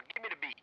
Give me the beat.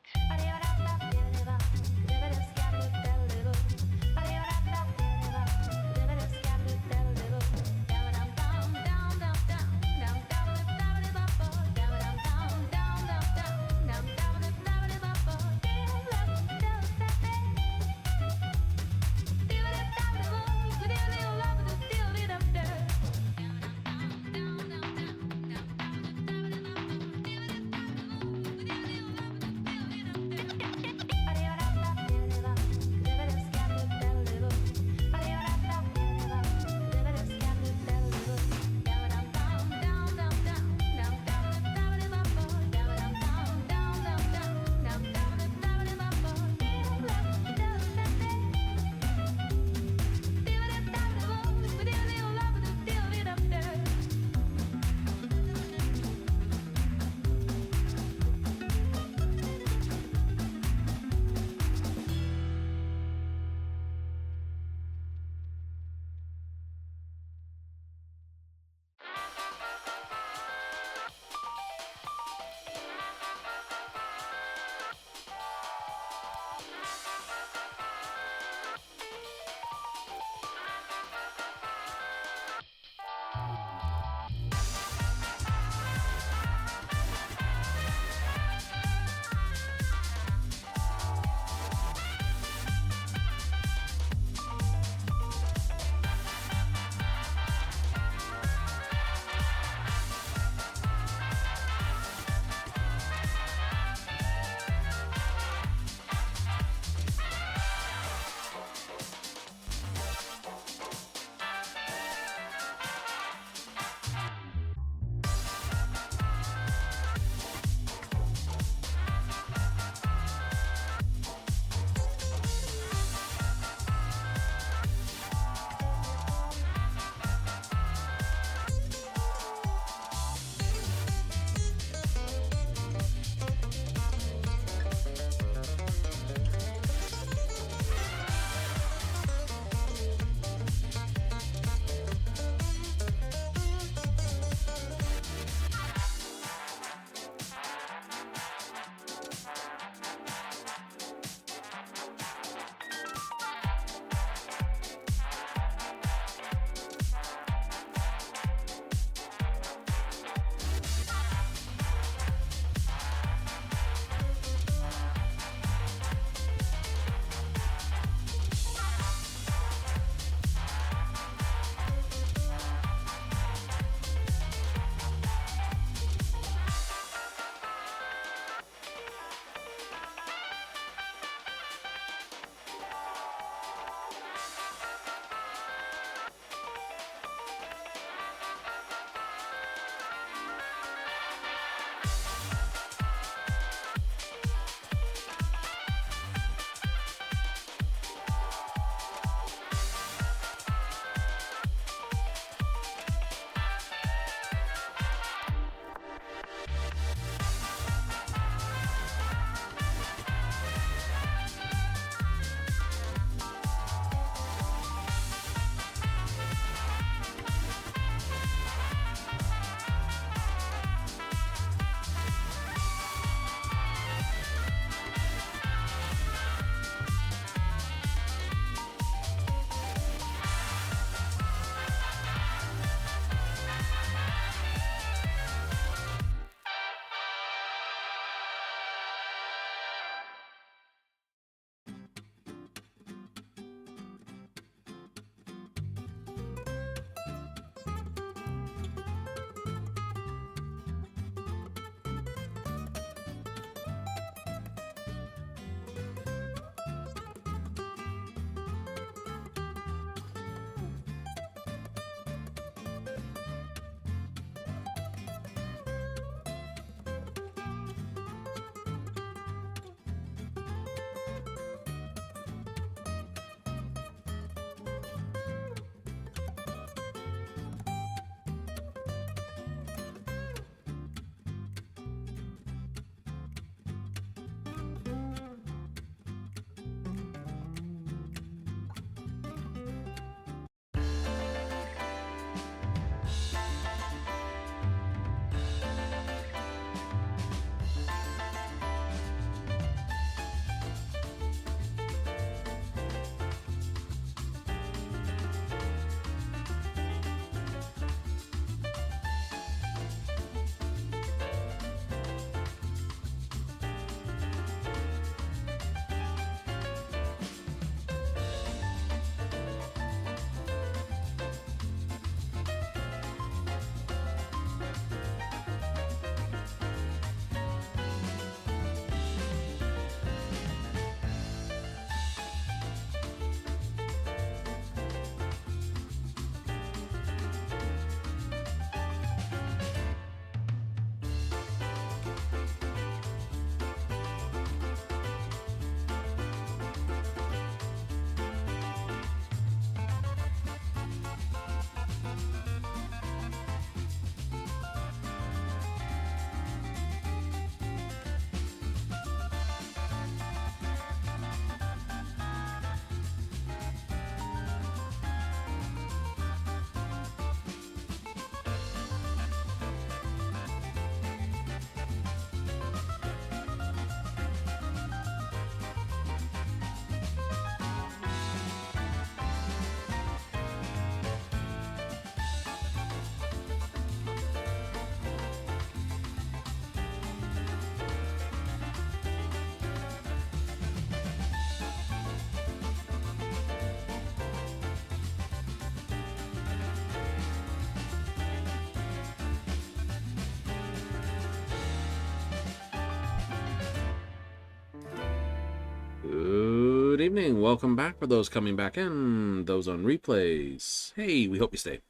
Good evening. Welcome back for those coming back in, those on replays. Hey, we hope you stay.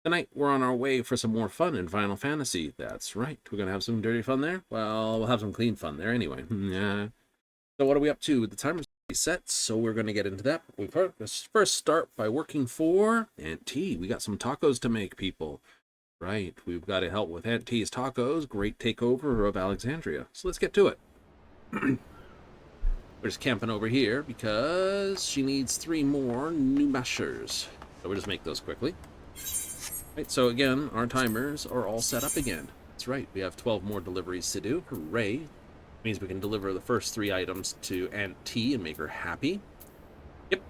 Tonight, we're on our way for some more fun in Final Fantasy. That's right. We're going to have some dirty fun there. Well, we'll have some clean fun there anyway. Yeah. So what are we up to? The timer's set, so we're going to get into that. Let's first start by working for Aunt T. We got some tacos to make, people. Right. We've got to help with Aunt T's tacos. Great takeover of Alexandria. So let's get to it. We're just camping over here because she needs 3 more new mashers. So we'll just make those quickly. Right, so again, our timers are all set up again. That's right, we have 12 more deliveries to do. Hooray. Means we can deliver the first 3 items to Aunt T and make her happy. Yep.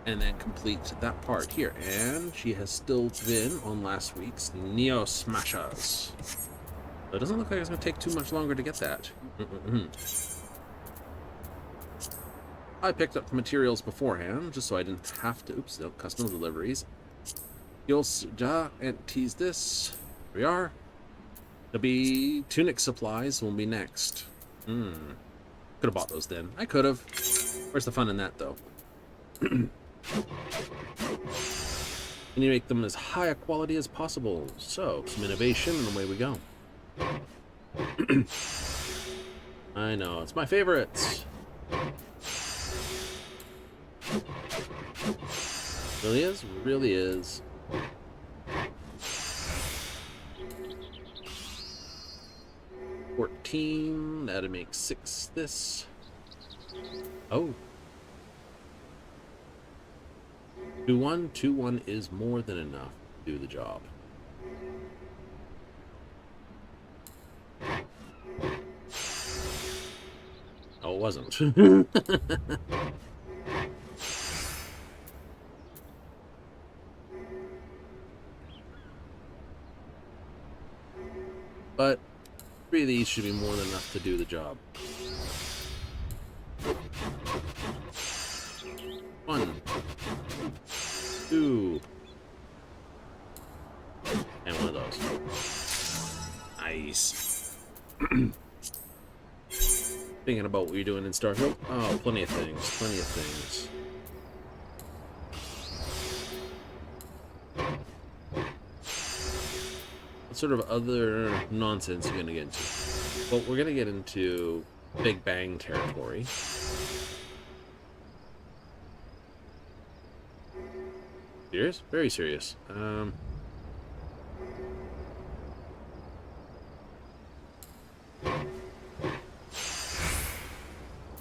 And then complete that part here. And she has still been on last week's Neo Smashers. So it doesn't look like it's going to take too much longer to get that. I picked up the materials beforehand, just so I didn't have to. Oops, no, custom deliveries. You'll and tease this. Here we are. There'll be tunic supplies will be next. Could have bought those then. I could have. Where's the fun in that, though? And you make them as high a quality as possible. So, some innovation, and away we go. I know, it's my favorite. Really is? Really is. $14. That'd make 6 this. Oh. 2-1. 2-1 is more than enough to do the job. Oh, it wasn't. But 3 of these should be more than enough to do the job. 1, 2, and 1 of those. Nice. Thinking about what you're doing in Starfield? Oh, plenty of things. Plenty of things. What sort of other nonsense you're going to get into? Well, we're going to get into Big Bang territory. Serious? Very serious.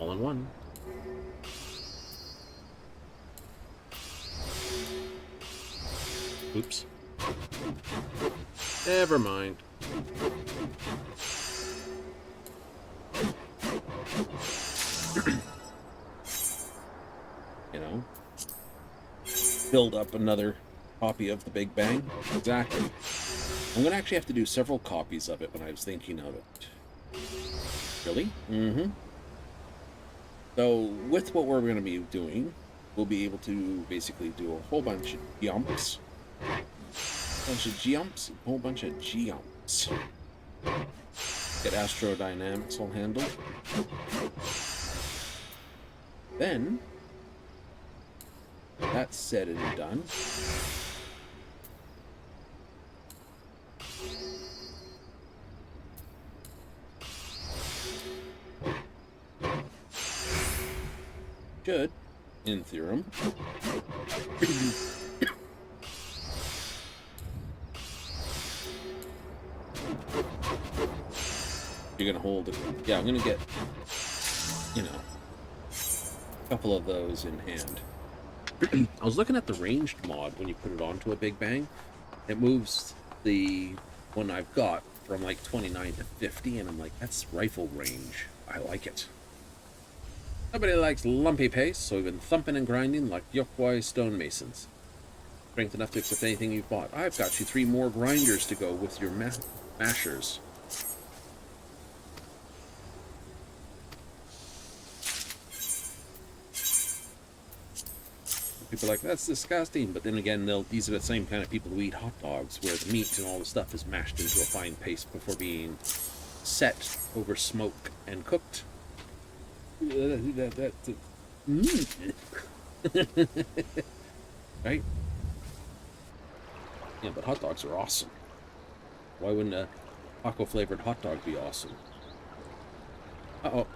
All in one. Oops. Never mind. You know, build up another copy of the Big Bang. Exactly. I'm gonna actually have to do several copies of it when I was thinking of it. Really? Mm-hmm. So with what we're going to be doing, we'll be able to basically do a whole bunch of jumps. A whole bunch of jumps. Get astrodynamics all handled. Then, that's said and done. Should, in theorem, you're gonna hold it. Yeah, I'm gonna get, you know, a couple of those in hand. I was looking at the ranged mod when you put it onto a Big Bang. It moves the one I've got from like 29 to 50, and I'm like, that's rifle range. I like it. Nobody likes lumpy pace, so we've been thumping and grinding like Yokwai stonemasons. Strength enough to accept anything you've bought. I've got you 3 more grinders to go with your mashers. People are like, that's disgusting, but then again, these are the same kind of people who eat hot dogs, where the meat and all the stuff is mashed into a fine paste before being set over smoke and cooked. Mm. Right? Yeah, but hot dogs are awesome. Why wouldn't a taco-flavored hot dog be awesome? Uh-oh.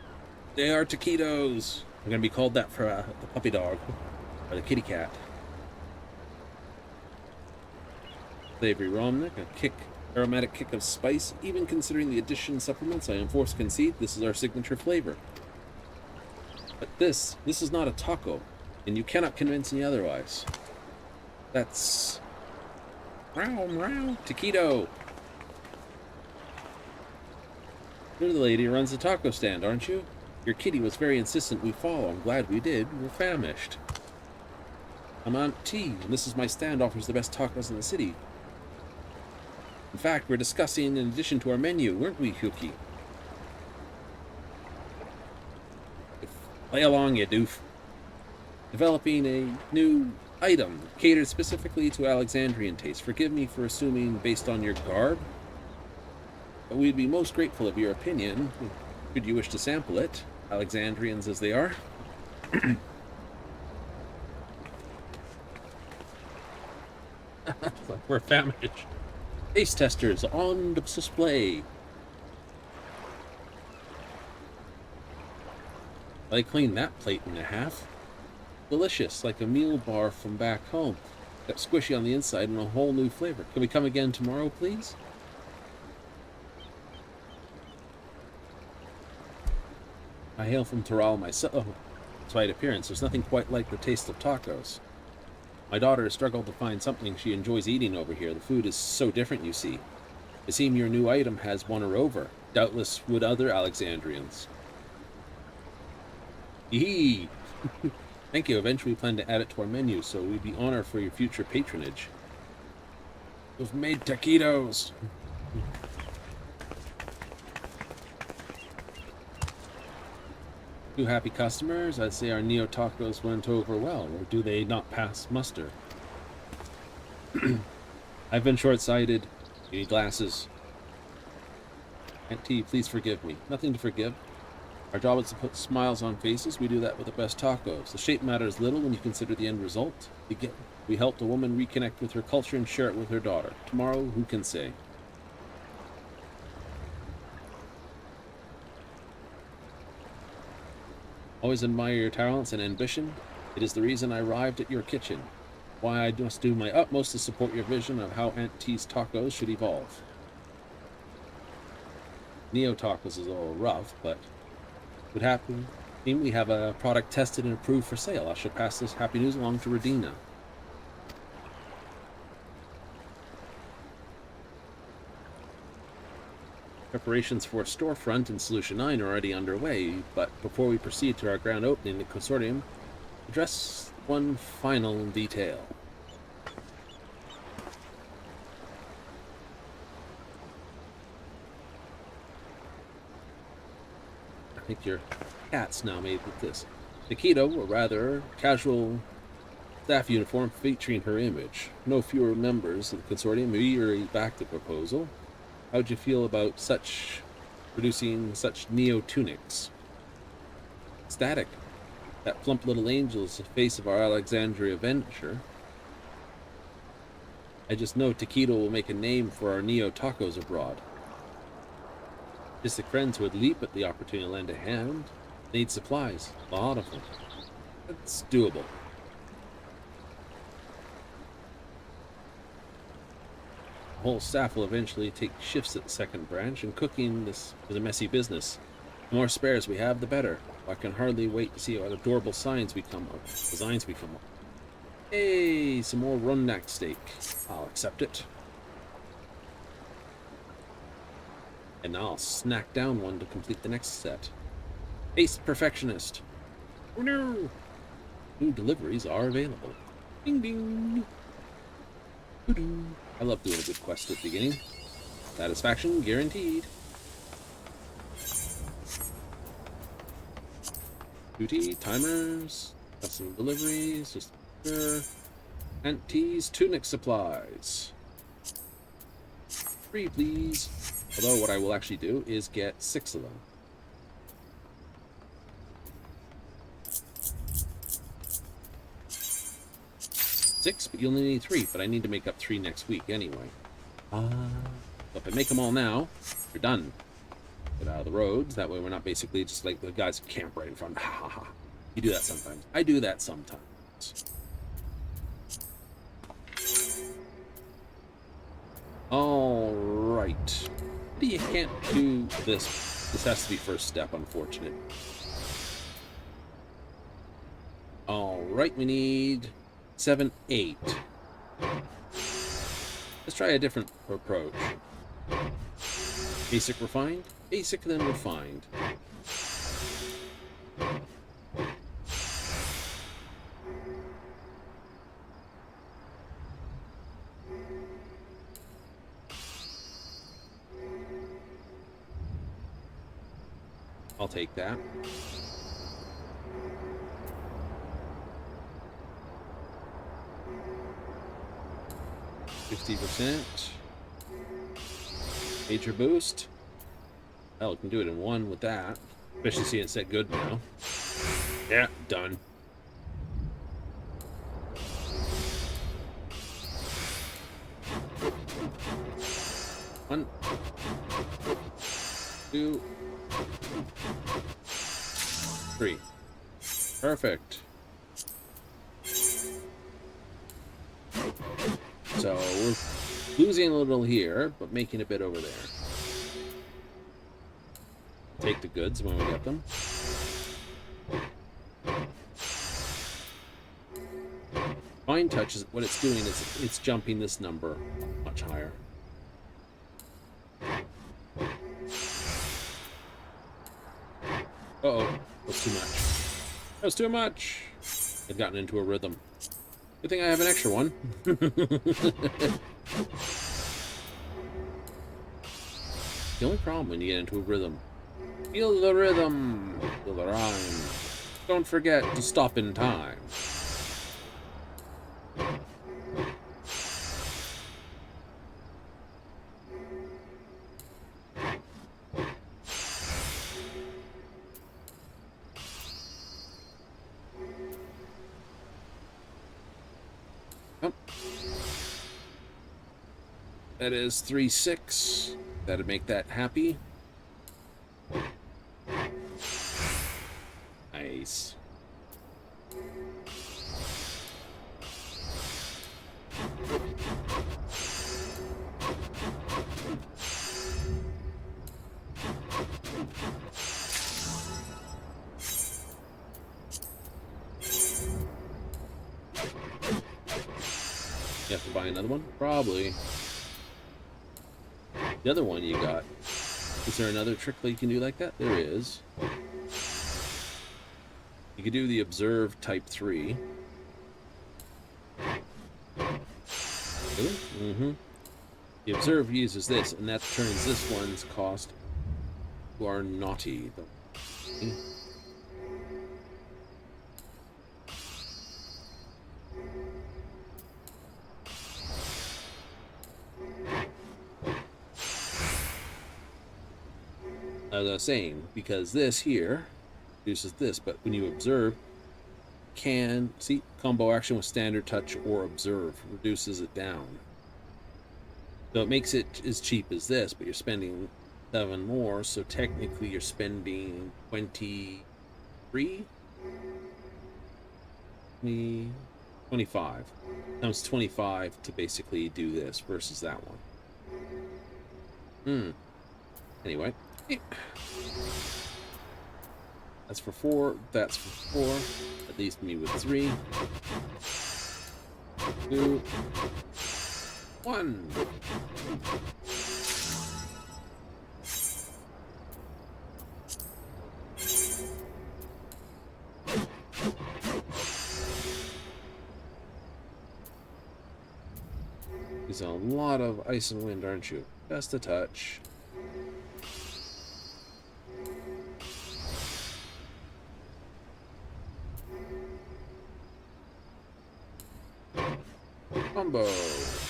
They are taquitos! I'm gonna be called that for the puppy dog. Or the kitty cat. Savory Romnick, aromatic kick of spice. Even considering the addition supplements, I am forced to concede this is our signature flavor. But this is not a taco, and you cannot convince me otherwise. That's... Taquito! You're the lady who runs the taco stand, aren't you? Your kitty was very insistent we follow. I'm glad we did. We're famished. I'm Aunt T, and this is my stand offers the best tacos in the city. In fact, we're discussing an addition to our menu, weren't we, Huki? Play along, you doof. Developing a new item catered specifically to Alexandrian taste. Forgive me for assuming based on your garb, but we'd be most grateful of your opinion, should you wish to sample it, Alexandrians as they are. We're famished. Taste testers on display. I cleaned that plate in half. Delicious, like a meal bar from back home. Got squishy on the inside and a whole new flavor. Can we come again tomorrow, please? I hail from Taral myself. Despite appearance, there's nothing quite like the taste of tacos. My daughter has struggled to find something she enjoys eating over here. The food is so different, you see. It seems your new item has won her over. Doubtless would other Alexandrians. Yee! Thank you. Eventually we plan to add it to our menu, so we'd be honored for your future patronage. We've made taquitos! Two happy customers? I'd say our Neo Tacos went over well, or do they not pass muster? I've been short-sighted. You need glasses. Aunt T, please forgive me. Nothing to forgive. Our job is to put smiles on faces. We do that with the best tacos. The shape matters little when you consider the end result. We helped a woman reconnect with her culture and share it with her daughter. Tomorrow, who can say? Always admire your talents and ambition. It is the reason I arrived at your kitchen. Why I must do my utmost to support your vision of how Aunt T's tacos should evolve. Neo Tacos is a little rough, but would happen. We have a product tested and approved for sale. I shall pass this happy news along to Radina. Preparations for a storefront in Solution 9 are already underway, but before we proceed to our grand opening, the consortium address one final detail. I think your cat's now made with this. Nikita, a rather casual staff uniform featuring her image. No fewer members of the consortium immediately backed the proposal. How'd you feel about producing such neo-tunics? Static. That plump little angel is the face of our Alexandria venture. I just know Taquito will make a name for our neo-tacos abroad. Artistic friends would leap at the opportunity to lend a hand. Need supplies. A lot of them. It's doable. The whole staff will eventually take shifts at the second branch, and cooking this is a messy business. The more spares we have, the better. I can hardly wait to see what adorable designs we come up. Hey, some more rumneck steak. I'll accept it. And now I'll snack down one to complete the next set. Ace Perfectionist. Oh no! New deliveries are available. Ding ding! Doo-doo. I love doing a good quest at the beginning. Satisfaction guaranteed. Duty, timers, custom deliveries, just sure. Aunt T's tunic supplies. 3, please. Although what I will actually do is get 6 of them. 6, but you only need 3. But I need to make up 3 next week anyway. So if I make them all now, you're done. Get out of the roads. That way we're not basically just like the guys who camp right in front. Ha ha ha. You do that sometimes. I do that sometimes. All right. You can't do this. This has to be first step, unfortunate. All right, we need 7, 8. Let's try a different approach. Basic, refined. Basic, then refined. I'll take that. %. Major boost. Hell, we can do it in 1 with that. Especially seeing it set good now. Yeah, done. One, 2, 3. Perfect. So we're losing a little here, but making a bit over there. Take the goods when we get them. Fine touch is what it's doing is it's jumping this number much higher. Uh-oh, that's too much. That was too much. I've gotten into a rhythm. Good thing I have an extra one. The only problem when you get into a rhythm. Feel the rhythm. Feel the rhyme. Don't forget to stop in time. That is 3, 6. That'd make that happy. Nice. You have to buy another one? Probably. The other one you got. Is there another trick that you can do like that? There is. You could do the observe type 3. Really? Mm-hmm. The observe uses this, and that turns this one's cost to our naughty. As I was saying, because this here reduces this, but when you observe, can see combo action with standard touch or observe reduces it down. So it makes it as cheap as this, but you're spending 7 more, so technically you're spending 23? 25. Comes 25 to basically do this versus that one. Anyway. That's for 4. That's for 4. That leaves me with 3. 2. 1. There's a lot of ice and wind, aren't you? Just a touch. Combo.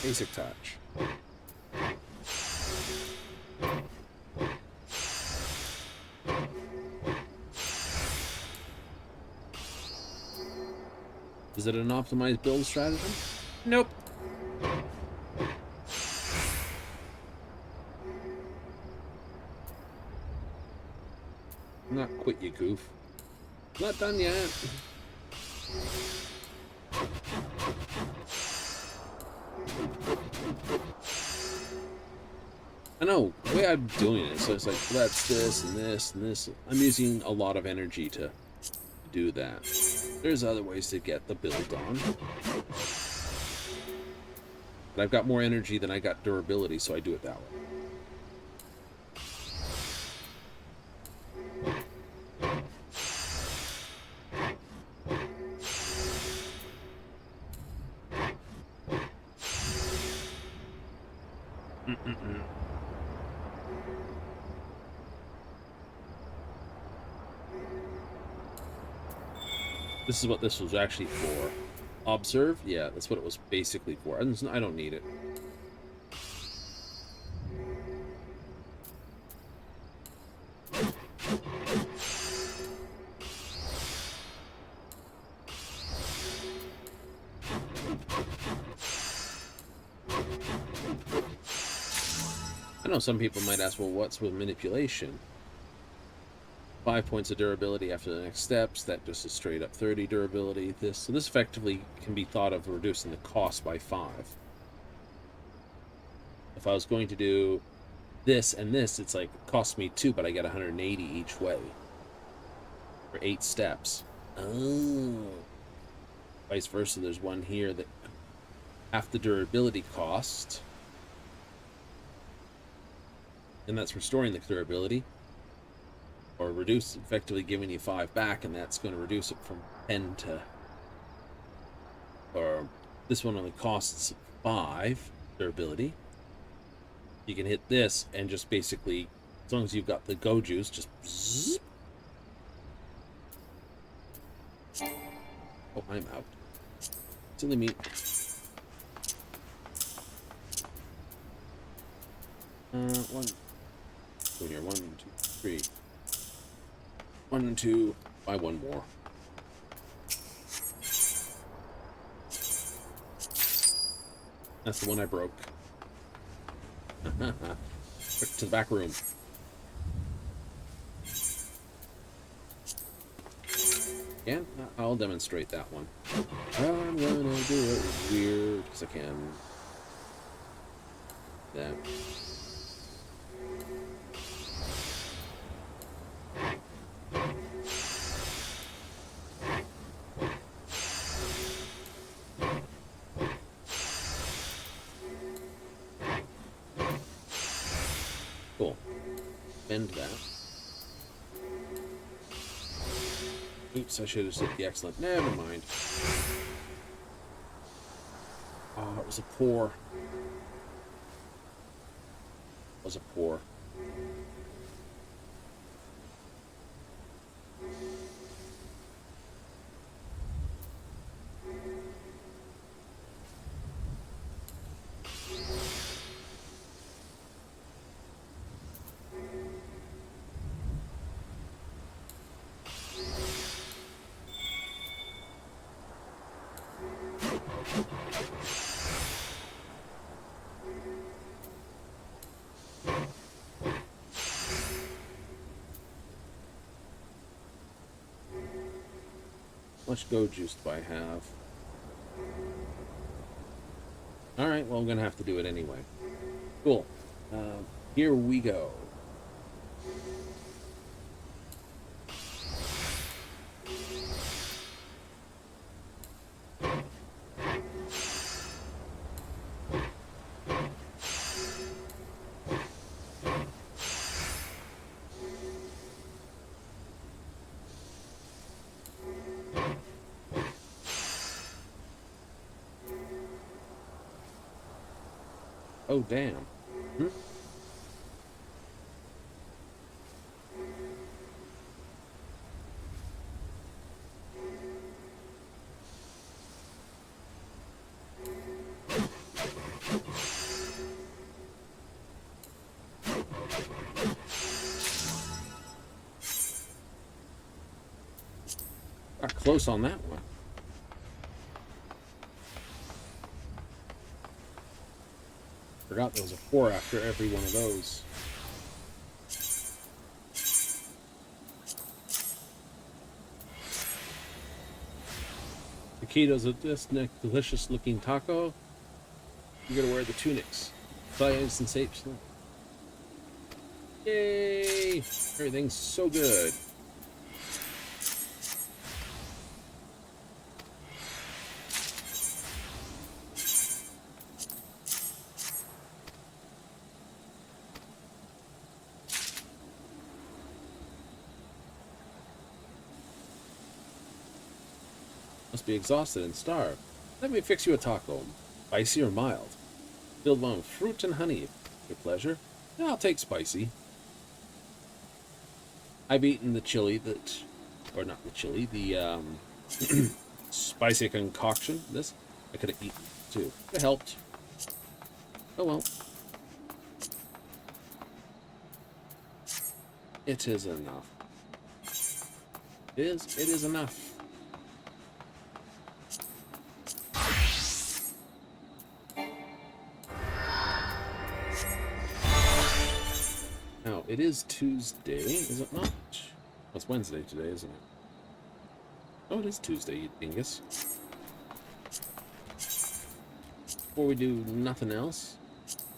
Basic touch. Is it an optimized build strategy? Nope. Not quit, you goof. Not done yet. I know, the way I'm doing it, so it's like, well, that's this and this and this. I'm using a lot of energy to do that. There's other ways to get the build on. But I've got more energy than I got durability, so I do it that way. This is what this was actually for. Observe? Yeah, that's what it was basically for. I don't need it. I know some people might ask, well, what's with manipulation? 5 points of durability after the next steps. That just is straight up 30 durability. So this effectively can be thought of reducing the cost by 5. If I was going to do this and this, it's like, it costs me 2, but I get 180 each way. For 8 steps. Oh. Vice versa, there's one here that half the durability cost. And that's restoring the durability. Or reduce, effectively giving you 5 back, and that's going to reduce it from 10 to... Or this one only costs 5 durability. You can hit this and just basically, as long as you've got the go juice, just bzzz. Oh, I'm out. Silly me. One. Go here. 1, 2, 3. 1 and 2. Buy one more. That's the one I broke. Quick to the back room. Again, I'll demonstrate that one. I'm gonna do it weird because I can. That. Cool. Bend that. Oops, I should have said the excellent. Never mind. Oh, it was a pour. It was a pour. How much go juice do I have? Alright, well, I'm going to have to do it anyway. Cool. Here we go. Oh, damn. Hmm? Got close on that one. forgot there was a 4 after every one of those. Taquitos of this next delicious looking taco. You're gonna wear the tunics. Fires and sapes. Yay! Everything's so good. Must be exhausted and starved. Let me fix you a taco. Spicy or mild? Filled one with fruit and honey. Your pleasure? Yeah, I'll take spicy. I've eaten the chili that, or not the chili, the spicy concoction. This I could have eaten too. It helped. Oh well. It is enough. It is enough. Now, it is Tuesday, is it not? Well, it's Wednesday today, isn't it? Oh, it is Tuesday, you dingus. Before we do nothing else,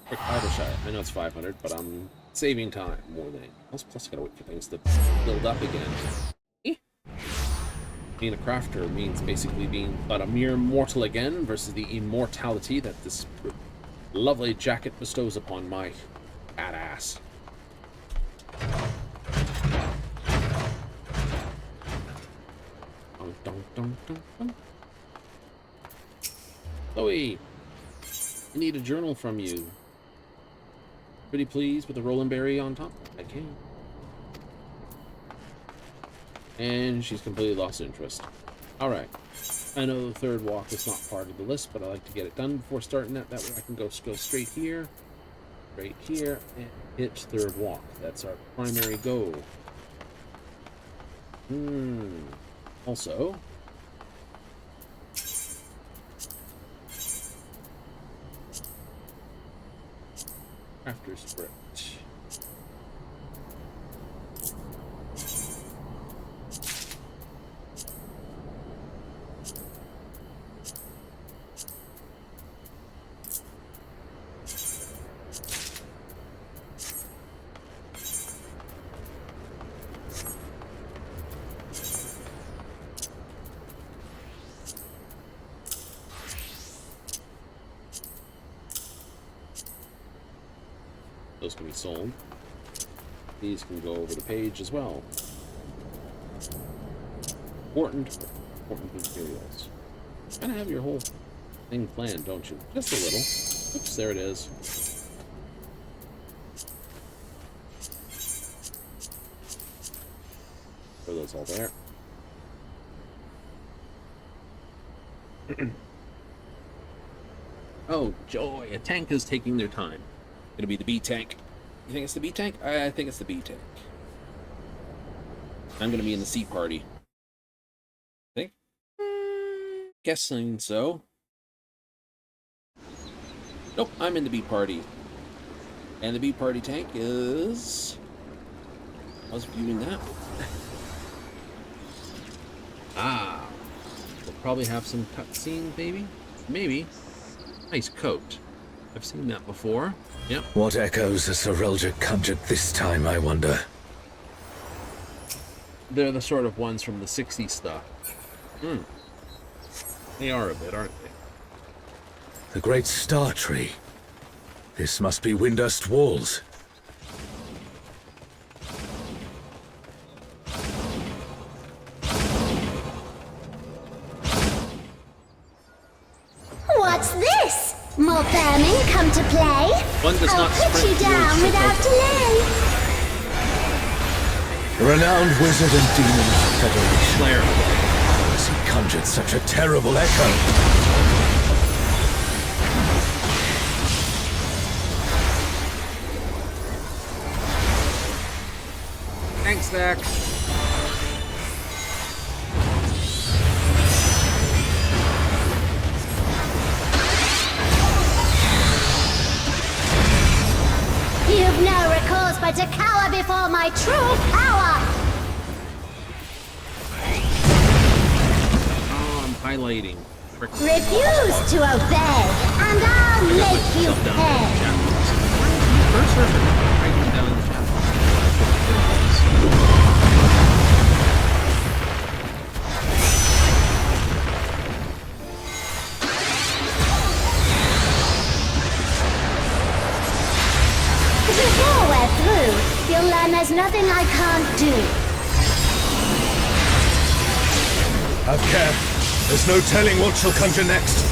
quick idle shot. I know it's 500, but I'm saving time more than anything else. Plus, I gotta wait for things to build up again. Being a crafter means basically being but a mere mortal again versus the immortality that this lovely jacket bestows upon my badass. Chloe, I need a journal from you. Pretty pleased with the Roland Berry on top? I can. And she's completely lost interest. Alright. I know the third walk is not part of the list, but I like to get it done before starting that. That way I can go straight here, and hit third walk. That's our primary goal. Also, crafter script. Those can be sold. These can go over the page as well. Important materials. Kind of have your whole thing planned, don't you? Just a little. Oops, there it is. Throw those all there. Oh, joy. A tank is taking their time. It'll be the B tank. You think it's the B tank? I think it's the B tank. I'm gonna be in the C party. Think? Guessing so. Nope, I'm in the B party. And the B party tank is... I was viewing that. Ah. We'll probably have some cutscene, maybe? Maybe. Nice coat. I've seen that before. Yep. What echoes has Sir Roger conjured this time, I wonder? They're the sort of ones from the 60s stuff. They are a bit, aren't they? The great star tree. This must be Windust Walls. What's this? More vermin come to play? One does not I'll put you down without delay. Renowned wizard and demon federation. Claire. How has he conjured such a terrible echo? Thanks, Zach. nowhere to cower before my true power! Oh, I'm highlighting. Frick. Refuse to obey, and I'll make you pay! Cursor writing down the chat. Before we're through, you'll learn there's nothing I can't do. Have care. There's no telling what she'll conjure next.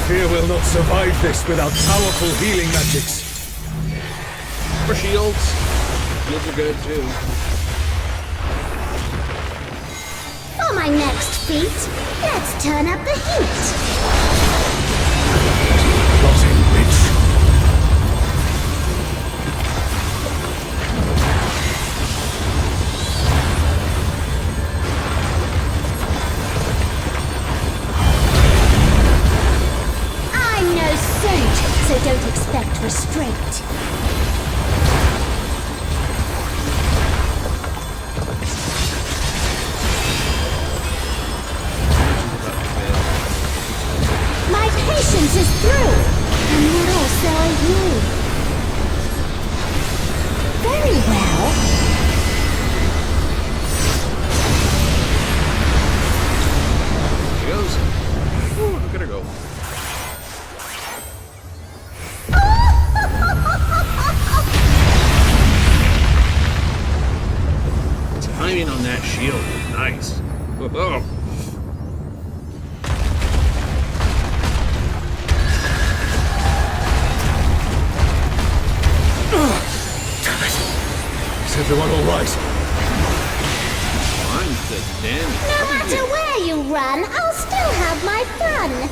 Fear will not survive this without powerful healing magics. For shields. Shields are good too. For my next feat, let's turn up the heat. Rotting witch. I'm no saint, so don't expect restraint. My patience is through, and now so are you. Very well. She goes. Ooh, look at her go. Timing on that shield is nice. Whoa. Is everyone all right? I'm the damn. No matter where you run, I'll still have my fun.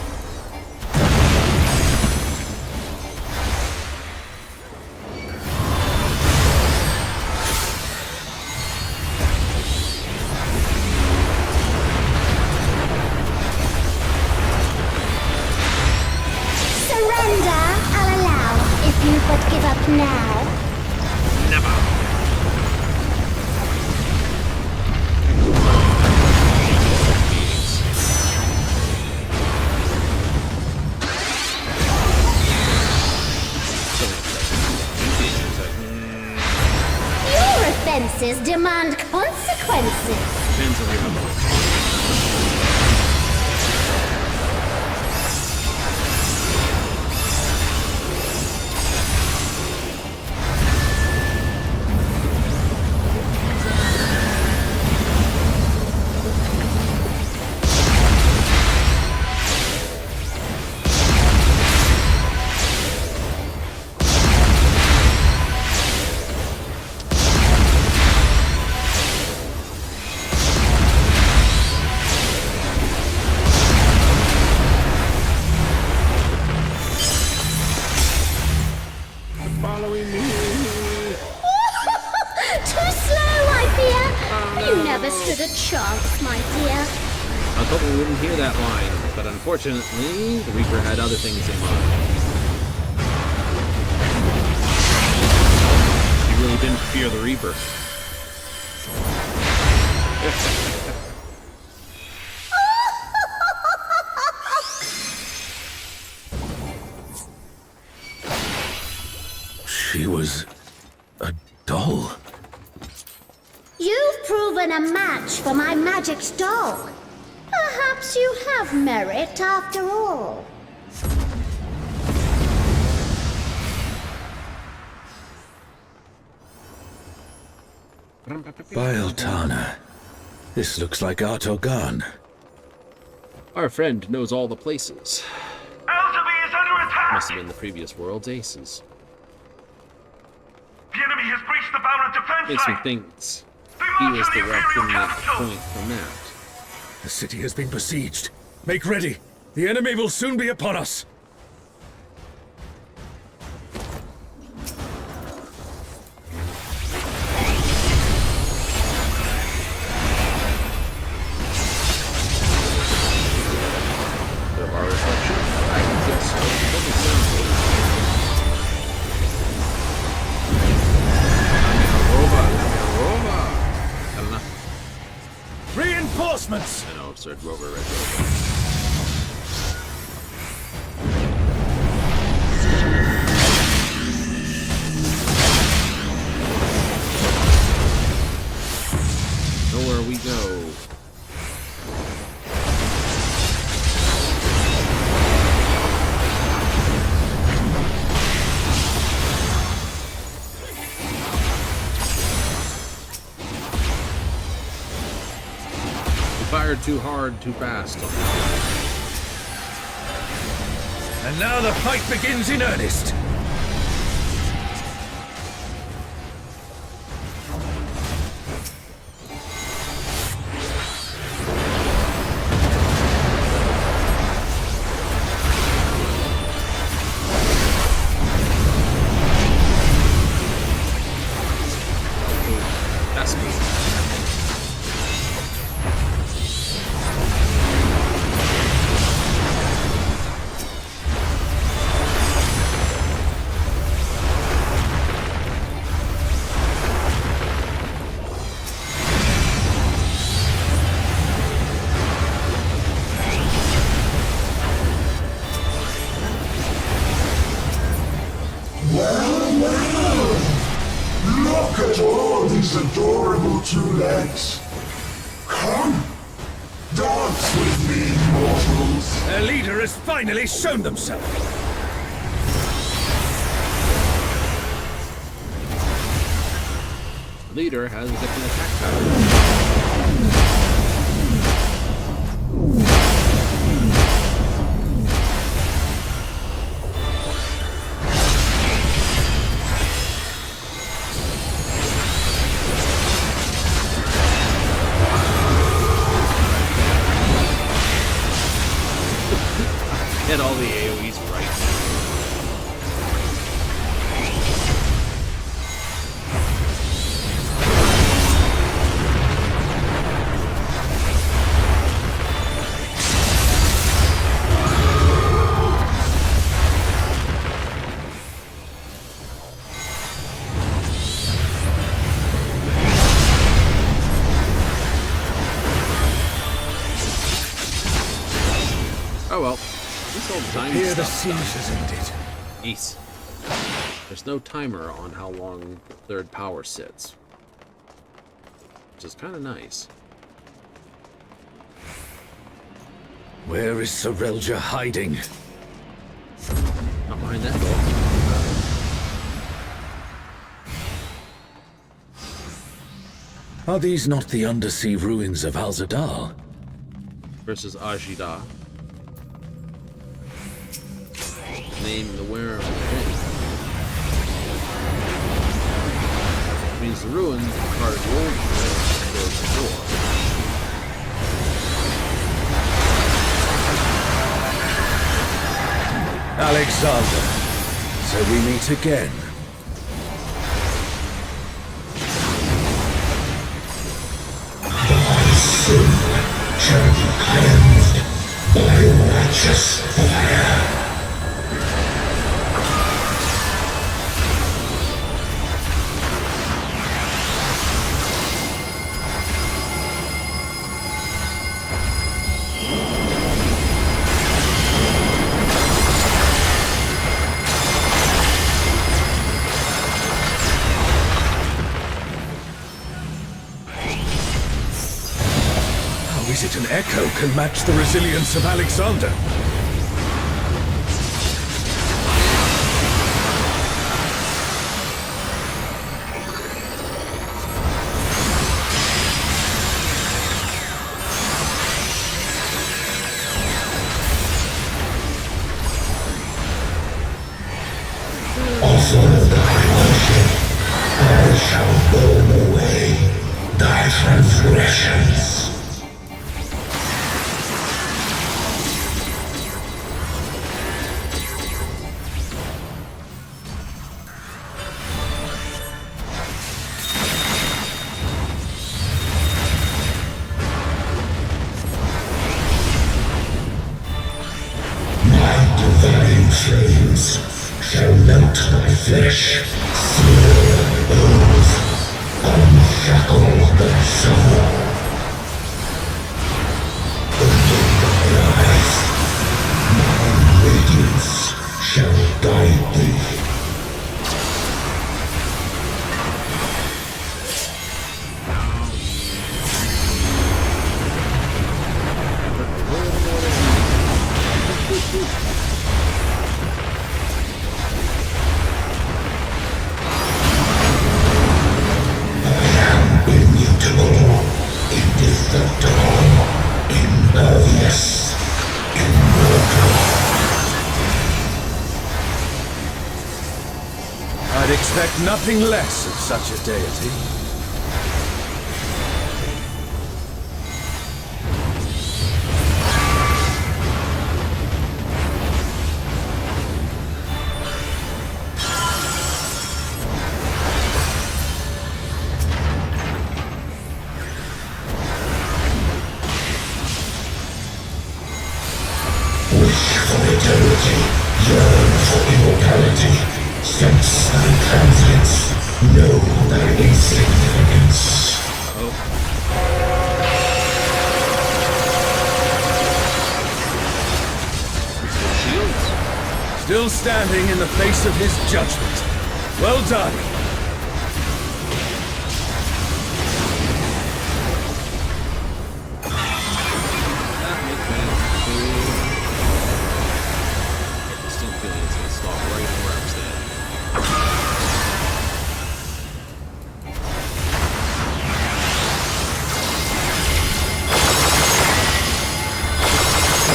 Surrender, I'll allow, if you but give up now. Never. Your offenses demand consequences. Depends on your level. Following me. Too slow, I fear. You never stood a chance, my dear. I was hoping we wouldn't hear that line, but unfortunately, the Reaper had other things in mind. He really didn't fear the Reaper. She was a doll. You've proven a match for my magic's dog. Perhaps you have merit after all. Bieltana. This looks like Artogan. Our friend knows all the places. Elzevir is under attack! Must have been the previous world's aces. The enemy has breached the Bound defense Makes me line! think They he march was on the the Imperial reference capital! point from that. The city has been besieged. Make ready. The enemy will soon be upon us. Red Rover, Red Rover. Nowhere we go. Fired too hard, too fast. And now the fight begins in earnest. That's me. Look at all these adorable two legs. Come, dance with me, mortals. Their leader has finally shown themselves. The leader has a different attack pattern. Get all the AoEs right. Oh well. Here the siege has ended. Ace. There's no timer on how long the third power sits, which is kind of nice. Where is Sorelja hiding? Not behind that door. Are these not the undersea ruins of Al-Zadar? Versus Ajida. Name the wearer of the ring. Means the ruins are part of the old war. Alexander, so we meet again. Thy sin shall be cleansed by righteous fire. Is it an echo can match the resilience of Alexander? Offer thy worship, I shall burn away thy transgressions. Flames shall melt thy flesh, sear thy bones, unshackle thy soul. The expect nothing less of such a deity. Immortality, sense thy transience, know thy insignificance. Still standing in the face of his judgment. Well done.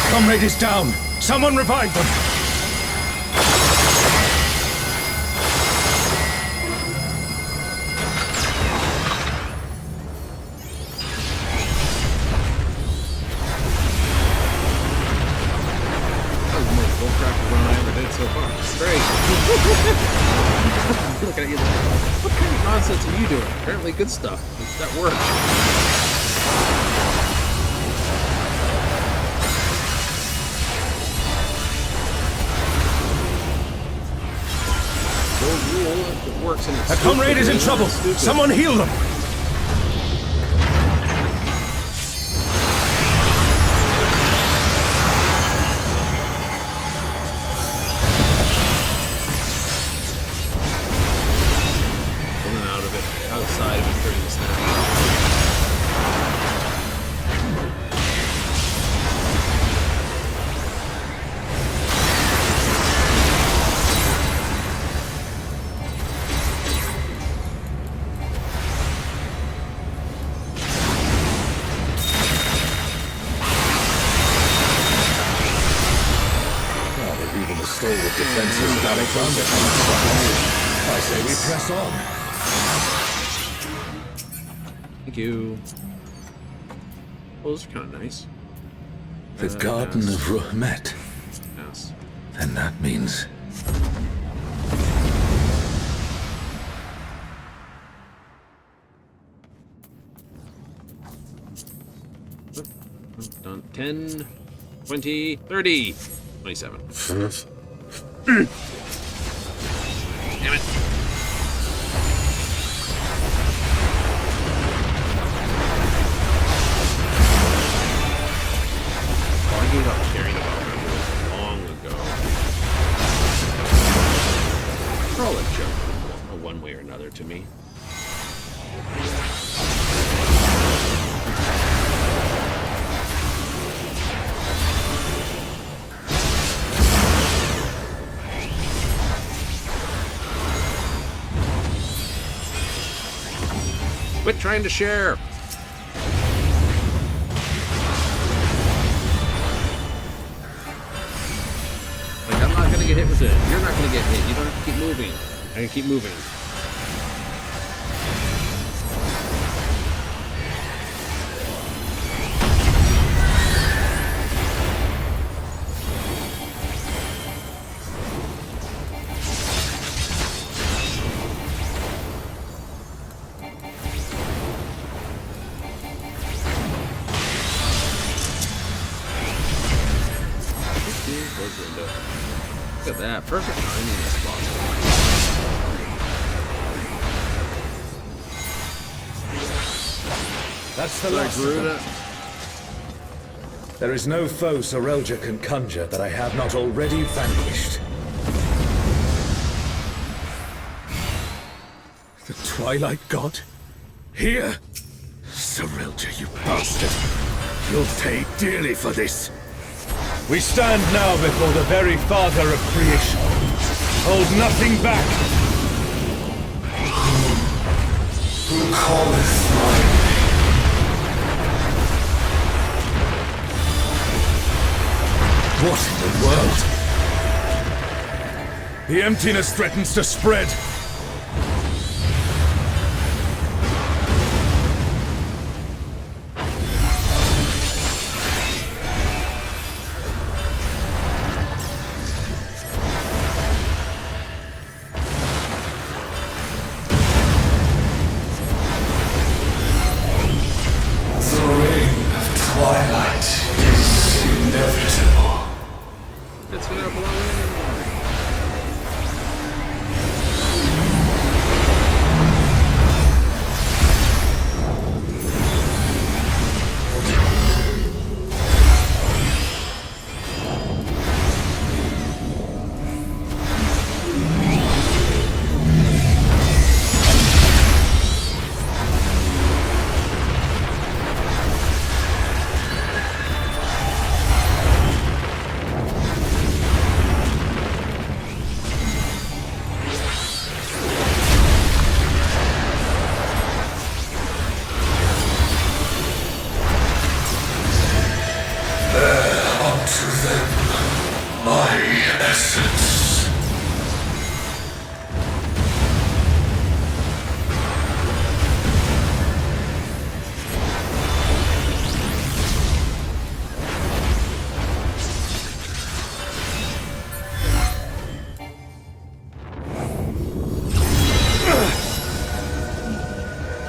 Comrade is down. Someone revive them. That was the most bullcrap run I ever did so far. Great. Look at you like, what kind of nonsense are you doing? Apparently good stuff. That worked. A comrade is in trouble! Someone heal them! Pulling out of it, outside of it during the snap. Stalwart defenses of Alexander. I say we press on. Thank you. Well, those are kind of nice. The Garden of Ruhmet. Yes. Then that means... Done. 10, 20, 30, 27. Damn it. I gave up caring about them long ago. They're all a joke, one way or another to me. Quit trying to share. Like, I'm not gonna get hit with it. You're not gonna get hit. You don't have to keep moving. I can keep moving. Look at that. Perfect timing in this boss. That's the last of them. There is no foe Sorelja can conjure that I have not already vanquished. The Twilight God? Here? Sorelja, you bastard. You'll pay dearly for this. We stand now before the very Father of creation. Hold nothing back. Who calleth my name? What in the world? The emptiness threatens to spread.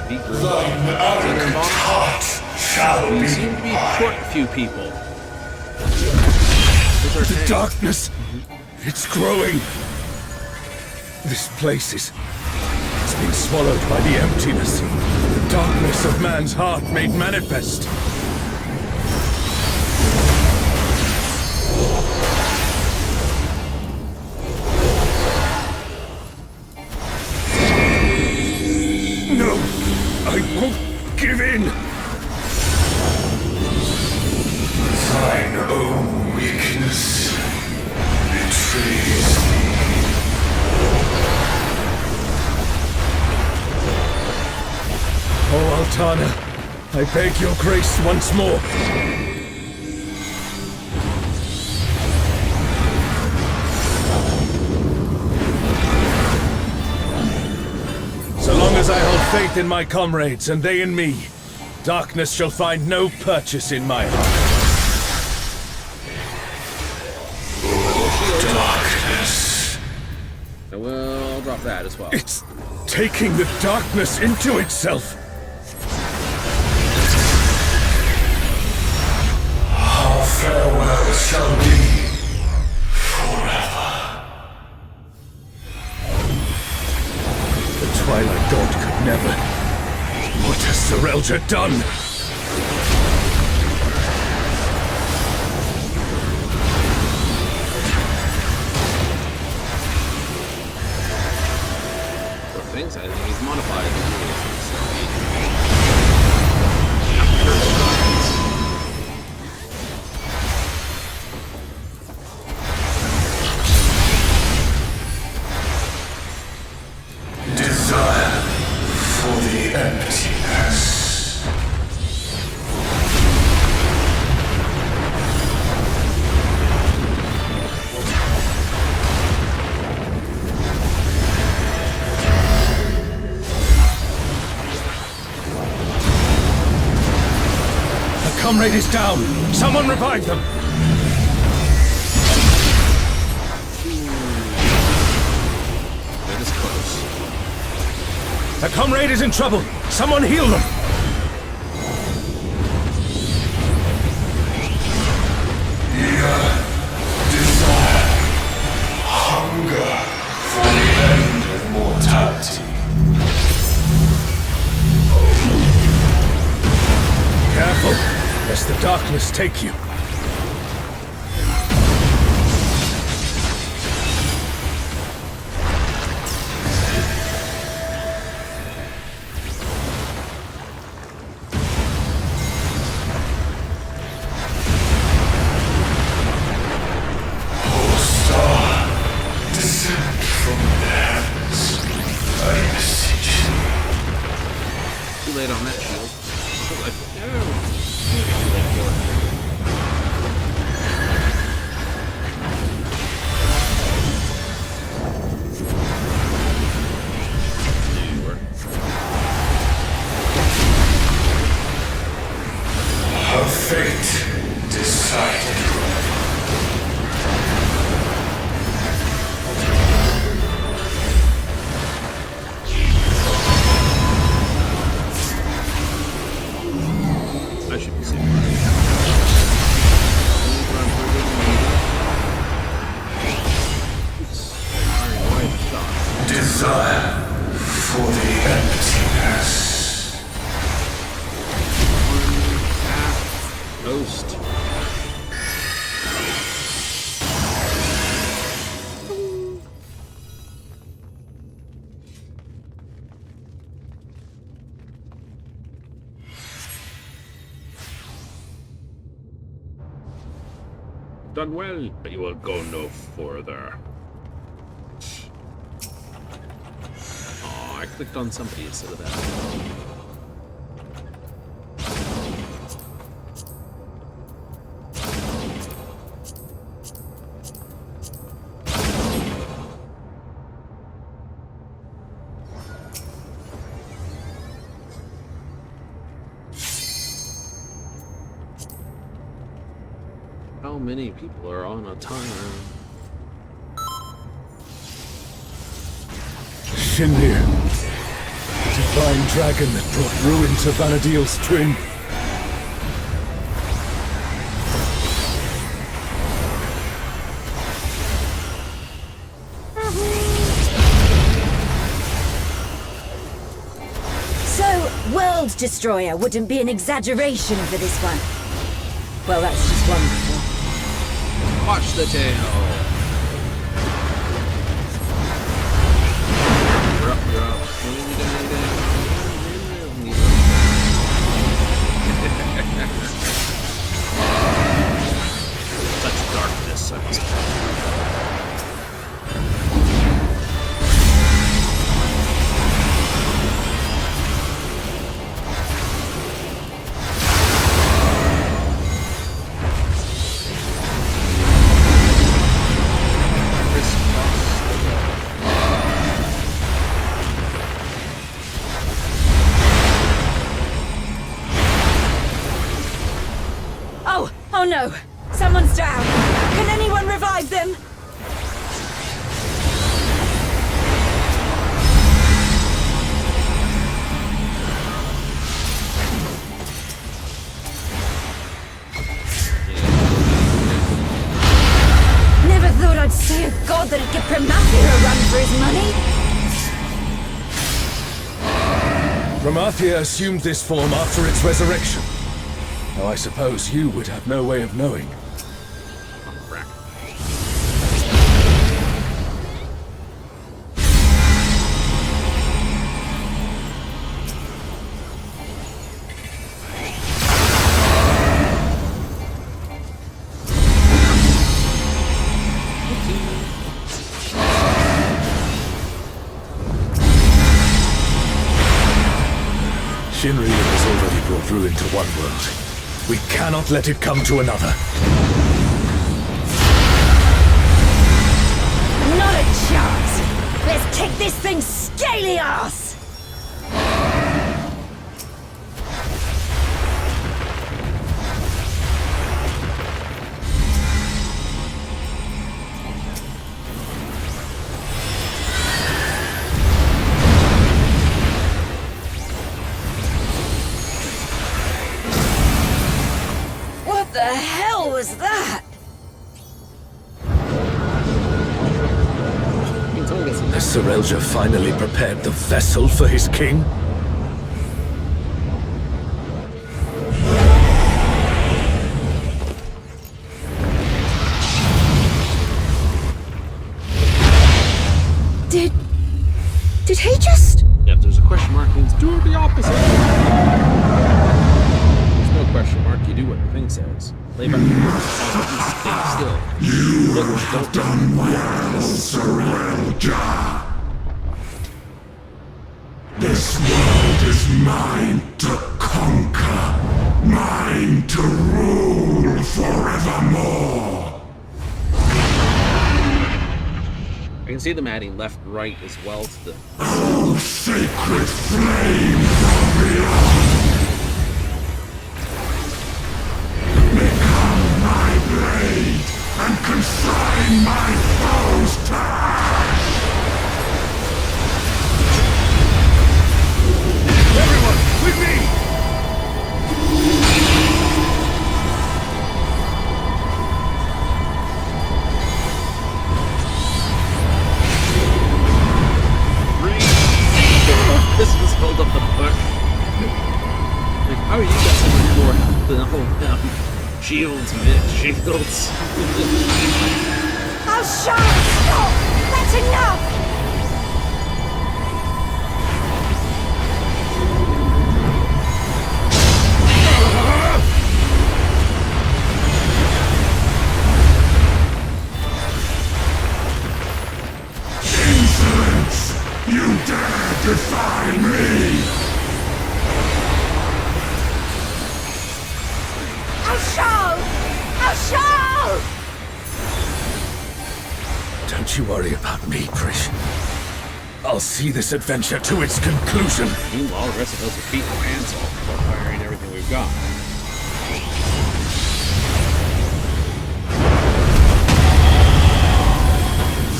Beat group. Thine arrogant heart shall We be seem to be short a few people. The darkness! It's growing! This place is... It's been swallowed by the emptiness. The darkness of man's heart made manifest. No! I won't give in! thine own weakness betrays thee. Oh, Altana, I beg your grace once more. So long as I hold faith in my comrades and they in me, darkness shall find no purchase in my heart. Darkness. I will drop that as well. It's taking the darkness into itself. Our farewell shall be forever. The Twilight God could never. What has Serelja done? Things, I think he's modified. Desire for the emptiness. The comrade is down. Someone revive them. That is close. The comrade is in trouble. Someone heal them. Desire. Hunger for the end of mortality. Careful, lest the darkness take you. O star, descend from the heavens. I beseech thee. Too late on that shield. Too late for it. Her fate decided. I should be safe. Desire for the emptiness. Ghost. Done well, but you will go no further. Oh, I clicked on somebody instead of that. How many people are on a timer? Shindir. divine dragon that brought ruin to Vanadil's twin. So, World Destroyer wouldn't be an exaggeration for this one. Well, that's just wonderful. Watch the tail. Such darkness, I must say. Oh no! Someone's down! Can anyone revive them? Never thought I'd see a god that'd give Promathia a run for his money. Promathia assumed this form after its resurrection. Though I suppose you would have no way of knowing. Shinryu has already brought ruin to one world. We cannot let it come to another. Not a chance! Let's kick this thing's scaly ass! What the hell was that? Has Serelja finally prepared the vessel for his king? Did he just... Yeah, if there's a question mark, it means do the opposite. There's no question mark, you do what the thing says. Lay back, stay still. You have done well, Serelja. This world is mine to conquer, mine to rule forevermore. I can see them adding left, right as well to the... Oh, sacred flame from beyond! Become my blade and consign my foes to ash! Everyone, with me! This was hold up the butt. Like, how are you guys so much more than hold down shields, shields? Oh, Charlotte, stop! That's enough! Insolence! You dare defy me! Oh, Don't you worry about me, Prish. I'll see this adventure to its conclusion. Meanwhile, the rest of us are beating our hands off while firing everything we've got.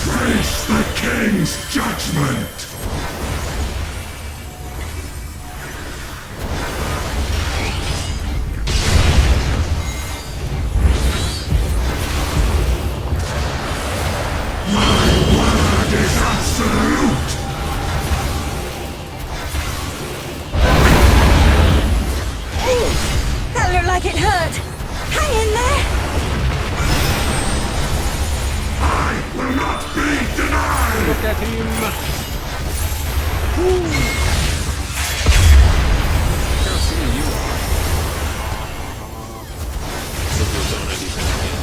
Face the king's judgment! How silly you are. Silver zone anything again.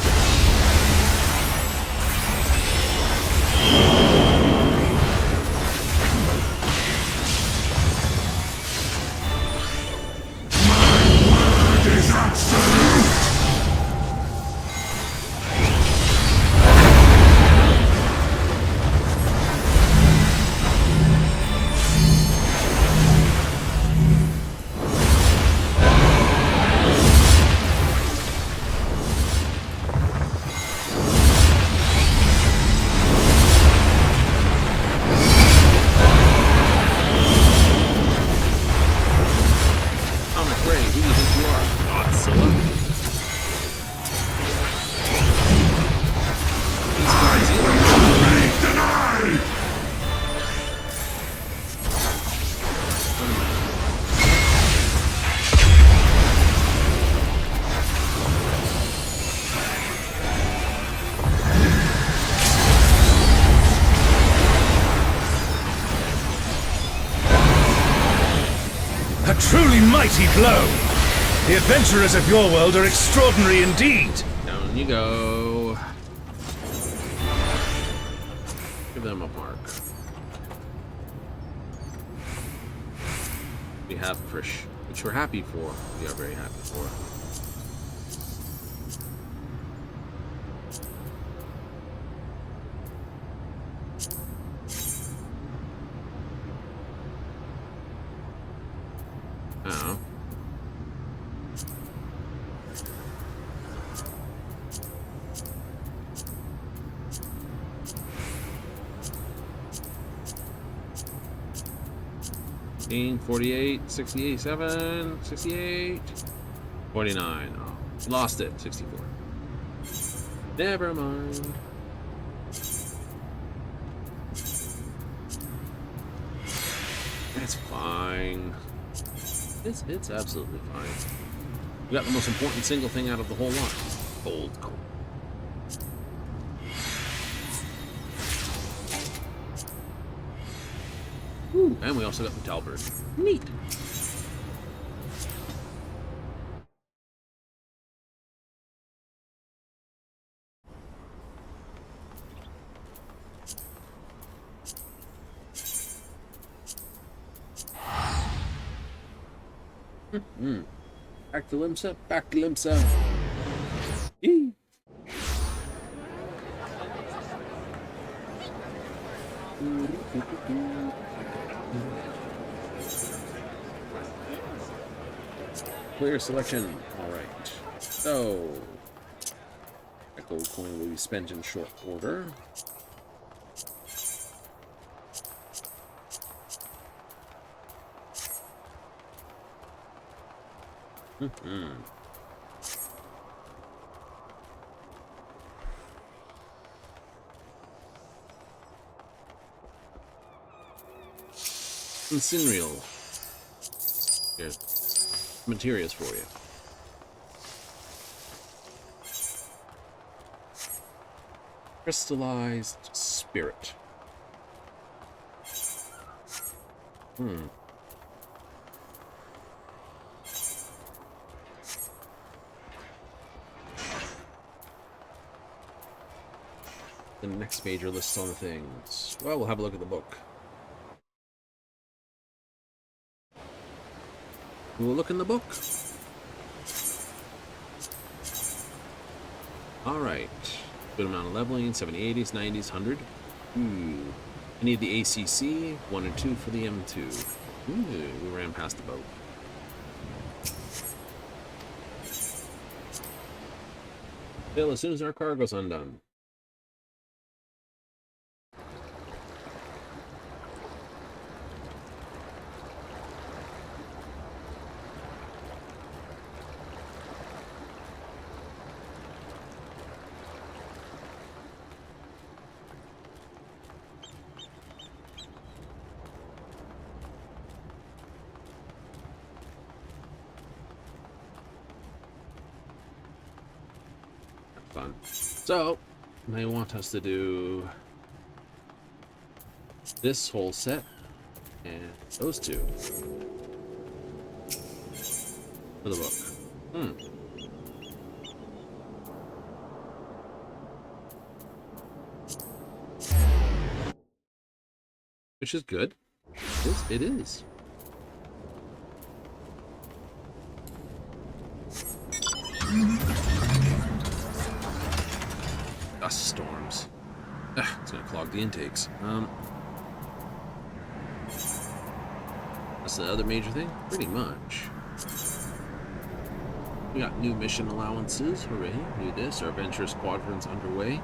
A truly mighty blow! The adventurers of your world are extraordinary indeed! Down you go. Give them a mark. We have Krish, which we're happy for. We are very happy for. Oh. 48, 68, 7, 68, 49. Oh, lost it. 64. Never mind. It's fine. It's absolutely fine. We got the most important single thing out of the whole lot. Gold coin. Ooh, and we also got the Talbert. Neat. Back to Limsa, back to Limsa. Eee. Clear selection. Alright. So, that gold coin will be spent in short order. Incinereal. Here's materials for you. Crystallized spirit. The next major lists on the things. Well, we'll have a look at the book. We'll look in the book. Alright. Good amount of leveling, 70, 80s, 90s, 100. Ooh. I need the ACC, 1 and 2 for the M2. Ooh, we ran past the boat. Bill, as soon as our cargo's undone. Fun. So, they want us to do this whole set and those two for the book. Which is good. It is. Dust storms. It's gonna clog the intakes. That's the other major thing? Pretty much. We got new mission allowances. Hooray. New this. Our venture squadron's underway.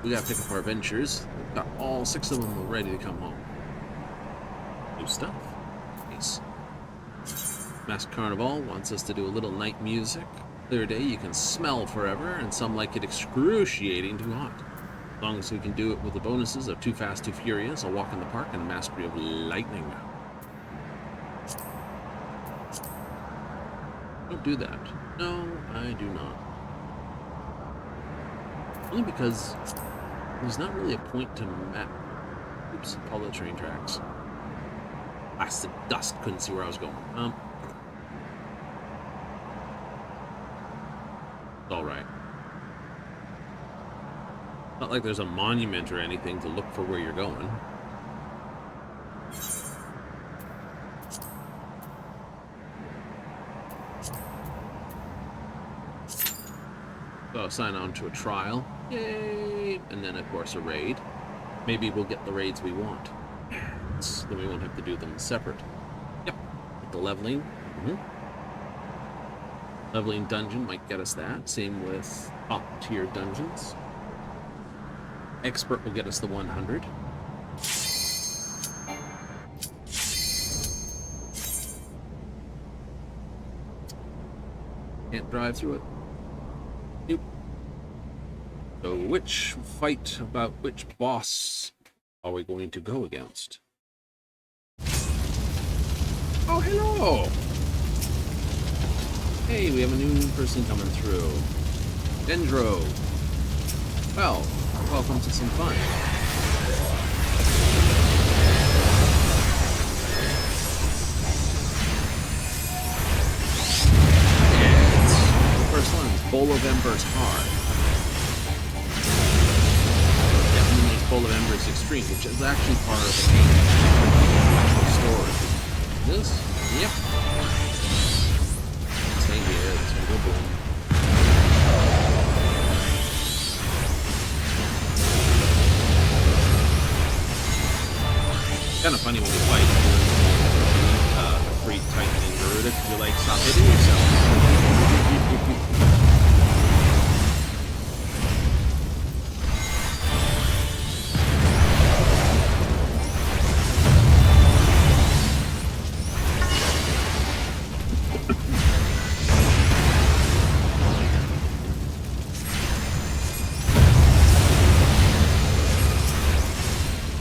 We gotta pick up our ventures. We've got all 6 of them ready to come home. New stuff. Nice. Masked Carnival wants us to do a little night music. Clear day, you can smell forever, and some like it excruciating too hot. As long as we can do it with the bonuses of Too Fast, Too Furious, A Walk in the Park, and Mastery of Lightning. Don't do that. No, I do not. Only because there's not really a point to map. Oops, all the train tracks. Blasted dust, couldn't see where I was going. It's alright. Not like there's a monument or anything to look for where you're going. So I'll sign on to a trial. Yay! And then, of course, a raid. Maybe we'll get the raids we want. So then we won't have to do them separate. Yep. With the leveling. Leveling dungeon might get us that. Same with top-tier dungeons. Expert will get us the 100. Can't drive through it. Nope. So which fight about which boss are we going to go against? Oh, hello! Hey, we have a new person coming through. Dendro. Well, welcome to some fun. And the first one is Bowl of Embers Hard. Definitely makes Bowl of Embers Extreme, which is actually part of the main story. This? Yep. Stay here, it's gonna go boom. Kind of funny when we fight a free Titan and Garuda, you're like, stop hitting yourself.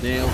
Nailed.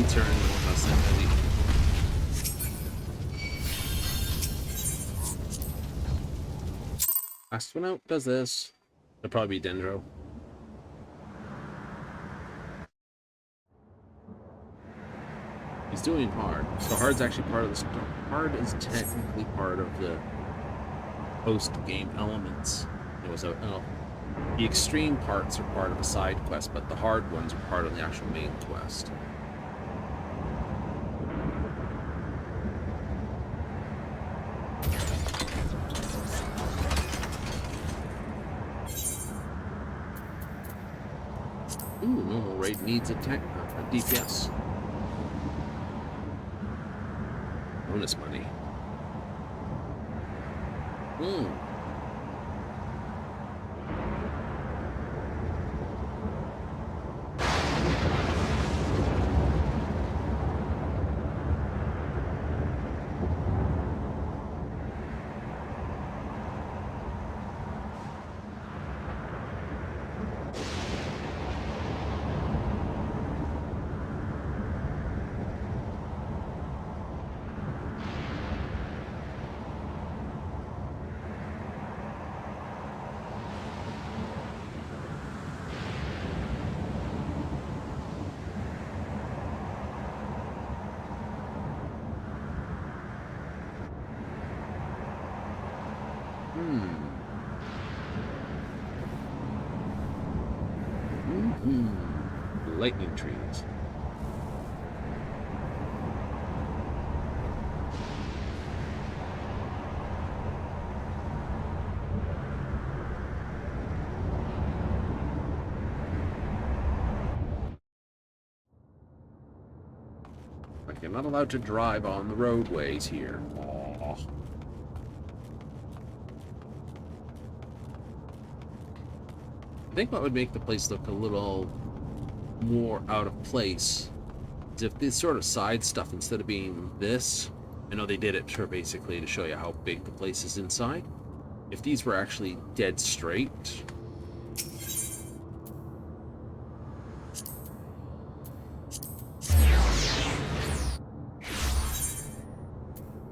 Turn us heavy. Last one out does this. It'll probably be Dendro. He's doing hard. So hard's actually part of the story. Hard is technically part of the post-game elements. It was the extreme parts are part of a side quest, but the hard ones are part of the actual main quest. Ooh, normal raid needs a DPS. Bonus money. Lightning trees. Like you're not allowed to drive on the roadways here. Aww. I think what would make the place look a little more out of place is if this sort of side stuff, instead of being this, I know they did it for basically to show you how big the place is inside. If these were actually dead straight.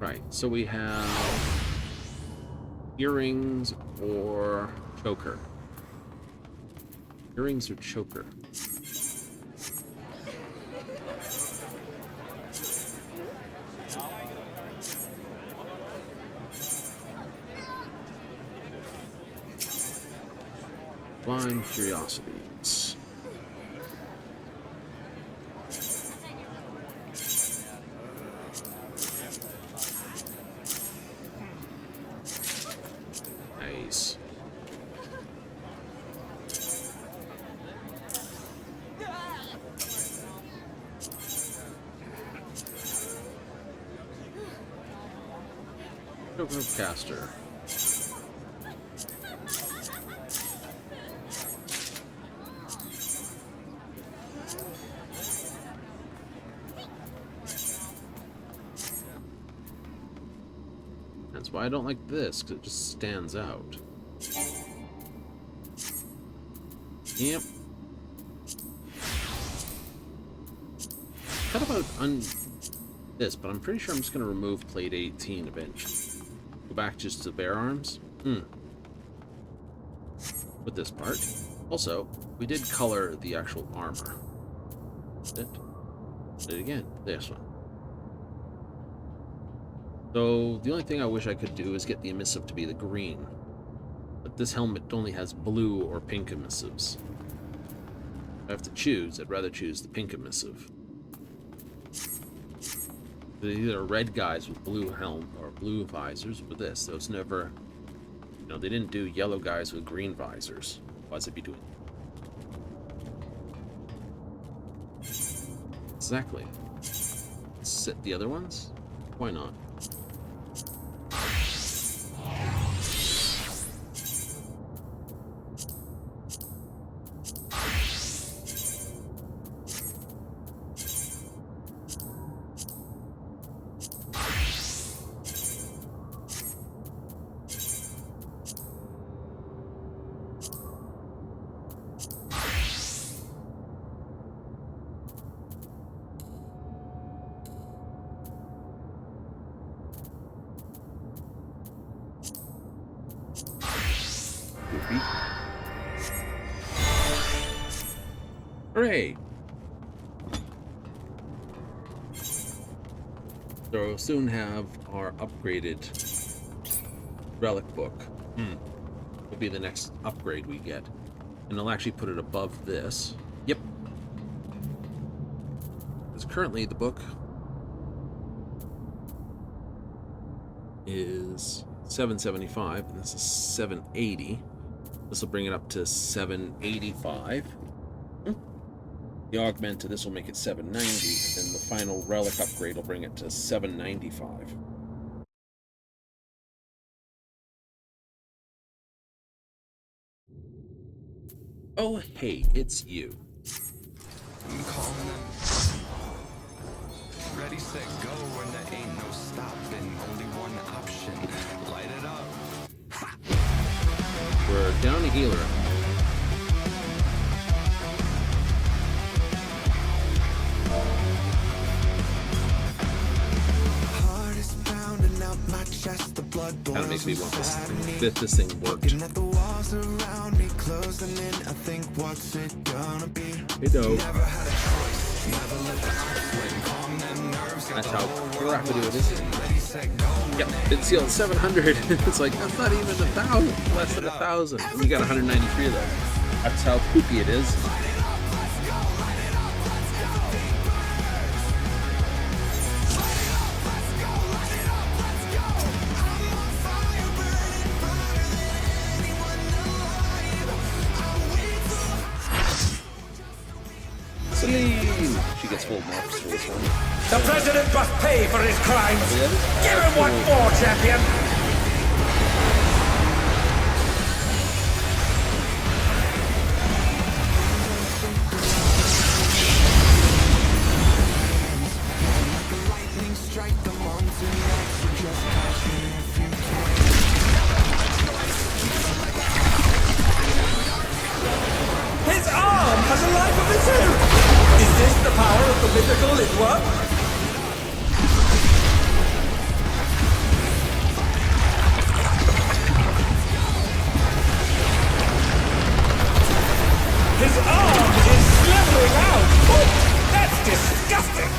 Right, so we have earrings or choker. Earrings or choker. Blind curiosities. Nice. Choker of caster. That's why I don't like this, because it just stands out. Yep. Thought about this, but I'm pretty sure I'm just going to remove plate 18 eventually. Go back just to bare arms. With this part. Also, we did color the actual armor. Did it again. This one. So, the only thing I wish I could do is get the emissive to be the green. But this helmet only has blue or pink emissives. If I have to choose, I'd rather choose the pink emissive. They're either red guys with blue helm or blue visors with this. Those never... You know, they didn't do yellow guys with green visors. Why'd they be doing that? Exactly. Let's set the other ones? Why not? baby. Hooray! So we'll soon have our upgraded relic book. Will be the next upgrade we get. And I'll actually put it above this. Yep. Because currently the book is $775, and this is $780. This will bring it up to $785. The augment to this will make it $790, and the final relic upgrade will bring it to $795. Oh, hey, it's you. I'm calling them. Ready, set, go, and there ain't no stopping. Only one option. Light it up. We're down a healer. Heart is pounding out my chest. The blood Kind of makes me want this thing worked. Looking at the walls around me closing in. I think what's it gonna be? Hey, no. Never had a choice. Never let the conflict calm them nerves. That's how crappy it is. Yep, been sealed 700. It's like, that's not even 1,000. Less than 1,000. You got 193 of those. That's how poopy it is. Celine! She gets full marks for this one. The president must pay for his crimes. Give him one more, champion. His arm has a life of its own. Is this the power of the mythical at work? His arm is slithering out! Oh, that's disgusting!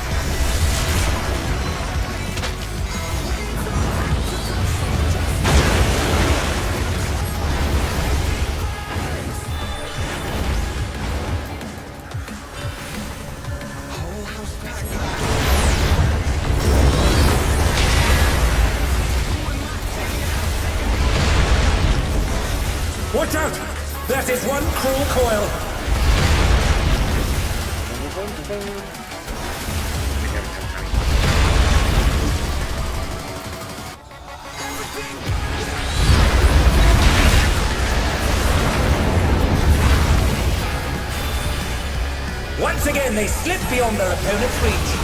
Watch out! That is one cruel coil! Once again, they slip beyond their opponent's reach.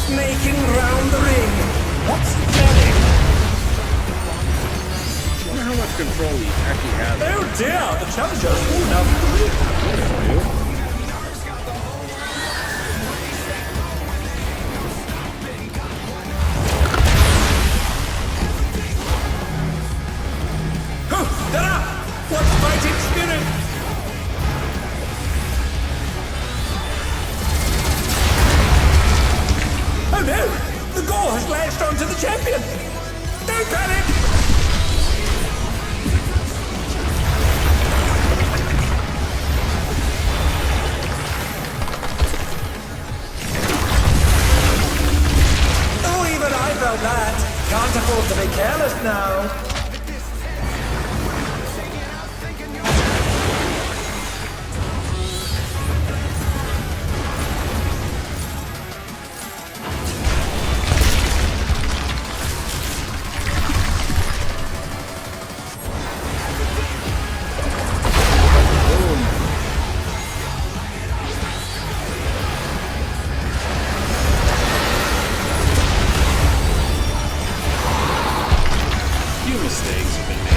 Snaking round the ring. What's that? I wonder how much control he actually has. Oh dear, the challenger's fallen out of the ring. afford to be careless now. Mistakes have been made.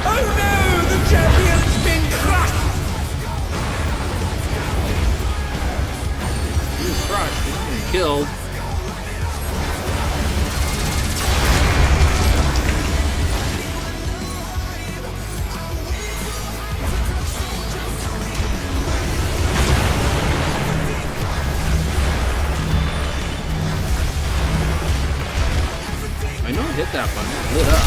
Oh no! The champion's been crushed! He's crushed. He's been killed. I know I hit that button. It lit up.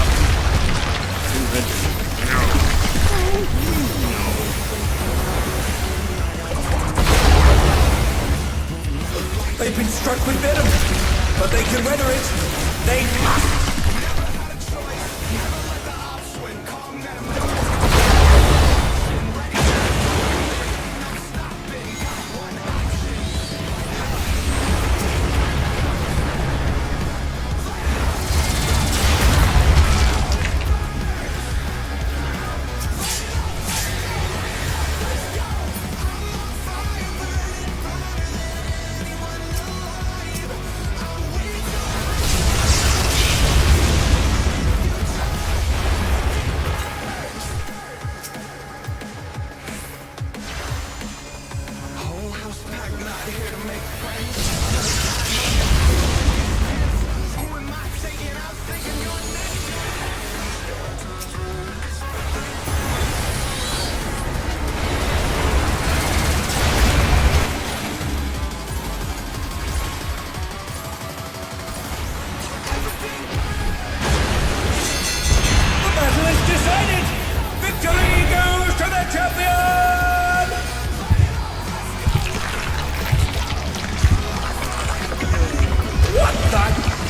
They've been struck with venom, but they can weather it. They must!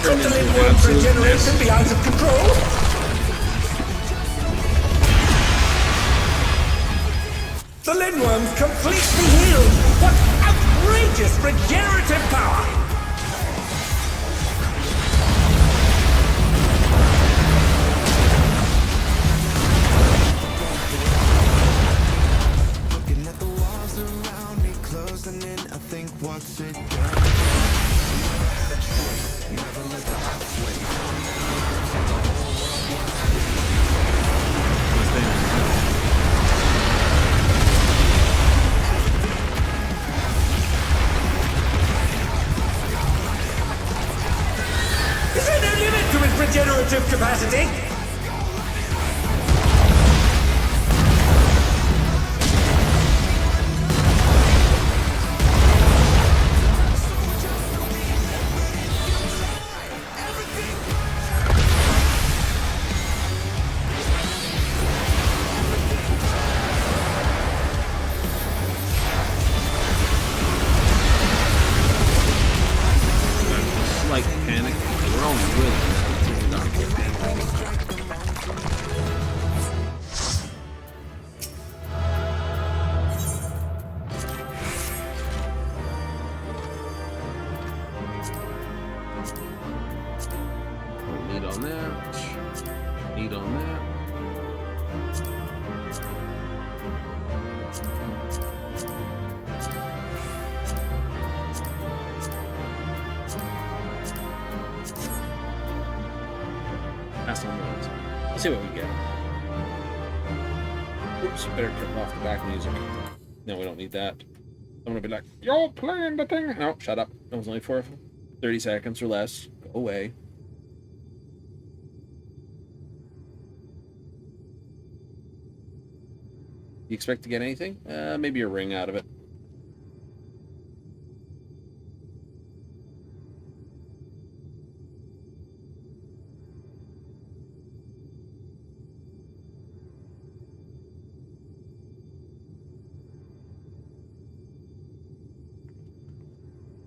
Could the Lindworm's regeneration be out of control? The Lindworm's completely healed! What outrageous regenerative power! Looking at the walls around me, closing in, I think what's it done? Never let the odds win. Is there no limit to its regenerative capacity? Like panic. We're all really not Need on that. Need on that. Pass on those. Let's see what we get. Oops, better turn off the back music. No, we don't need that. I'm gonna be like, you're playing the thing. No, shut up. That was only for 30 seconds or less. Go away. You expect to get anything? Maybe a ring out of it.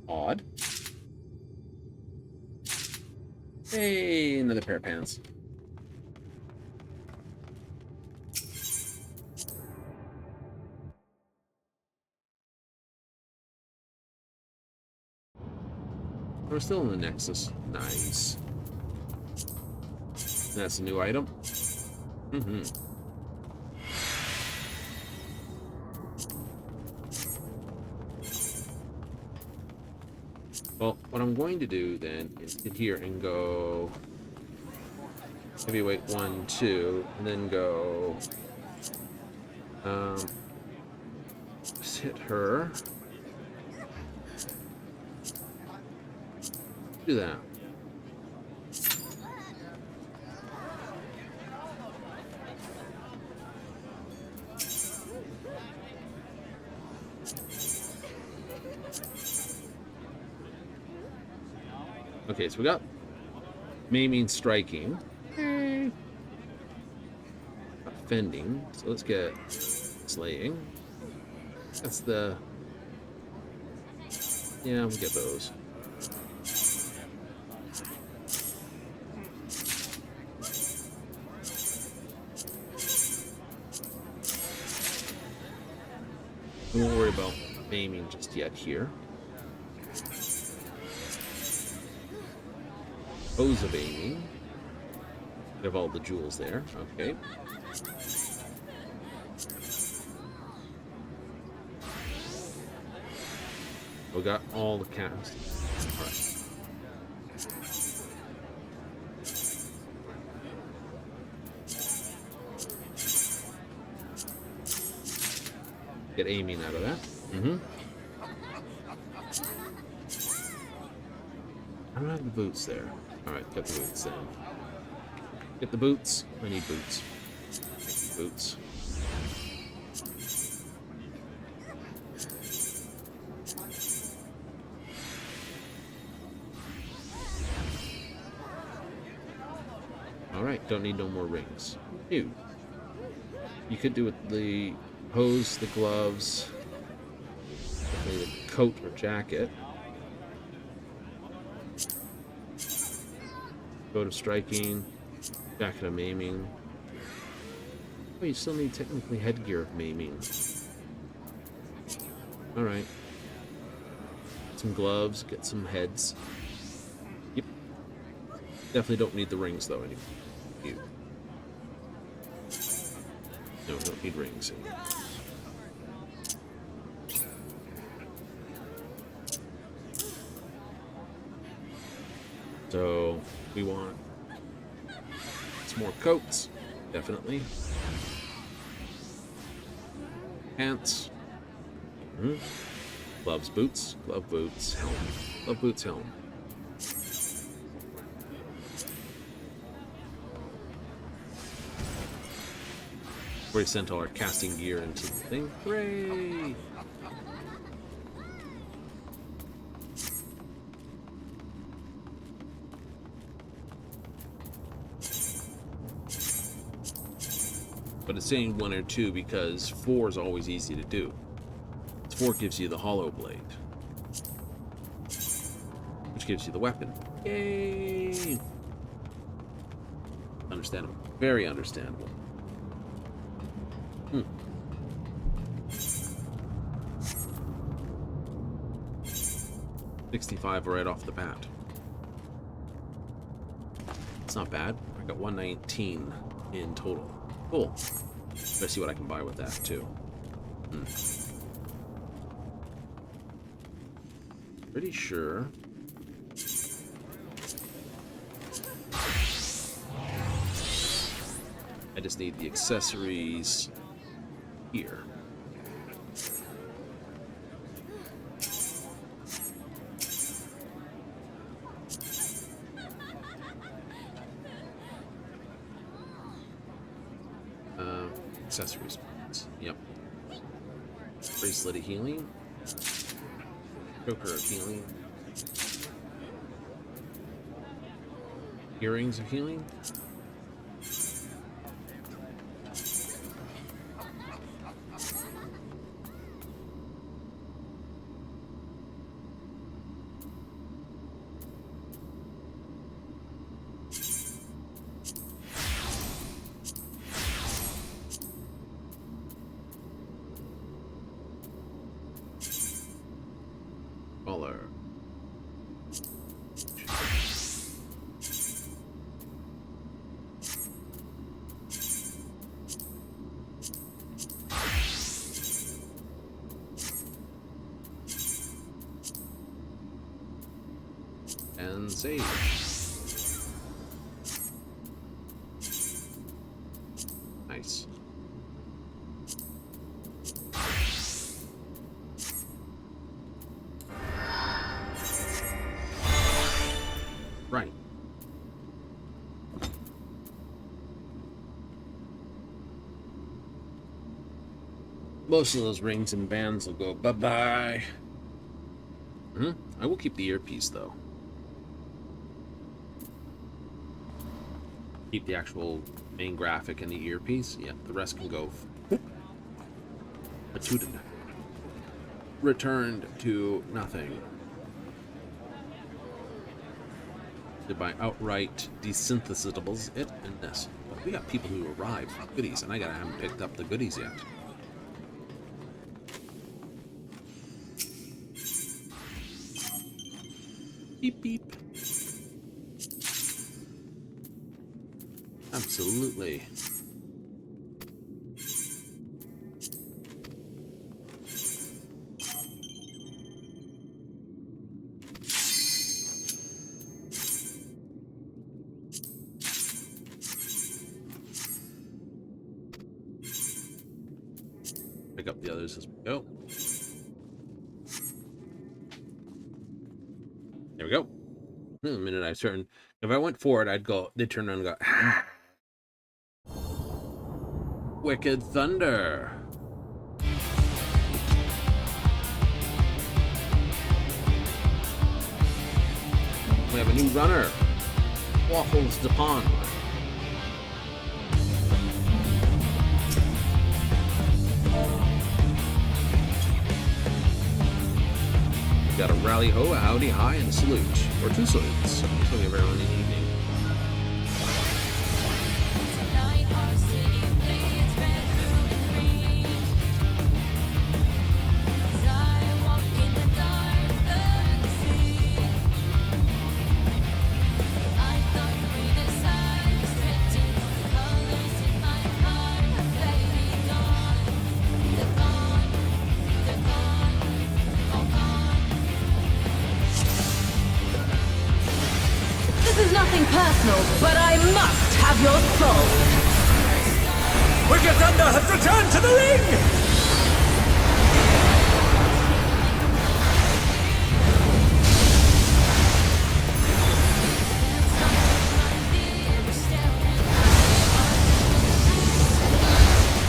Odd. Hey, another pair of pants. We're still in the Nexus. Nice. That's a new item. Mm-hmm. Well, what I'm going to do then is get here and go heavyweight 1, 2, and then go just hit her. Do that. Okay, so we got maiming, striking, offending. So let's get slaying. That's the, yeah, we'll get those. We won't worry about maiming just yet here. Pose of aiming. We have all the jewels there. Okay. We got all the cast. All right. Get aiming out of that. Mm-hmm. I don't have the boots there. Alright, get the boots then. Get the boots. I need boots. Boots. Alright, don't need no more rings. Ew. You could do with the hose, the gloves, definitely the coat or jacket. Go to striking, jacket of maiming. Oh, you still need technically headgear of maiming. Alright. Some gloves, get some heads. Yep. Definitely don't need the rings though anymore. Ew. No, don't need rings anymore. So we want some more coats, definitely. Pants. Mm-hmm. Gloves, boots, glove boots, helm. Glove boots, helm. We sent all our casting gear into the thing. Hooray! But it's saying 1 or 2 because 4 is always easy to do. 4 gives you the hollow blade, which gives you the weapon. Yay! Understandable. Very understandable. 65 right off the bat. It's not bad. I got 119 in total. Cool. Let's see what I can buy with that too. Pretty sure. I just need the accessories here. Accessories. Yep. Bracelet of healing. Choker of healing. Earrings of healing. Color. And save. Nice. Right. Most of those rings and bands will go bye-bye. I will keep the earpiece, though. Keep the actual main graphic and the earpiece. Yeah, the rest can go. Attuted. Returned to nothing. By outright desynthesizables, it and this. But we got people who arrived for goodies, and I haven't picked up the goodies yet. Beep beep. Absolutely. Pick up the others as we go. There we go. The minute I turn, if I went forward, they'd turn around and go, ah. Wicked Thunder. We have a new runner. Waffles Dupont. Got a rally ho, a howdy hi, and a salute. Or two salutes. So we have everyone in the evening. But I must have your soul! Wicked Thunder has returned to the ring!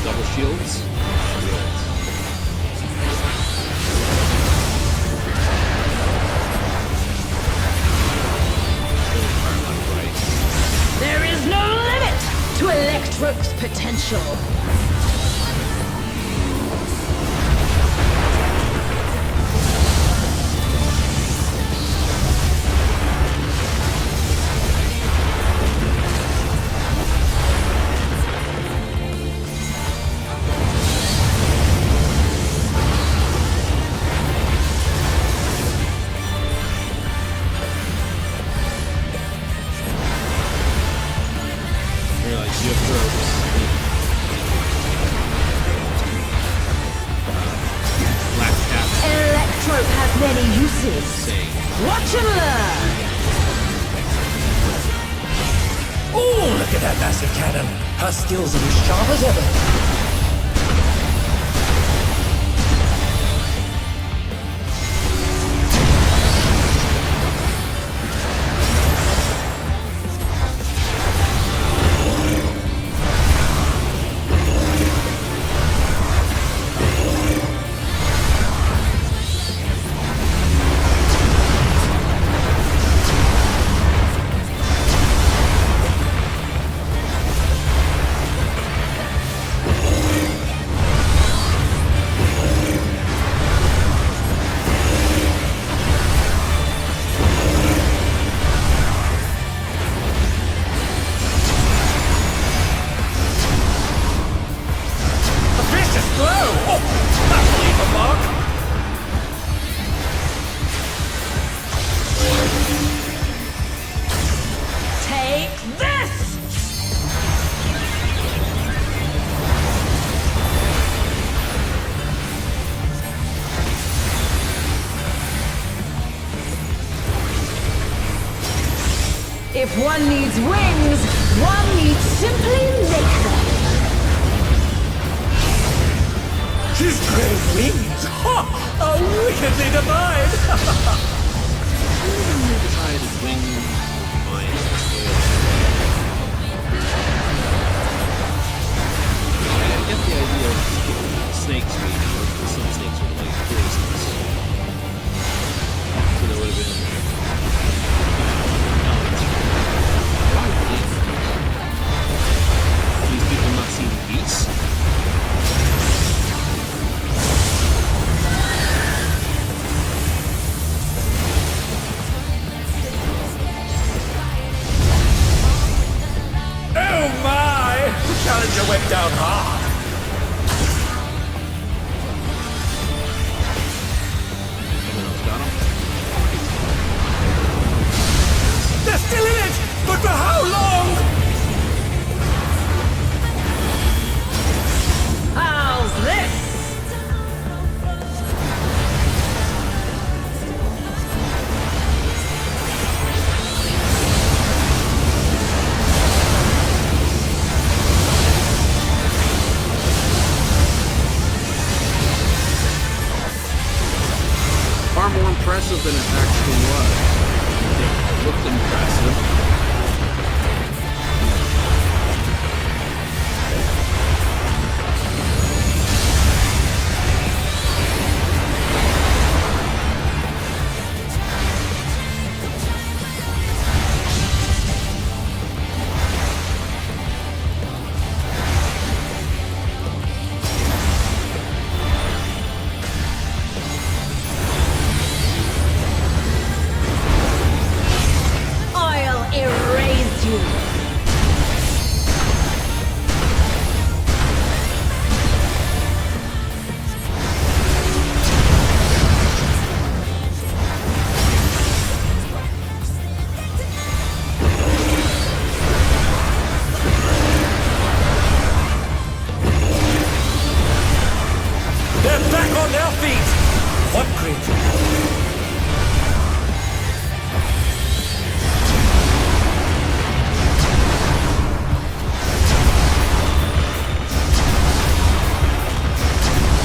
Double shields. There is no limit to Electrope's potential. Electrope has many uses. Watch and learn! Oh, look at that massive cannon! Her skills are as sharp as ever. If one needs wings, one needs simply make them. His great wings! Ha! Are wickedly divine! Tide wing mine. I get the idea of snakes maybe, or some snakes are like poisonous. So there would have been these people not seeing peace. Oh my! The challenger went down hard. Someone else got him. They're still in it! But for how long? How's this? Far more impressive than it actually was. It looked impressive. I'll erase you. They're back on their feet! What creature?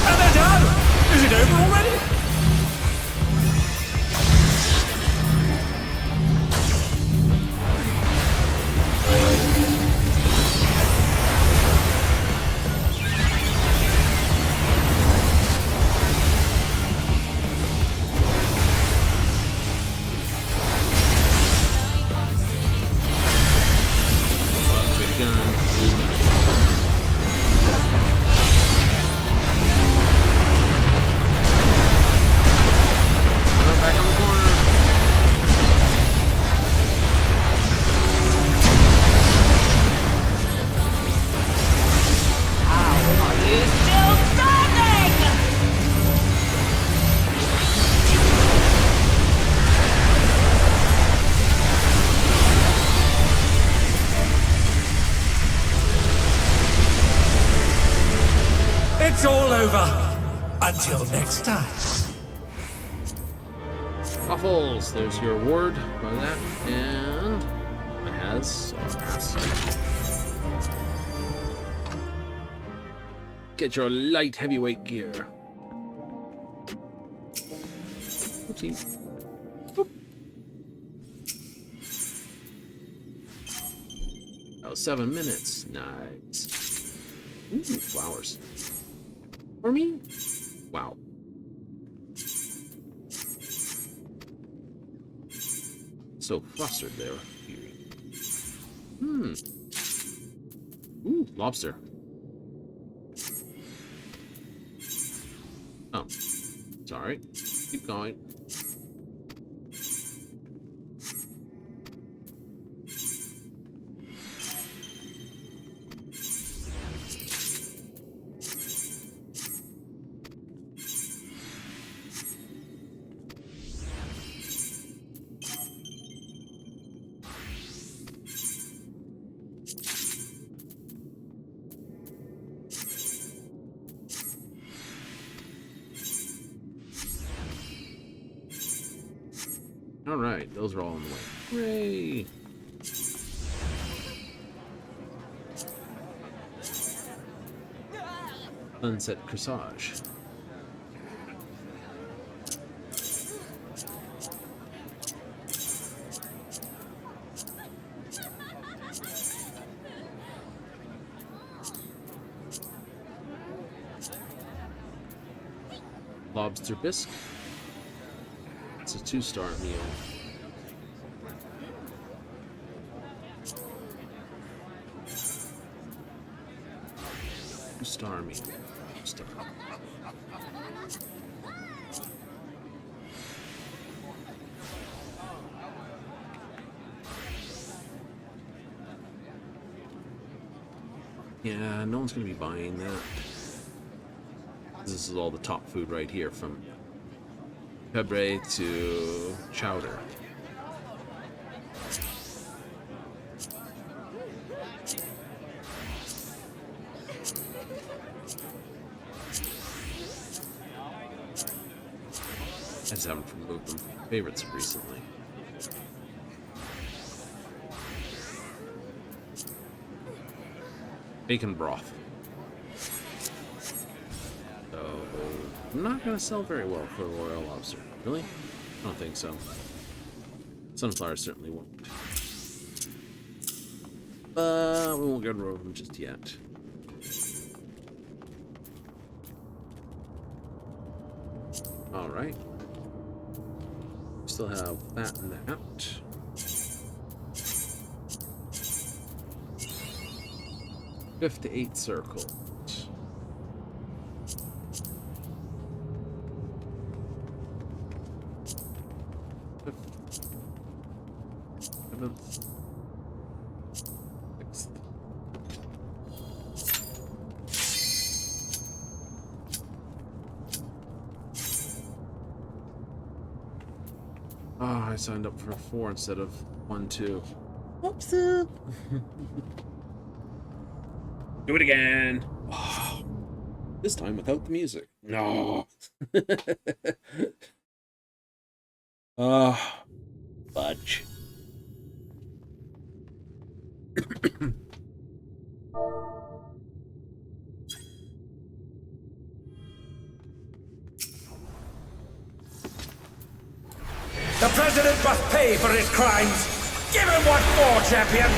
And they're done! Is it over already? Big gun. Oh, back on the corner. Are you still standing? It's all over. Until next time. Waffles, there's your reward for that, and it has sauce. Get your light heavyweight gear. Oopsie. Boop. Oh, 7 minutes. Nice. Ooh, flowers. For me? Wow. So flustered there. Ooh, lobster. Oh. Sorry. Keep going. All right, those are all on the way. Hooray! Sunset Corsage. Lobster bisque. It's a 2-star meal. Star meal. Star. Yeah, no one's gonna be buying that. This is all the top food right here, from pebre to chowder. I just haven't removed them from favorites recently. Bacon broth. So, not gonna sell very well for Royal Lobster. Really? I don't think so. Sunflower certainly won't. But we won't get rid of them just yet. Alright. Still have that and that. Fifth to 8th circle. Seventh. 6th. Oh, I signed up for 4 instead of 1, 2. Oops. Do it again. Oh, this time without the music. No. Fudge. The president must pay for his crimes. Give him what for, champion?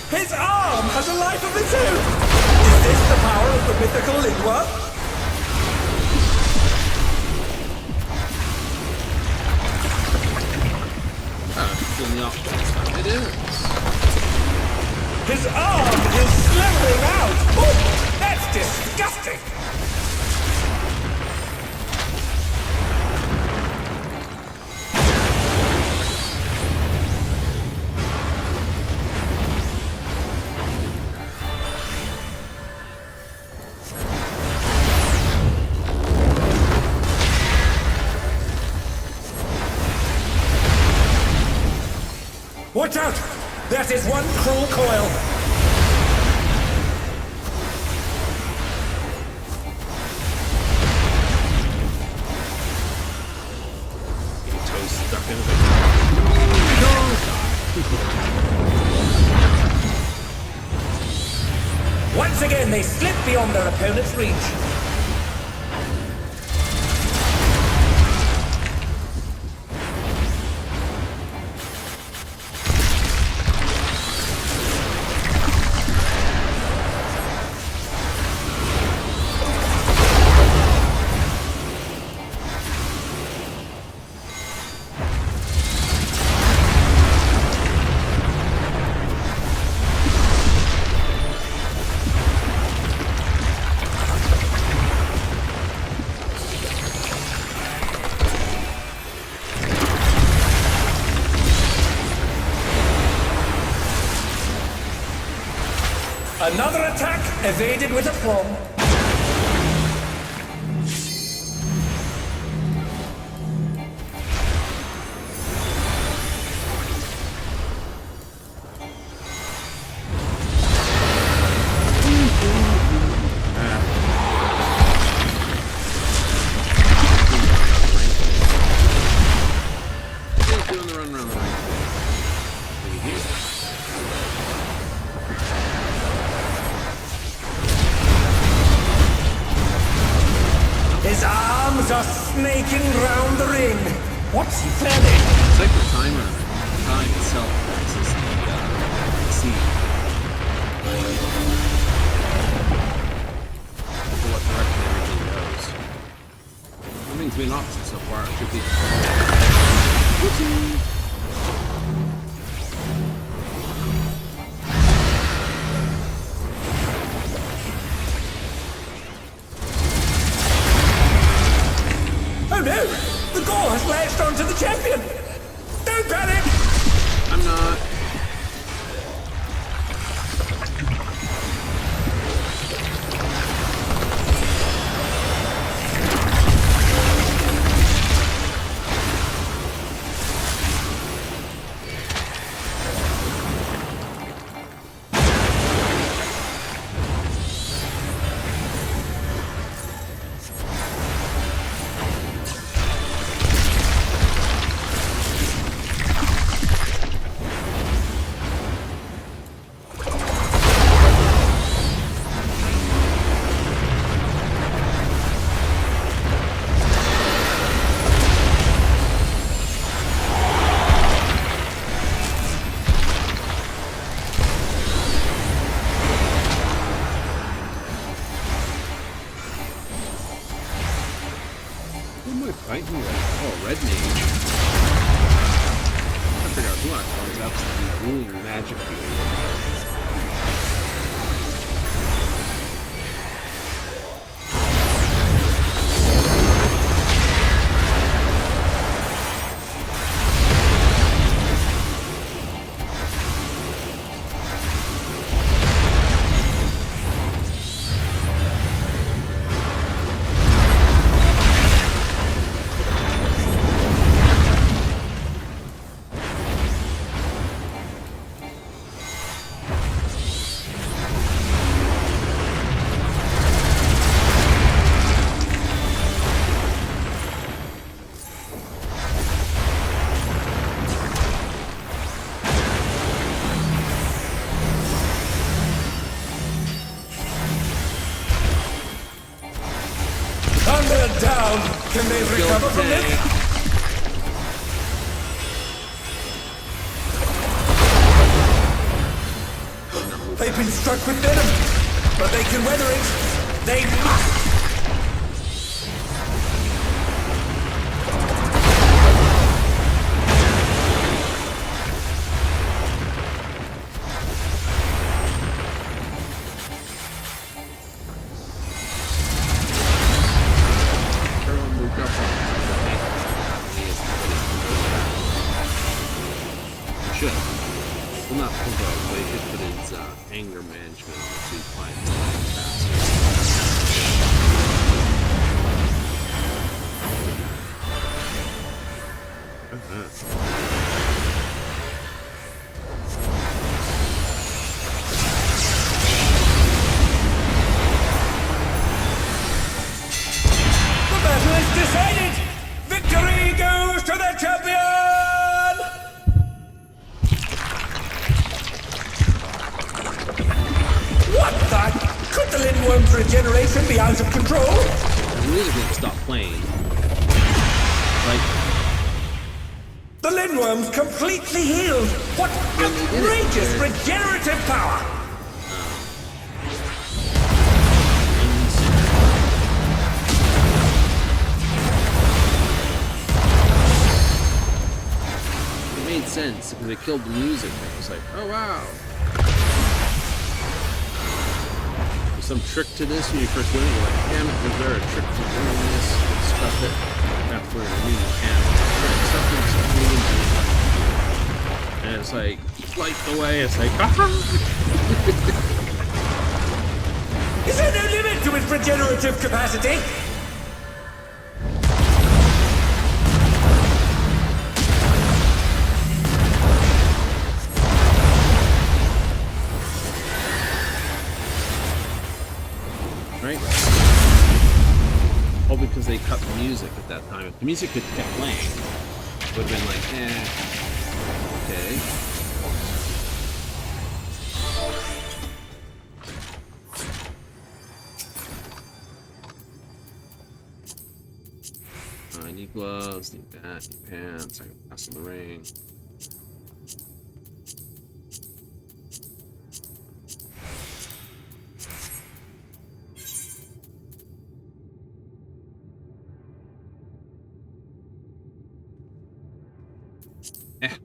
His arm has a life of its own! Is this the power of the mythical Lingua? It is. His arm is slithering out! Oh, that's disgusting! Watch out! That is one cruel coil! Getting toes stuck in it. Once again, they slip beyond their opponent's reach. Another attack evaded with aplomb. snaking round the ring. What's he planning? It's like the timer. Time itself accesses the seed. For what direction everything goes. Everything's been opposite so far. It should be. Whoopsie. Oh no! The gore has latched onto the champion! Don't panic! I'm not. Fighting with? Oh, red mage. I figure out who I was absolutely ruling magic here. Down! Can they recover from this? They've been struck with venom, but they can weather it. They must! Anger management on the two clients. The battle is decided! Victory goes to the champion! What the? Could the Lindworm's regeneration be out of control? The music didn't stop playing. Like, the Lindworm's completely healed! What outrageous regenerative power! It made sense because they killed the music. I was like, oh wow. Some trick to this when you first doing it. You're like, damn it, is there a trick to doing this? Stuff it. That's where the new mechanic. And it's like, light away. It's like, Is there no limit to its regenerative capacity? right? All because they cut the music at that time. If the music had kept playing, it would have been like, okay. I need gloves, need that, need pants, I can pass in the ring. Eh.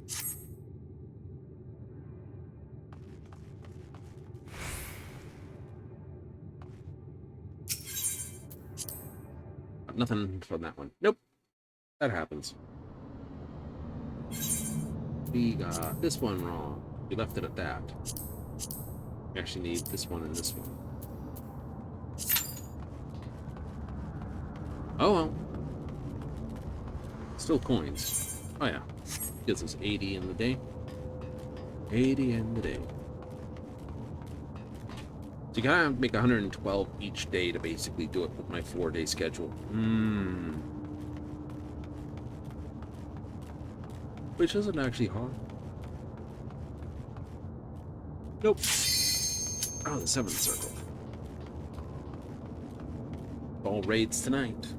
Nothing from that one. Nope. That happens. We got this one wrong. We left it at that. We actually need this one and this one. Oh well. Still coins. Oh yeah. Gives us 80 in the day. 80 in the day. So you gotta make 112 each day to basically do it with my 4-day schedule. Which isn't actually hard. Nope. Oh, the 7th circle. All raids tonight.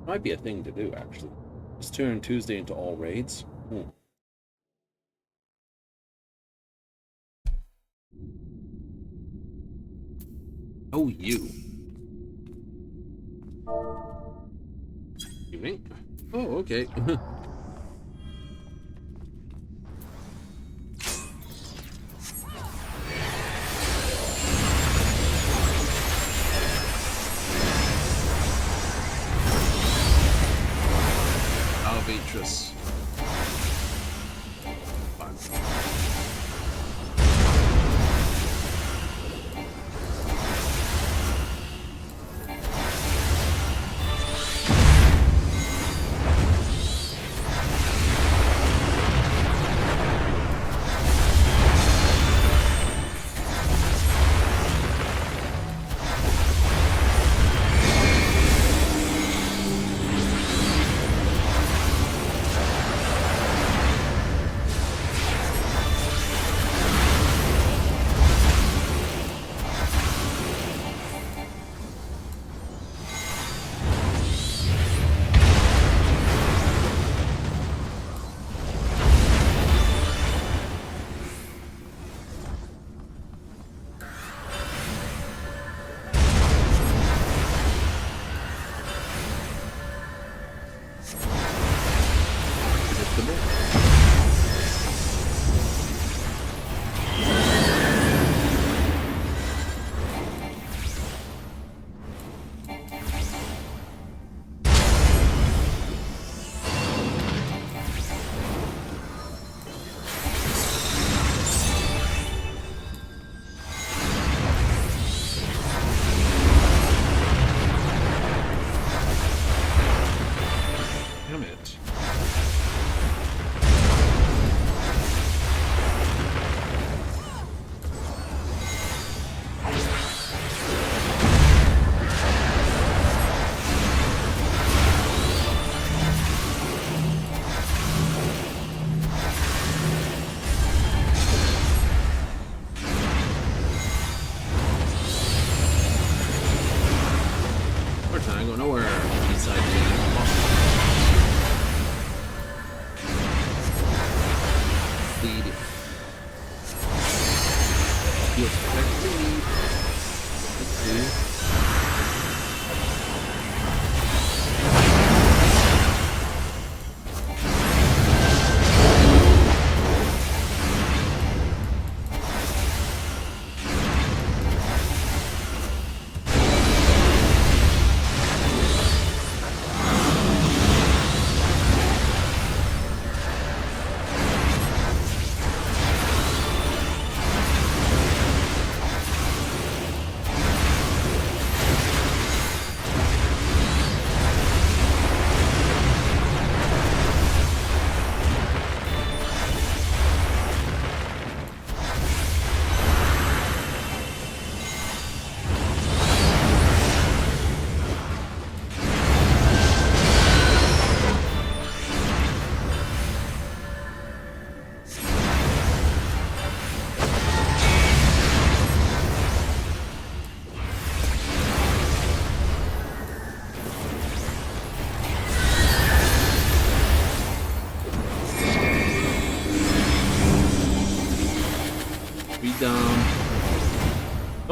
Might be a thing to do, actually. Just turn Tuesday into all raids. Oh, you. Evening. Oh, okay. Albatros. Fun.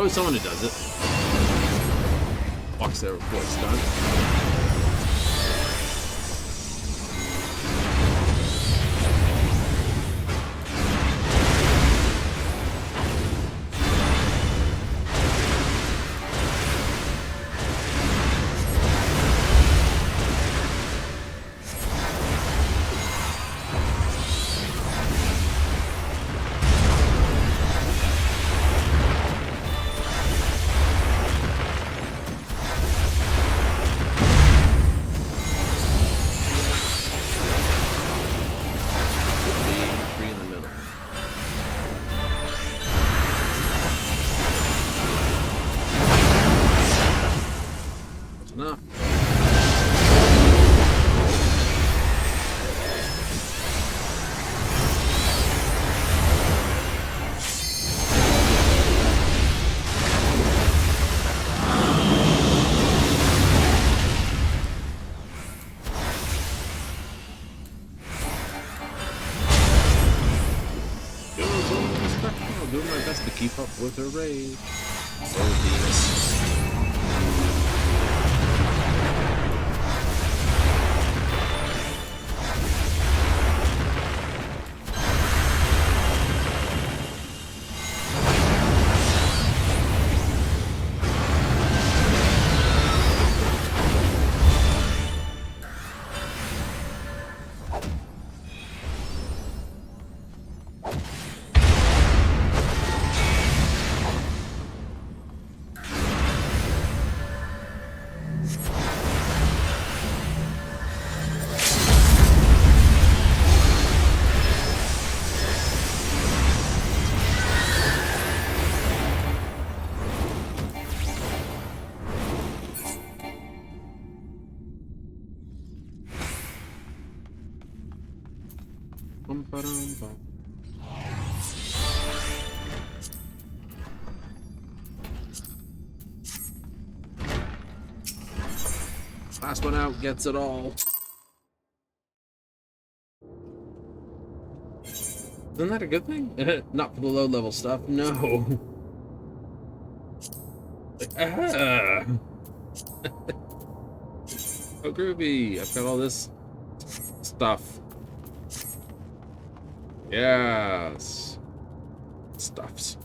Always someone who does it. Walks there before it's done. Keep up with her rage. Oh, Venus. Last one out gets it all. Isn't that a good thing? Not for the low level stuff, no. Oh, groovy. I've got all this stuff. Yes. Stuffs.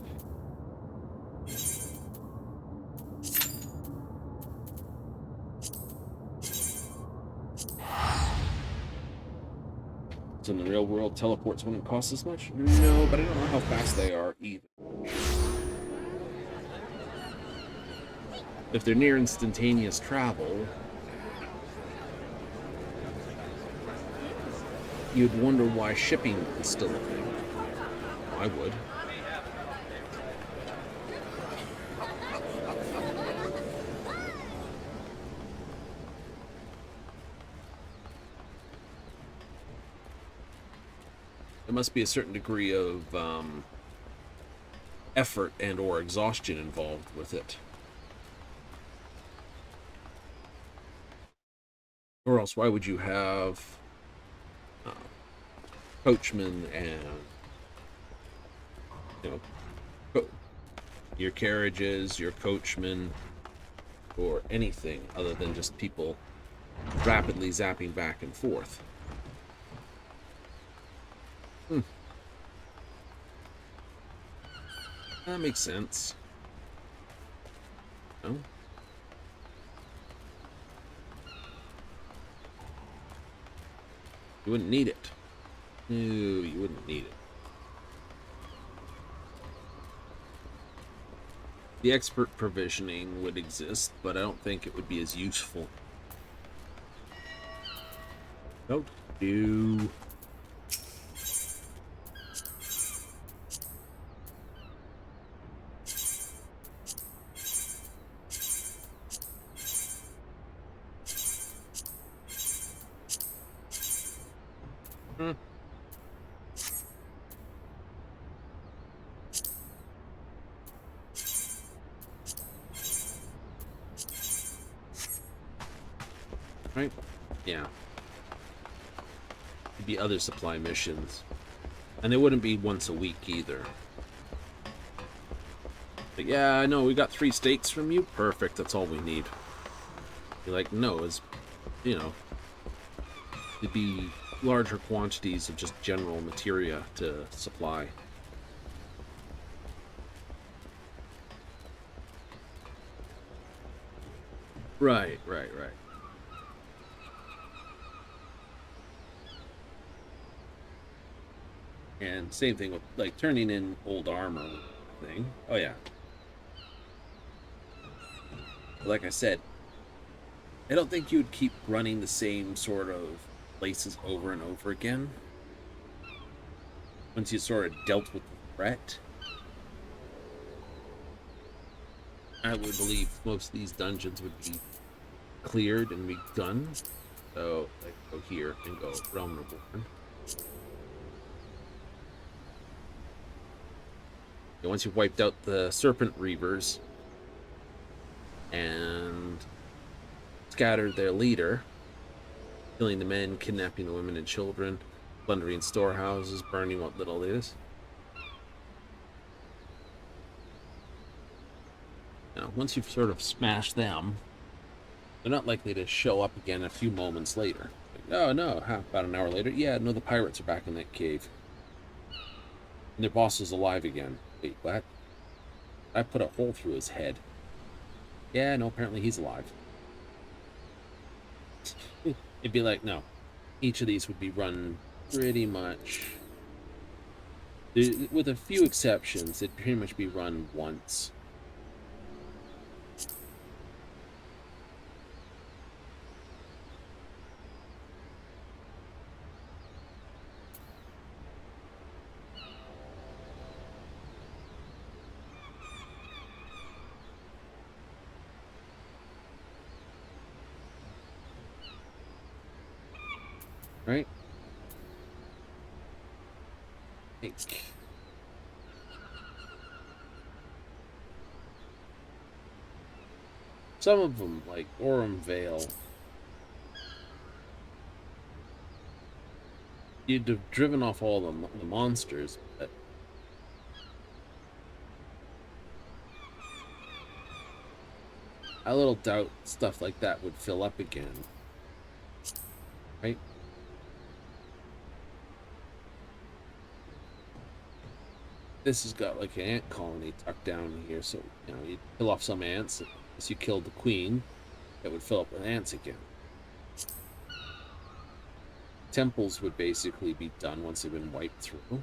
So in the real world, teleports wouldn't cost as much? No, but I don't know how fast they are either. If they're near instantaneous travel, you'd wonder why shipping is still a thing. I would. There must be a certain degree of effort and or exhaustion involved with it. Or else why would you have coachmen and, you know, your carriages, your coachmen, or anything other than just people rapidly zapping back and forth? That makes sense. No? You wouldn't need it. No, you wouldn't need it. The expert provisioning would exist, but I don't think it would be as useful. Don't do. Right? Yeah. There'd be other supply missions. And they wouldn't be once a week either. Like, yeah, I know, we got 3 steaks from you. Perfect, that's all we need. You're like, no, it's, you know, it'd be larger quantities of just general materia to supply. Right. And same thing with, like, turning in old armor thing. Oh, yeah. Like I said, I don't think you'd keep running the same sort of places over and over again. Once you sort of dealt with the threat, I would believe most of these dungeons would be cleared and be done. So, like, go here and go Realm Reborn. And once you've wiped out the Serpent Reavers and scattered their leader, killing the men, kidnapping the women and children, plundering storehouses, burning what little it is. Now, once you've sort of smashed them, they're not likely to show up again a few moments later. Like, oh no, about an hour later, yeah, no, the pirates are back in that cave. And their boss is alive again. Wait, what? I put a hole through his head. Yeah, no, apparently he's alive. It'd be like, no. Each of these would be run pretty much... with a few exceptions, it'd pretty much be run once. Right? I think. Some of them, like Orem Vale, you'd have driven off all the monsters, but I little doubt stuff like that would fill up again. Right? This has got like an ant colony tucked down here, so you know you kill off some ants. As you killed the queen, that would fill up with ants again. Temples would basically be done once they've been wiped through.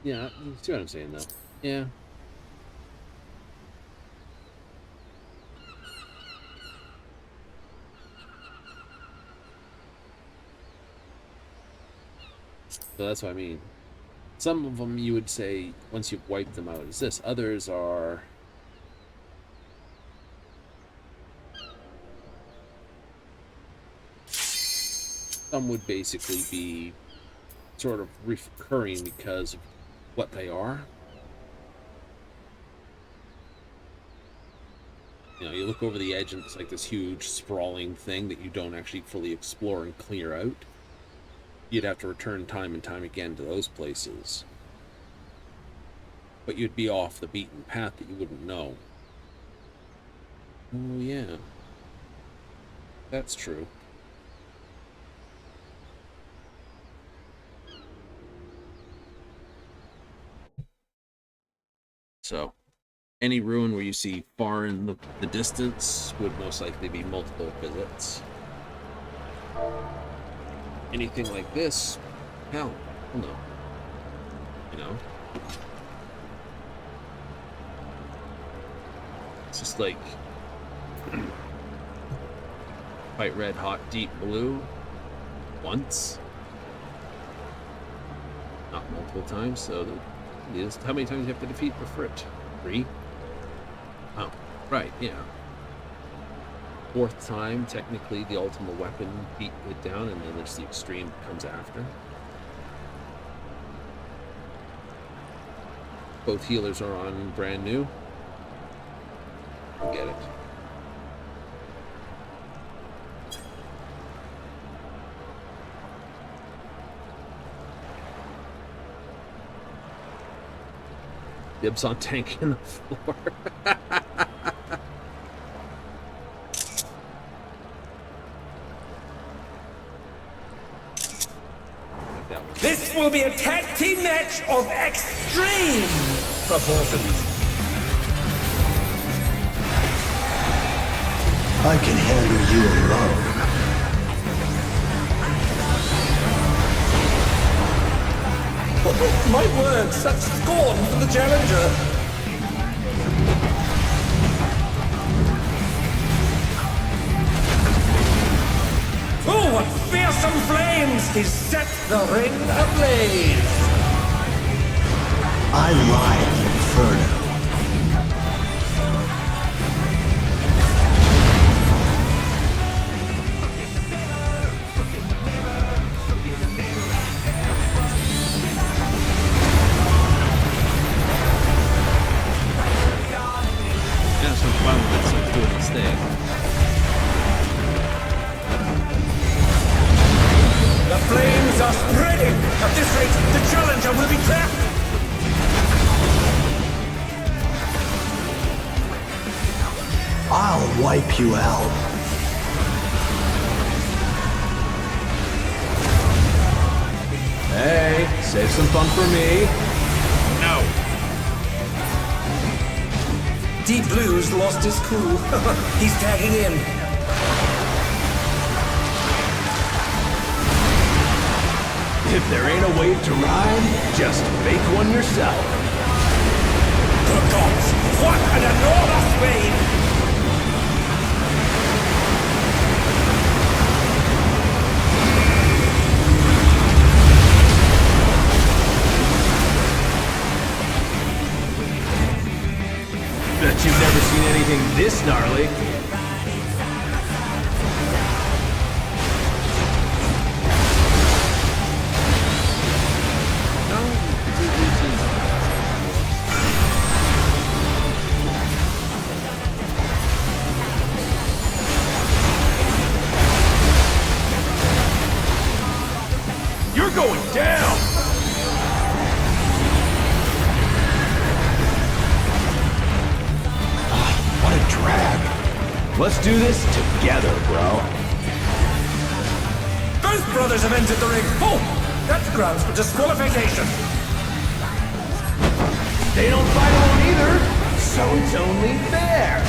Yeah, you see what I'm saying though. Yeah. So that's what I mean. Some of them you would say, once you've wiped them out, is this. Others are... Some would basically be sort of recurring because of what they are. You know, you look over the edge and it's like this huge sprawling thing that you don't actually fully explore and clear out. You'd have to return time and time again to those places. But you'd be off the beaten path that you wouldn't know. Oh, yeah. That's true. So, any ruin where you see far in the distance would most likely be multiple visits. Anything like this, hell no. You know? It's just like fight red, hot, deep blue once. Not multiple times, so how many times you have to defeat the Frit? 3? Oh, right, yeah. 4th time, technically, the ultimate weapon beat it down, and then there's the extreme that comes after. Both healers are on brand new. Forget it. Dibs on tanking the floor. This will be a tag team match of extreme proportions. I can handle you alone. My word, such scorn for the challenger. Oh, what fearsome flames! He set the ring ablaze! I ride the inferno. Yeah, so fun with that stuff doing instead. The flames are spreading! At this rate, the challenger will be trapped! I'll wipe you out. Hey, save some fun for me. No. Deep Blue's lost his cool. He's tagging in. If there ain't a wave to ride, just make one yourself. Good gods! What an enormous wave! Bet you've never seen anything this gnarly. You're going down! What a drag. Let's do this together, bro. Both brothers have entered the ring. Oh! That's grounds for disqualification. They don't fight alone either, so it's only fair.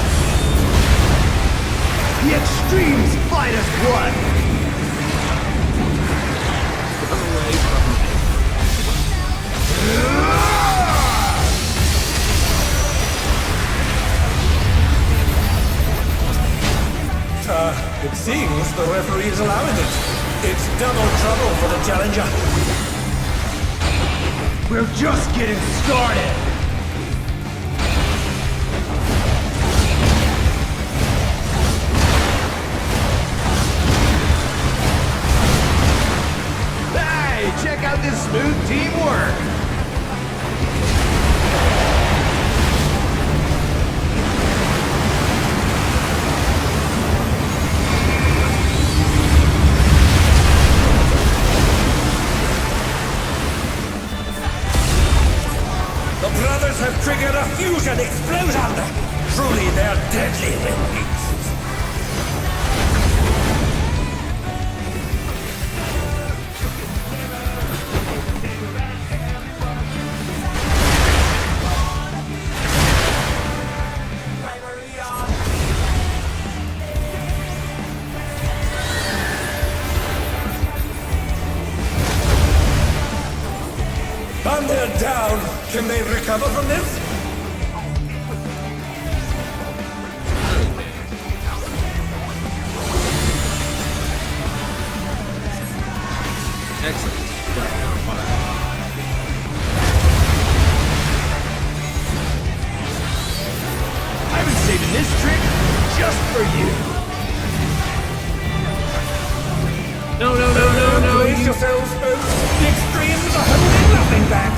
The extremes fight as one. It seems the referee is allowing it. It's double trouble for the challenger. We're just getting started. Hey, check out this smooth teamwork. The brothers have triggered a fusion explosion! Truly, they're deadly wings. And they're down. Can they recover from this? Excellent. I've been saving this trick just for you. No. Brace yourselves, folks. The extremes are holding nothing back.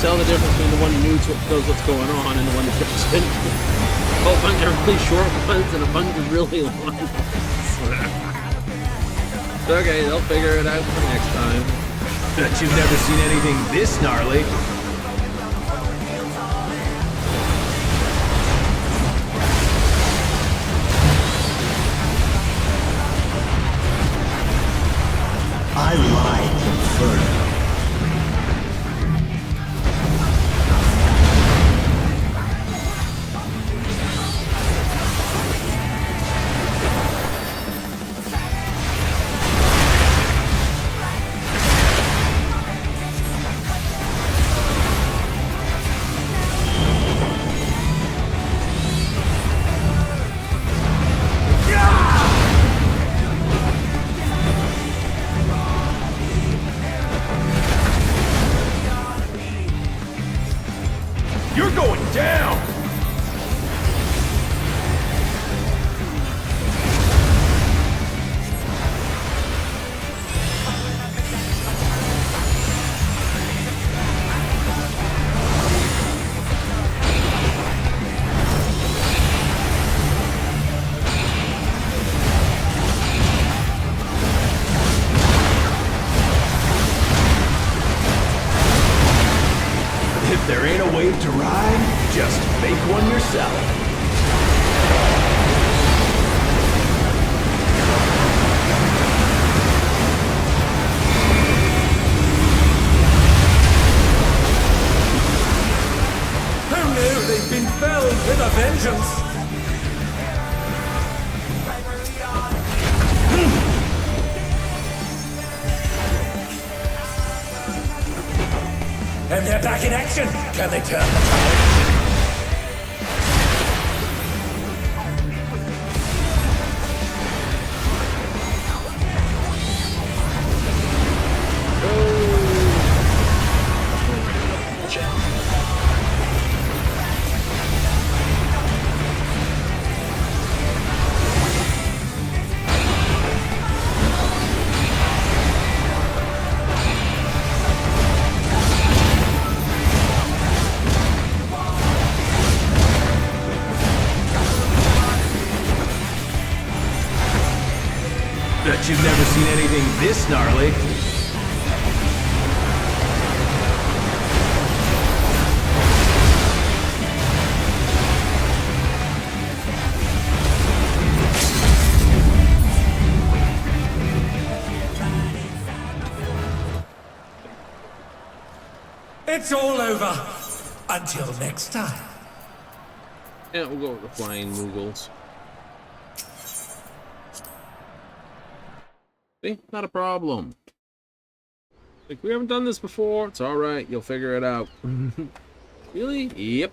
tell the difference between the one who knows what's going on and the one that doesn't. A bunch of really short ones and a bunch of really long ones. Okay, they'll figure it out for next time. Bet you've never seen anything this gnarly. I like Inferno. You're going down! If there ain't a wave to ride, just make one yourself. Who knew they'd been filled with a vengeance? And they're back in action! Can they turn the tide? Bet you've never seen anything this gnarly. It's all over. Until next time. Yeah, we'll go with the flying Moogles. See? Not a problem. Like, we haven't done this before. It's alright. You'll figure it out. Really? Yep.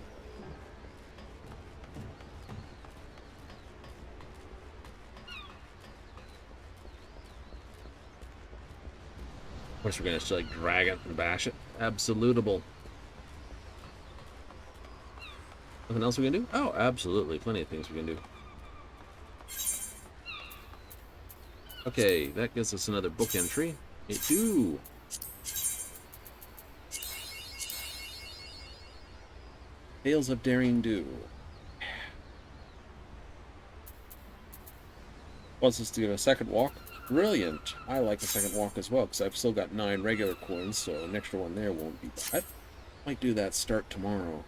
Of course, we're gonna just, like, drag it and bash it. Absolutable. Nothing else we can do? Oh, absolutely. Plenty of things we can do. Okay, that gives us another book entry. It do. Tales of Daring Do. Wants us to give a second walk. Brilliant. I like a second walk as well, because I've still got 9 regular coins, so an extra one there won't be bad. Might do that start tomorrow.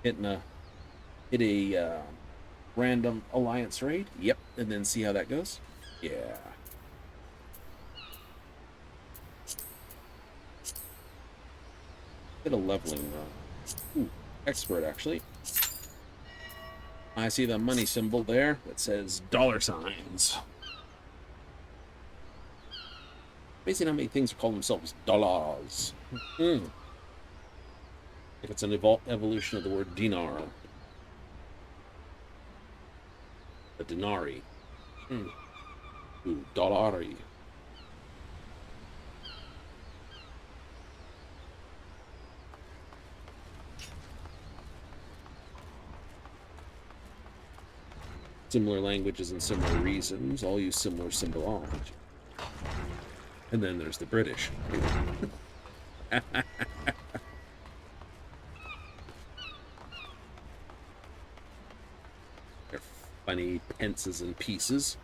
Hit a random alliance raid. Yep, and then see how that goes. Yeah. Get a leveling ooh, expert actually. I see the money symbol there that says $signs. Amazing how many things call themselves dollars. If it's an evolution of the word dinar. The denari. Ooh, dollari. Similar languages and similar reasons all use similar symbolology. And then there's the British. tiny pences and pieces.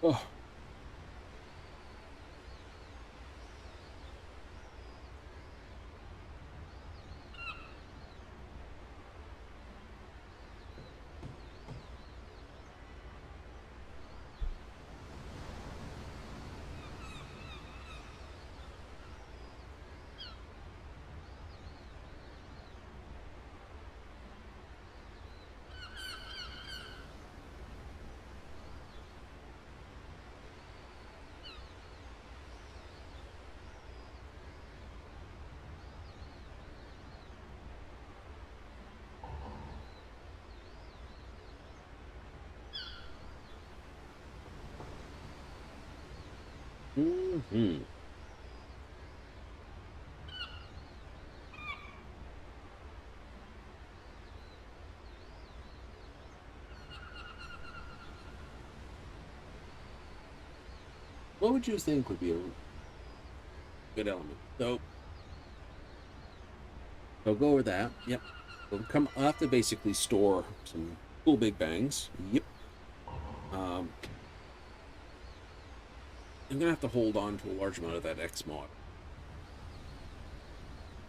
Oh. Mm-hmm. What would you think would be a good element? So, I'll go over that. Yep. I'll have to basically store some cool big bangs. Yep. I'm gonna have to hold on to a large amount of that X mod.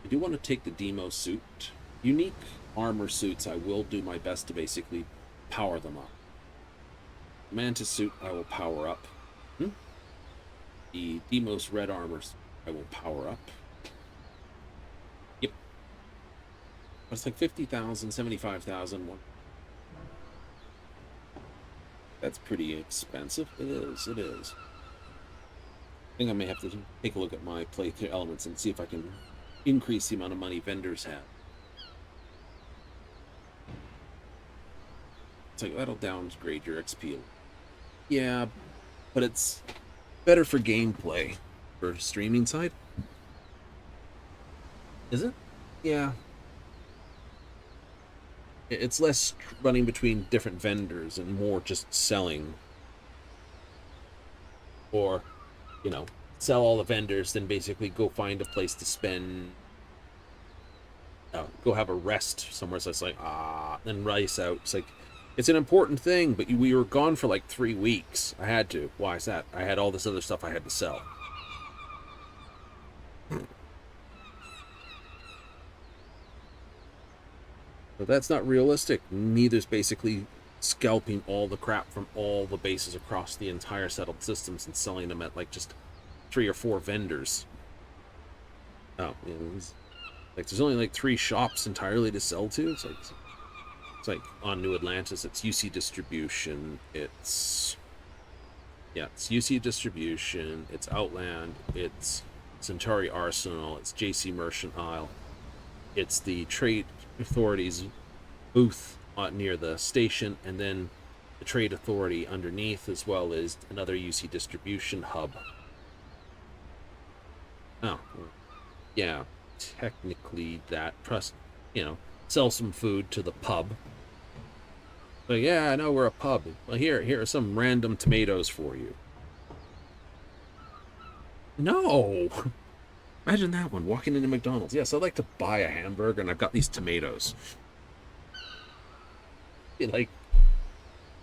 I do want to take the Demo suit. Unique armor suits, I will do my best to basically power them up. Mantis suit, I will power up. The Demos red armors, I will power up. Yep. But it's like 50,000, 75,000. That's pretty expensive. It is, it is. I think I may have to take a look at my playthrough elements and see if I can increase the amount of money vendors have. It's like, that'll downgrade your XP. Yeah, but it's better for gameplay. For streaming side? Is it? Yeah. It's less running between different vendors and more just selling. Or, you know, sell all the vendors, then basically go find a place to spend. Go have a rest somewhere. So it's like, then rice out. It's like, it's an important thing, but we were gone for like 3 weeks. I had to. Why is that? I had all this other stuff I had to sell. But that's not realistic. Neither's basically scalping all the crap from all the bases across the entire settled systems and selling them at like just 3 or 4 vendors. Oh, you know, like there's only like 3 shops entirely to sell to. It's like on New Atlantis, it's UC Distribution, it's UC Distribution, it's Outland, it's Centauri Arsenal, it's JC Merchant Isle, it's the Trade Authority's booth near the station, and then the Trade Authority underneath, as well as another UC Distribution hub. Oh, yeah, technically that, you know, sell some food to the pub. But yeah, I know we're a pub. Well, here are some random tomatoes for you. No! Imagine that one, walking into McDonald's. Yes, I'd like to buy a hamburger, and I've got these tomatoes. Like,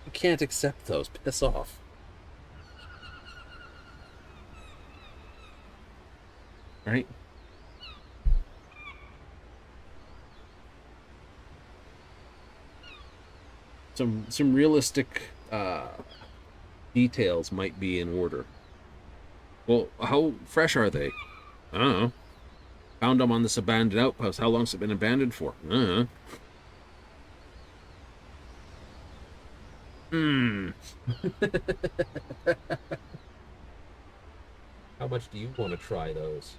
you can't accept those. Piss off. Right? Some realistic details might be in order. Well, how fresh are they? I don't know. Found them on this abandoned outpost. How long's it been abandoned for? I don't know. How much do you want to try those?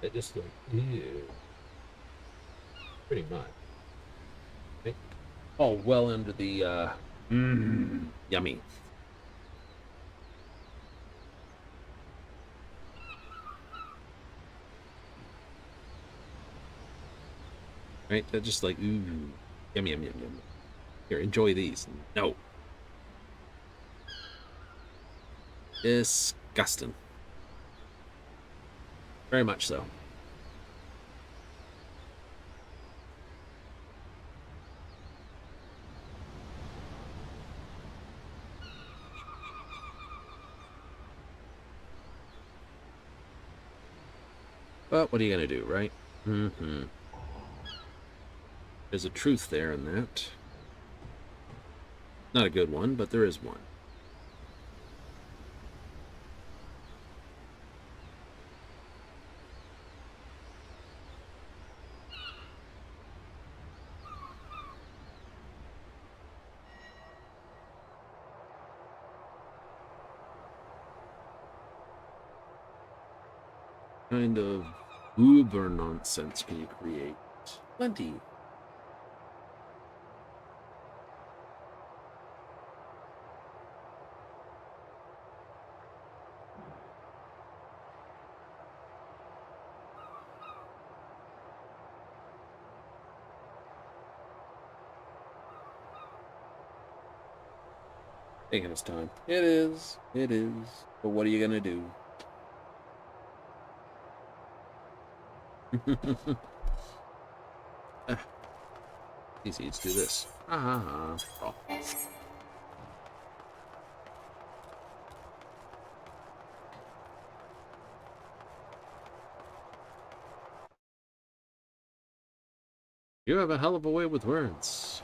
It just like, ew. Pretty much. all well under the, yummy. Right? They're just like, ooh, yummy, yum, yum, yum. Here, enjoy these. No. Disgusting. Very much so. But what are you going to do, right? Mm-hmm. There's a truth there in that. Not a good one, but there is one. Kind of uber nonsense can you create? Plenty. Taking its time. It is. It is. But what are you gonna do? Easy, let's do this. Oh. You have a hell of a way with words.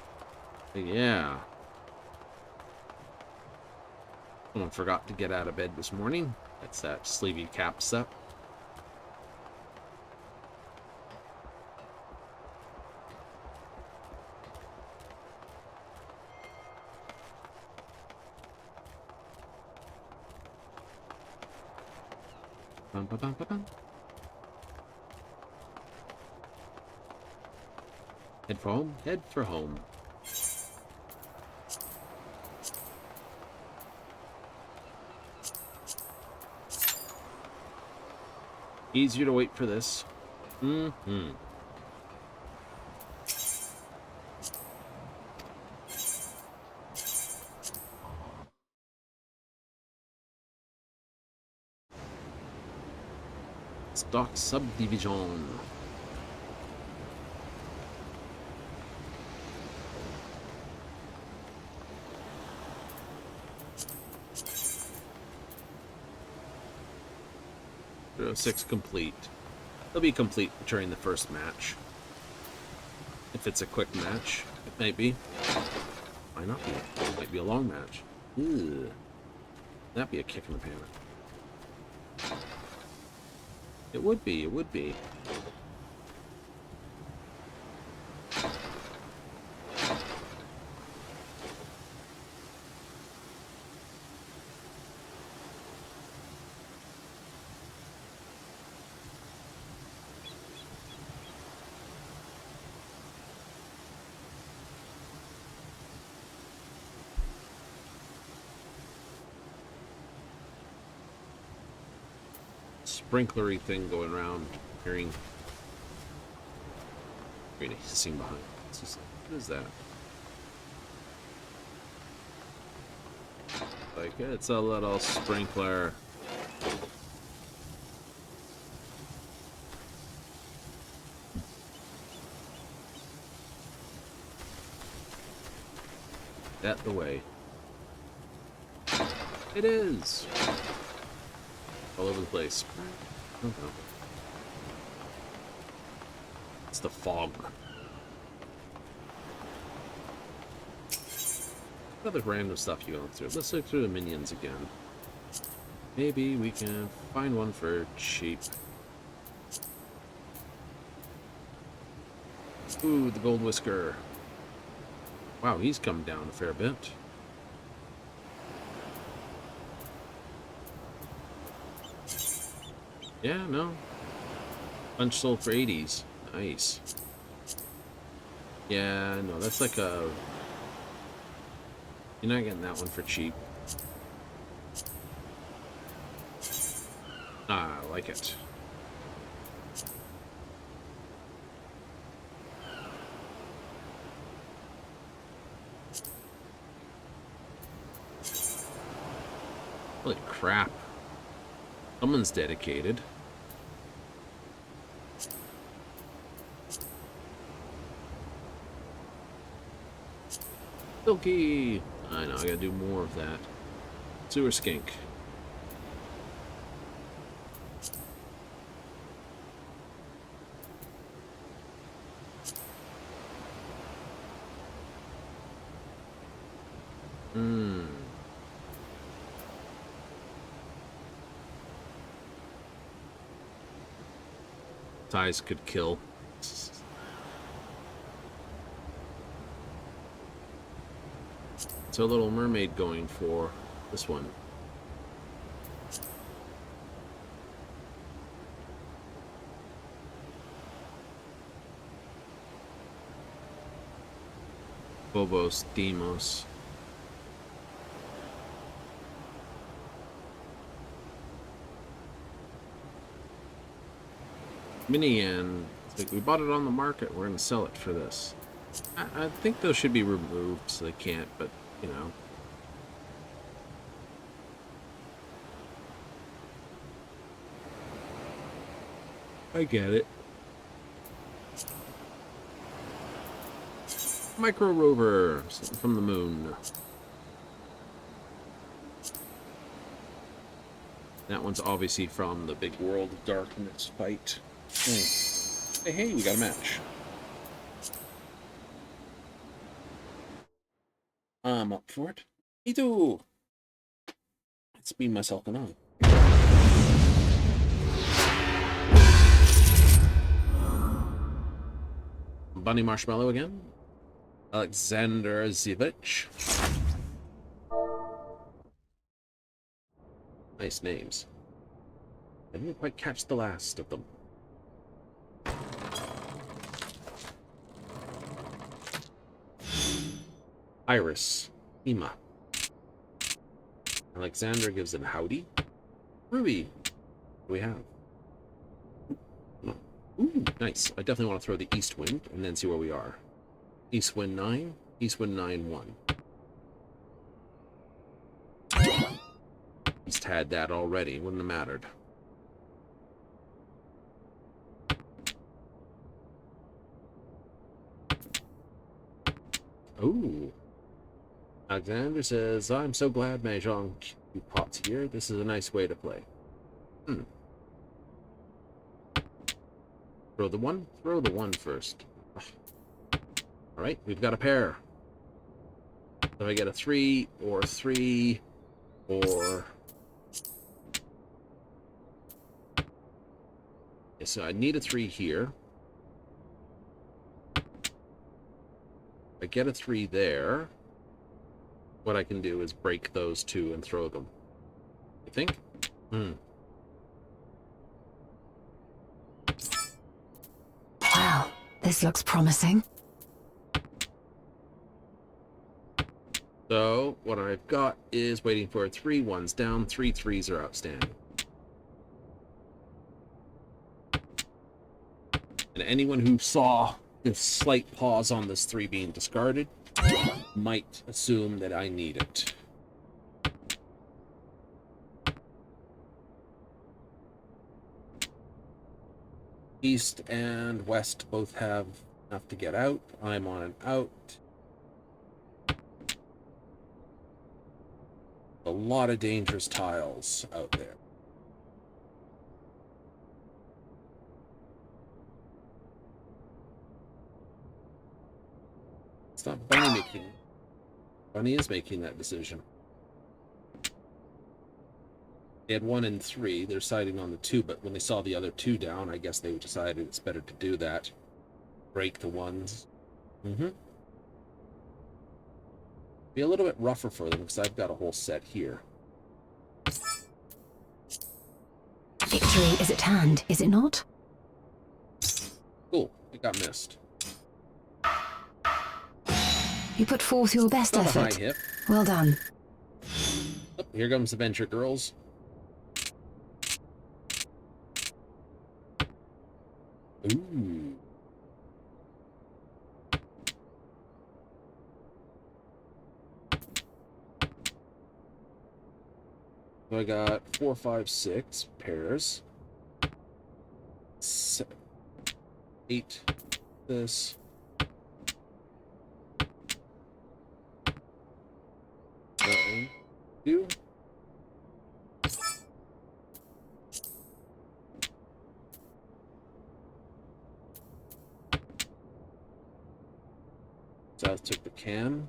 Yeah. Someone forgot to get out of bed this morning. That's that sleevey cap set. Bum, ba, bum, ba, bum. Head for home, head for home. Easier to wait for this. Mm-hmm. Stock subdivision. Six complete. They'll be complete during the first match. If it's a quick match, it might be. Might not be. It might be a long match. Ew. That'd be a kick in the pants. It would be. It would be. Sprinklery thing going around, hearing hissing behind. What is that? Like, it's a little sprinkler. That the way. It is. All over the place. Oh, no. It's the fog. What other random stuff you going through? Let's look through the minions again. Maybe we can find one for cheap. Ooh, the gold whisker. Wow, he's come down a fair bit. Yeah, no. Bunch sold for 80s. Nice. Yeah, no, that's like a You're not getting that one for cheap. Ah, I like it. Holy crap. Someone's dedicated. Silky! I know, I gotta do more of that. Sewer skink. Ties could kill. So Little Mermaid going for this one. Phobos, Deimos. Minian, like, we bought it on the market, we're gonna sell it for this. I think those should be removed, so they can't, but, you know. I get it. Micro rover from the moon. That one's obviously from the big World of Darkness fight. Hey, we got a match. I'm up for it. Me too. Let's beam myself on. Bunny Marshmallow again. Alexander Zivich. Nice names. I didn't quite catch the last of them. Iris. Ema. Alexander gives it a howdy. Ruby. What do we have? Ooh, nice. I definitely want to throw the East Wind and then see where we are. East Wind 9. East Wind 9-1. East had that already. Wouldn't have mattered. Ooh. Alexander says, I'm so glad Mahjong you popped here. This is a nice way to play. Throw the one? Throw the one first. Alright, we've got a pair. So I get a 3 or 3 or... Okay, so I need a 3 here. I get a 3 there. What I can do is break those two and throw them. You think? Wow, this looks promising. So, what I've got is waiting for 3 1s down, 3 3s are outstanding. And anyone who saw the slight pause on this 3 being discarded might assume that I need it. East and West both have enough to get out. I'm on an out. A lot of dangerous tiles out there. It's not Bunny making. Bunny is making that decision. They had 1 and 3. They're siding on the 2, but when they saw the other 2 down, I guess they decided it's better to do that. Break the 1s. Be a little bit rougher for them because I've got a whole set here. Victory is at hand, is it not? Cool. It got missed. You put forth your best Not a high effort. hip. Well done. Oh, here comes the Venture Girls. Ooh. So I got 4, 5, 6 pairs. 8. This. One, 2. South took the cam.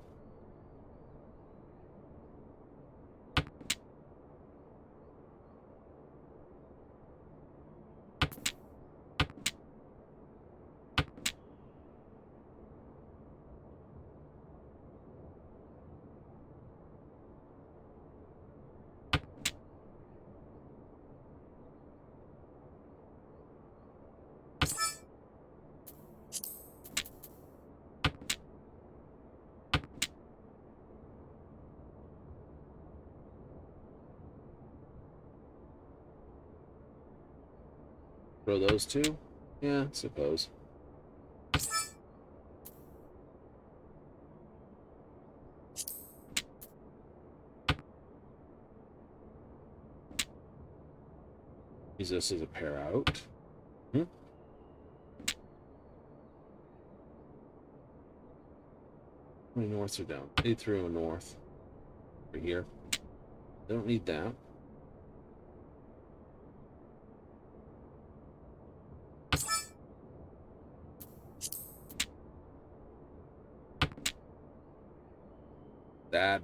Throw those two? Yeah, I suppose. Use this as a pair out. Hmm? How many norths are down? They threw a north. Over here. Don't need that. That.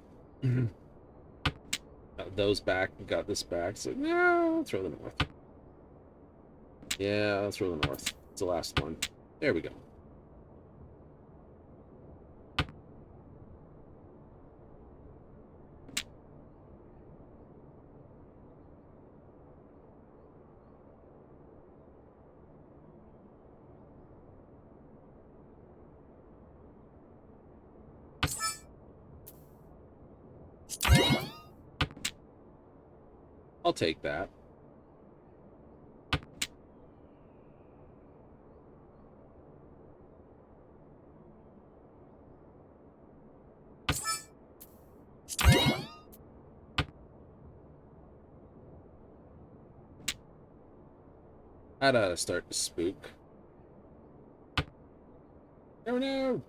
Got those back. Got this back. So, yeah, I'll throw the north. Yeah, I'll throw the north. It's the last one. There we go. I'll take that. That ought to start to spook. Oh no!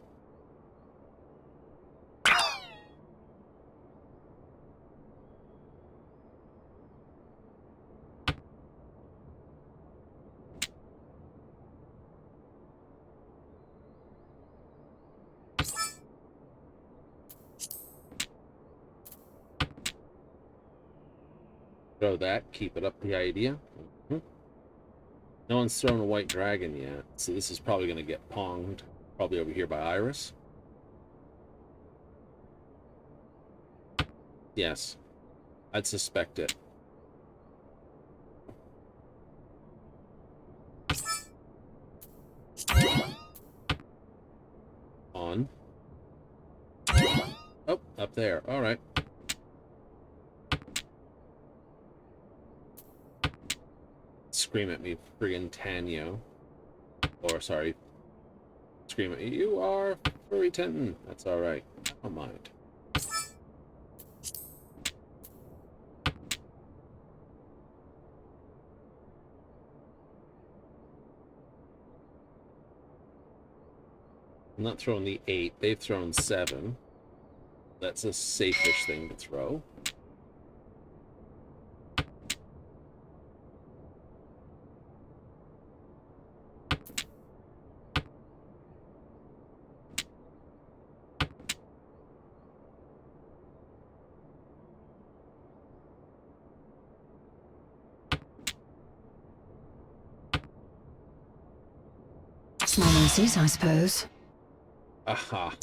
Throw that, keep it up the idea. No one's thrown a white dragon yet, so this is probably going to get ponged. Probably over here by Iris. Yes, I'd suspect it. On. Oh, up there. All right. Scream at me, friggin' Tanyo. Or, sorry. Scream at me, you are furry Tenton. That's alright. I don't mind. I'm not throwing the 8. They've thrown 7. That's a safe-ish thing to throw. Small mercies, I suppose. Aha.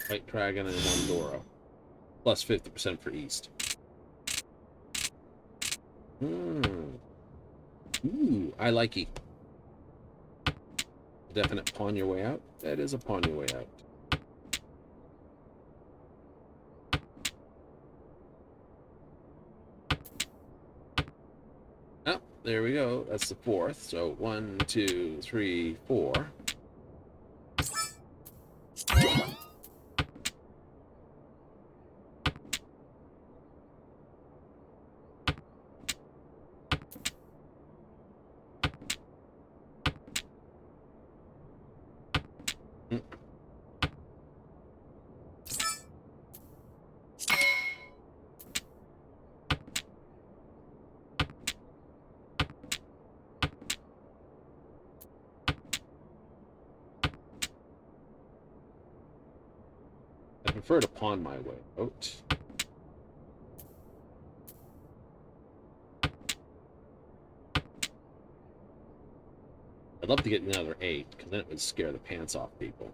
White dragon and 1 Doro. Plus 50% for East. Ooh, I like it. definite pawn your way out? That is a pawn your way out. Oh, there we go. That's the fourth. So 1, 2, 3, 4. I prefer to pawn my way out. I'd love to get another 8, because then it would scare the pants off people.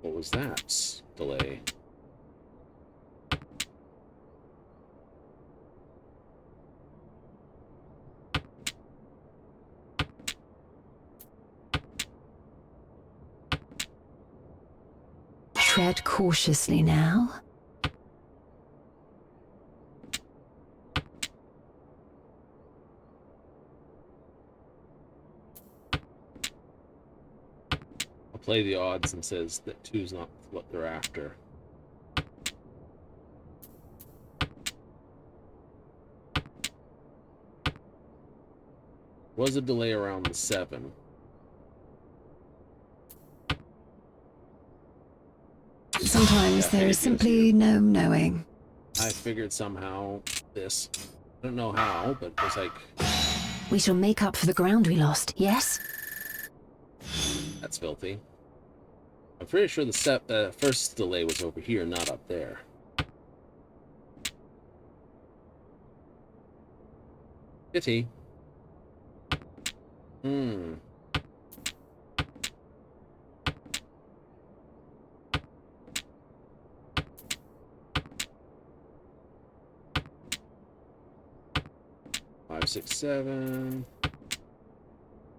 What was that? Delay. Tread cautiously now. I'll play the odds and says that 2's not what they're after. Was a delay around the 7. Sometimes there is simply no knowing. I figured somehow this. I don't know how, but it was like... We shall make up for the ground we lost, yes? That's filthy. I'm pretty sure the first delay was over here, not up there. Pity. Five, 6, 7.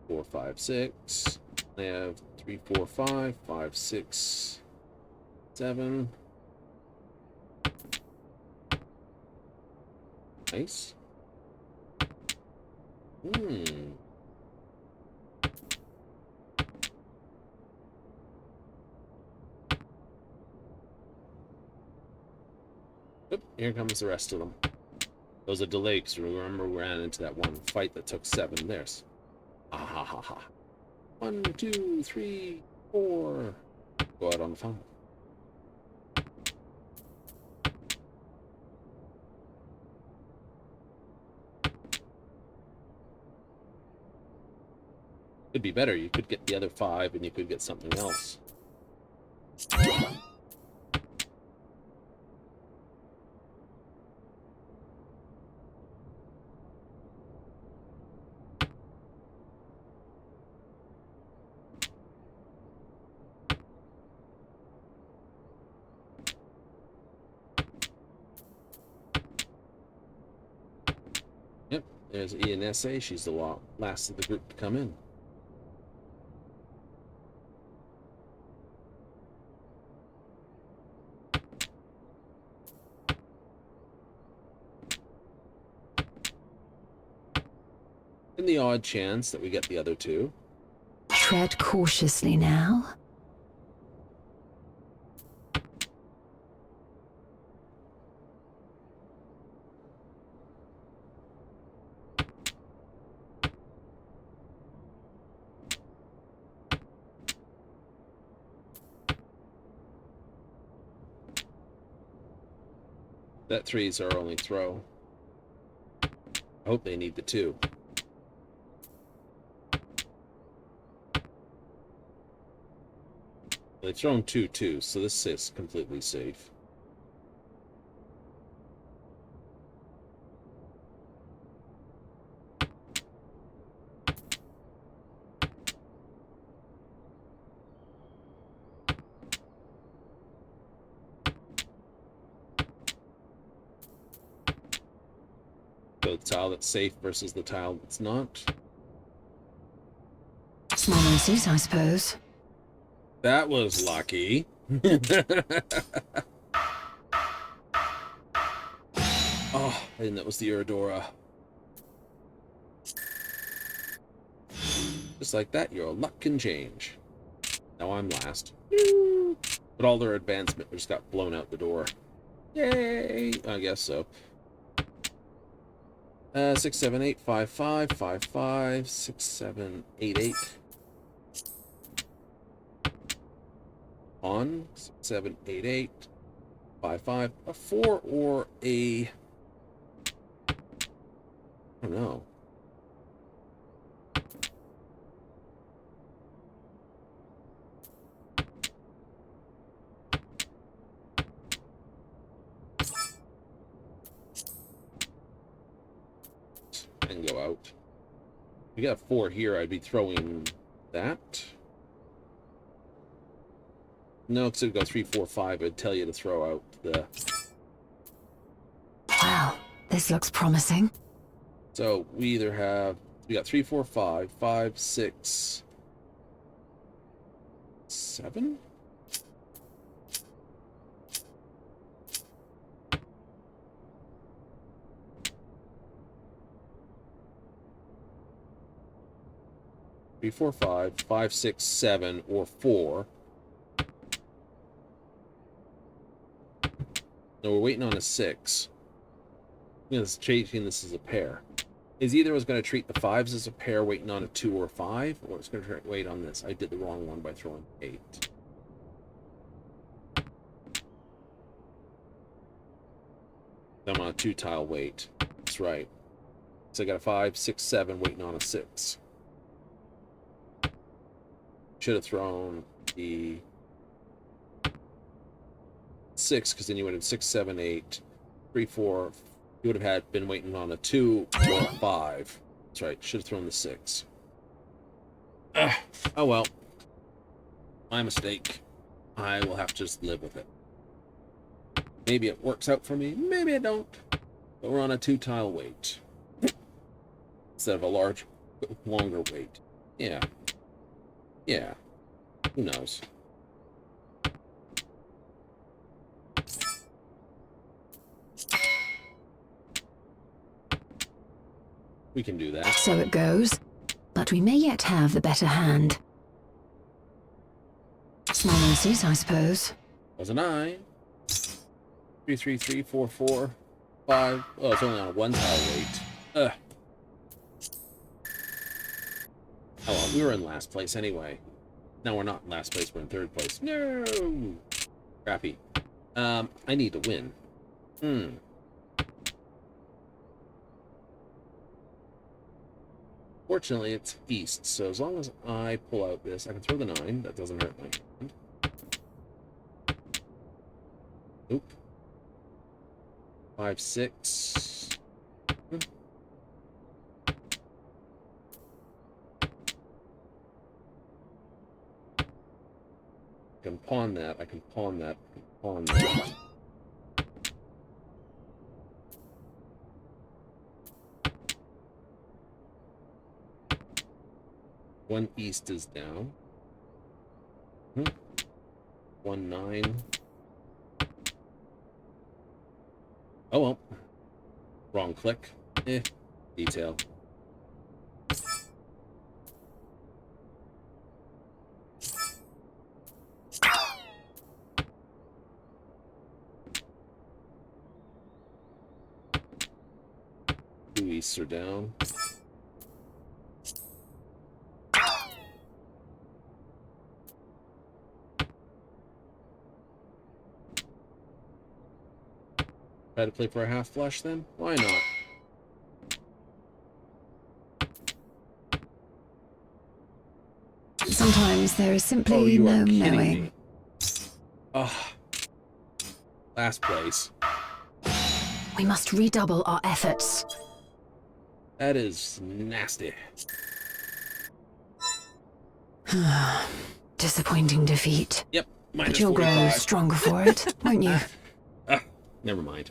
4, 5, 6. They have 3, 4, 5, 5, 6, 7. Nice. Oop, here comes the rest of them. There was a delay, because remember we ran into that one fight that took 7. There's. Ah ha ha ha. 1, 2, 3, 4. Go out on the 5. Could be better. You could get the other 5 and you could get something else. Yep, there's ENSA. She's the last of the group to come in. In the odd chance that we get the other 2. Tread cautiously now. That 3's our only throw. I hope they need the 2. They've thrown 2 too, so this is completely safe. So the tile that's safe versus the tile that's not. Small mercies, I suppose. That was lucky. Oh, and that was the Eurodora. Just like that, your luck can change. Now I'm last. But all their advancement just got blown out the door. Yay! I guess so. 6, 7, 8, 5, 5, 5, 5, 6, 7, 8, 8. On 6, 7, 8, 8, 5, 5, a 4 or a. I don't know. And go out. If you got a 4 here, I'd be throwing that. No, because it'd go 3, 4, 5. It'd tell you to throw out the. Wow, this looks promising. So we either have. We got 3, 4, 5, 5, 6, 7. Three, 4, 5, 5, 6, 7, or 4. No, we're waiting on a 6. You know, it's treating this as a pair. Is either was going to treat the 5s as a pair, waiting on a 2 or 5, or it's going to wait on this. I did the wrong one by throwing 8. I'm on a 2 tile wait. That's right. So I got a 5, 6, 7 waiting on a 6. Should have thrown the 6, because then you would have 6, 7, 8, 3, 4. You would have been waiting on a 2 or a 5. That's right. Should have thrown the 6. Oh well. My mistake. I will have to just live with it. Maybe it works out for me. Maybe it don't. But we're on a 2 tile wait instead of a longer wait. Yeah. Yeah. Who knows? We can do that. So it goes. But we may yet have the better hand. Small mercies, I suppose. Wasn't I? 3, 3, 3, 4, 4, 5. Oh, it's only on a 1 tile wait. Ugh. Oh well, we were in last place anyway. No, we're not in last place, we're in 3rd place. No! Crappy. I need to win. Fortunately, it's east, so as long as I pull out this, I can throw the 9. That doesn't hurt my hand. Nope. 5, 6. I can pawn that, I can pawn that, I can pawn that. One east is down. 1, 9. Oh well. Wrong click. Detail. Two easts are down. Try to play for a half flush then? Why not? Sometimes there is simply no knowing. Me. Oh. Last place. We must redouble our efforts. That is nasty. Disappointing defeat. Yep. But you'll grow stronger for it, won't you? Never mind.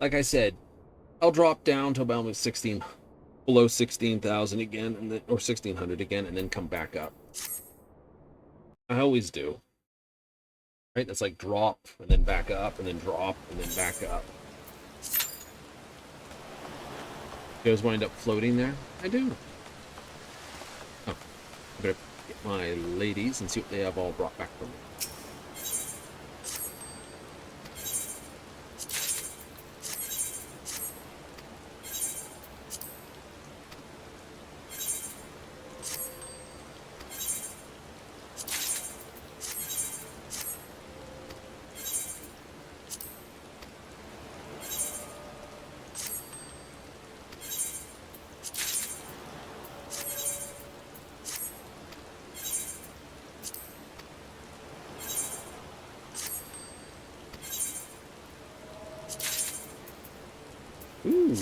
Like I said, I'll drop down to about 16, below 16,000 again, and then, or 1,600 again, and then come back up. I always do. Right? That's like drop, and then back up, and then drop, and then back up. You guys wind up floating there? I do. Oh, I better get my ladies and see what they have all brought back for me. Ooh.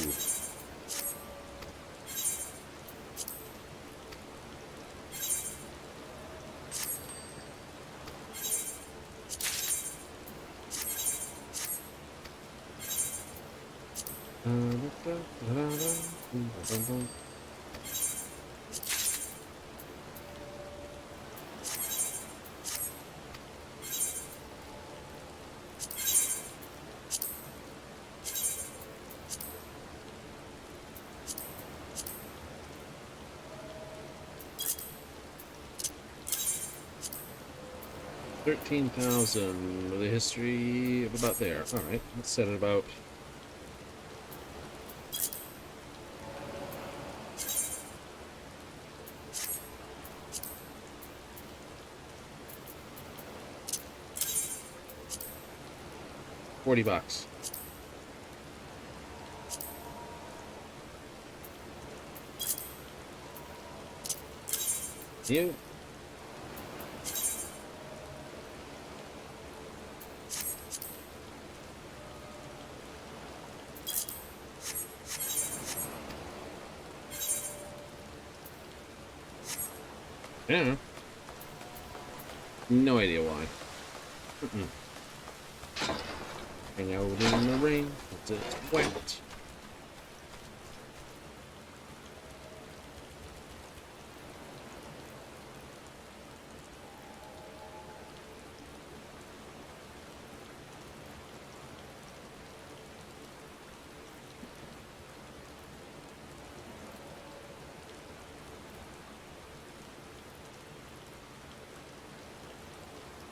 $13,000 with a history of about there. All right, let's set it about. $40. You. Yeah. No idea why. Hang out in the rain. It's wet.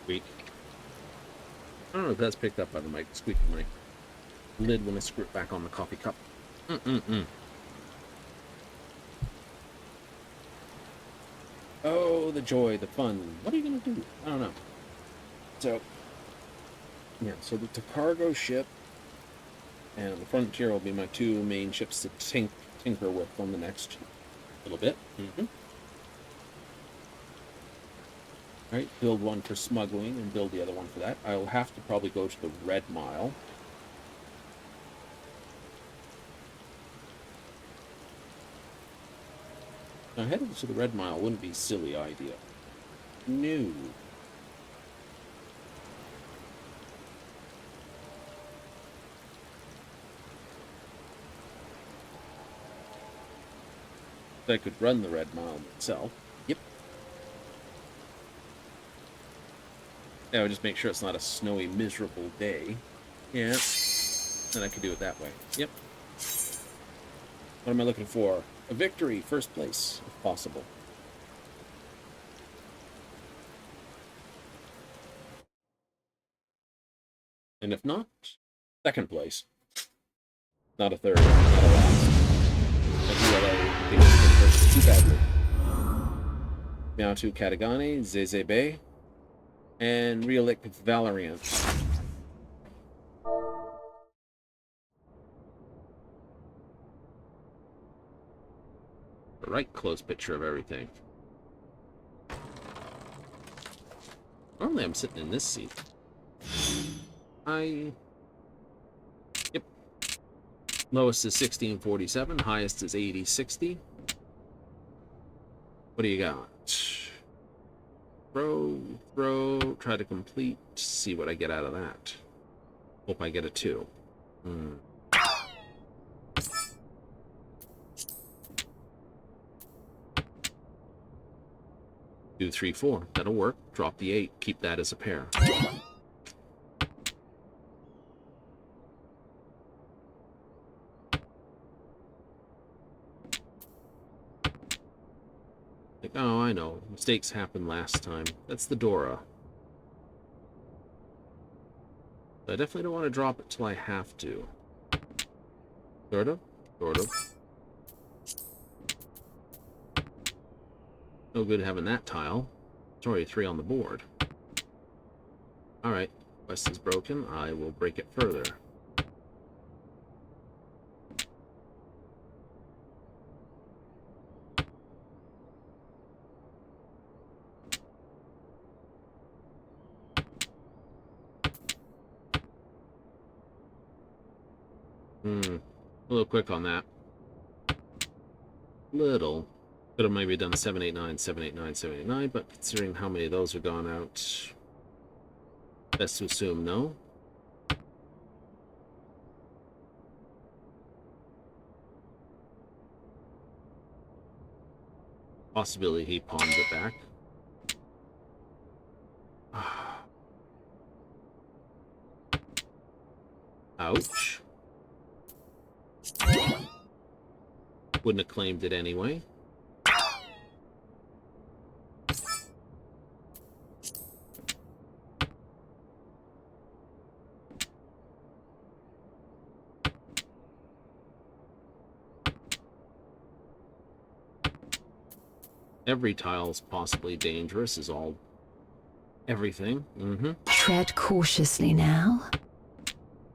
Squeak. I don't know if that's picked up by the mic. Squeaking my lid when I screw it back on the coffee cup. Oh, the joy, the fun. What are you gonna do? I don't know. So, yeah. So the cargo ship and the Frontier will be my two main ships to tinker with on the next little bit. Right, build one for smuggling and build the other one for that. I'll have to probably go to the Red Mile. Now, heading to the Red Mile wouldn't be a silly idea. No. I could run the Red Mile myself. Yep. I would just make sure it's not a snowy, miserable day. Yeah. Then I could do it that way. Yep. What am I looking for? A victory, first place, if possible. And if not, second place. Not a third, not a last. I do first too badly. Miautu Katagane, Zezebe, and Realic Valeriant. A right close picture of everything. Normally I'm sitting in this seat. Yep. Lowest is 1647, highest is 8060. What do you got? Throw, try to complete, see what I get out of that. Hope I get a 2. 2, 3, 4. That'll work. Drop the 8. Keep that as a pair. Like, oh, I know. Mistakes happened last time. That's the Dora. I definitely don't want to drop it till I have to. Sort of. Sort of. No good having that tile. It's already 3 on the board. Alright. Quest is broken. I will break it further. A little quick on that. Little. Could have maybe done 789, 789, 789, but considering how many of those are gone out, best to assume no. Possibility he pawns it back. Ouch. Wouldn't have claimed it anyway. Every tile's possibly dangerous is all... everything. Tread cautiously now.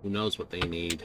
Who knows what they need.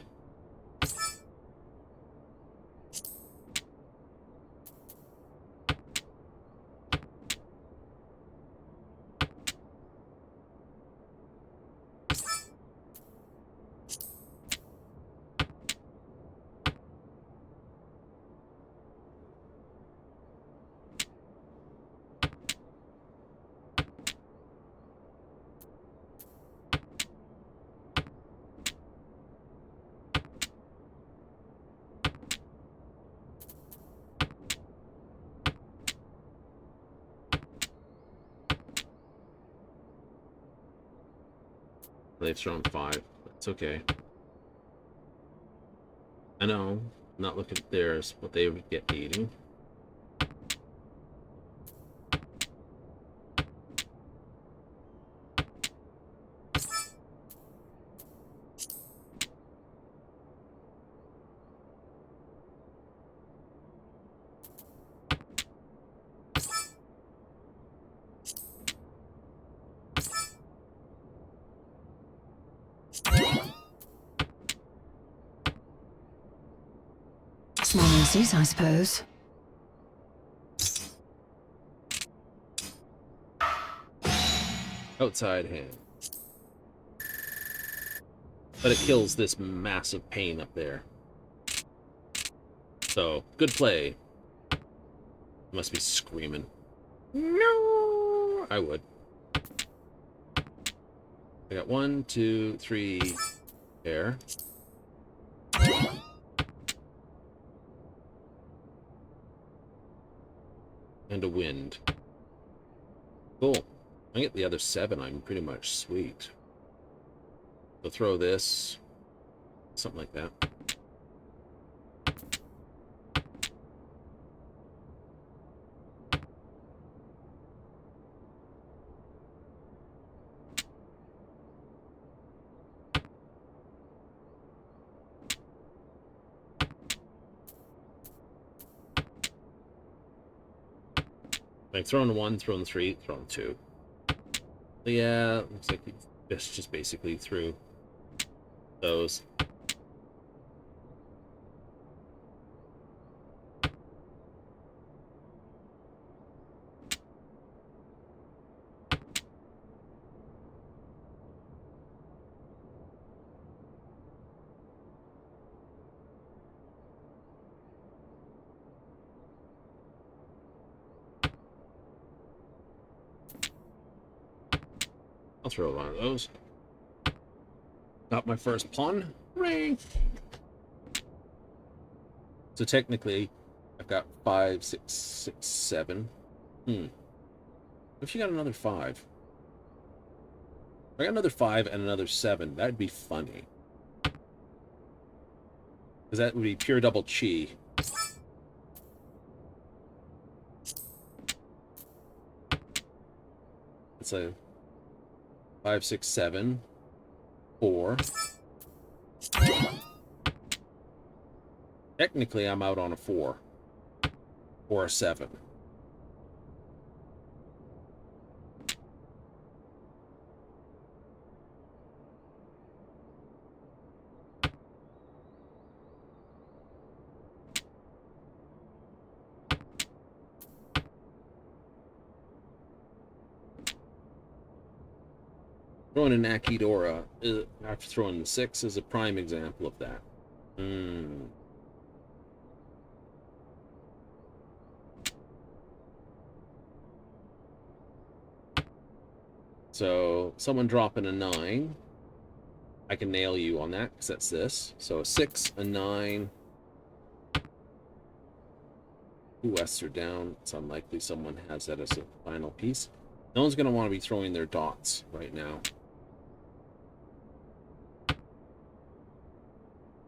They've thrown 5. That's okay. I know. Not looking at theirs, what they would get eating. Small mercies, I suppose. Outside hand. But it kills this massive pain up there. So, good play. Must be screaming. No! I would. I got 1, 2, 3 there. And a wind. Cool. I get the other 7, I'm pretty much sweet. So throw this. Something like that. Like throwing 1, throwing 3, throwing 2. But yeah, looks like this just basically threw those. I'll throw one of those. Got my first pawn. Hooray! So technically, I've got 5, 6, 6, 7. If you got another 5. If I got another 5 and another 7, that'd be funny. Because that would be pure double chi. It's a 5, 6, 7, 4. Technically, I'm out on a 4 or a 7. Throwing an Akidora after throwing the 6 is a prime example of that. So, someone dropping a 9. I can nail you on that, because that's this. So, a 6, a 9. Two Wests are down. It's unlikely someone has that as a final piece. No one's going to want to be throwing their dots right now.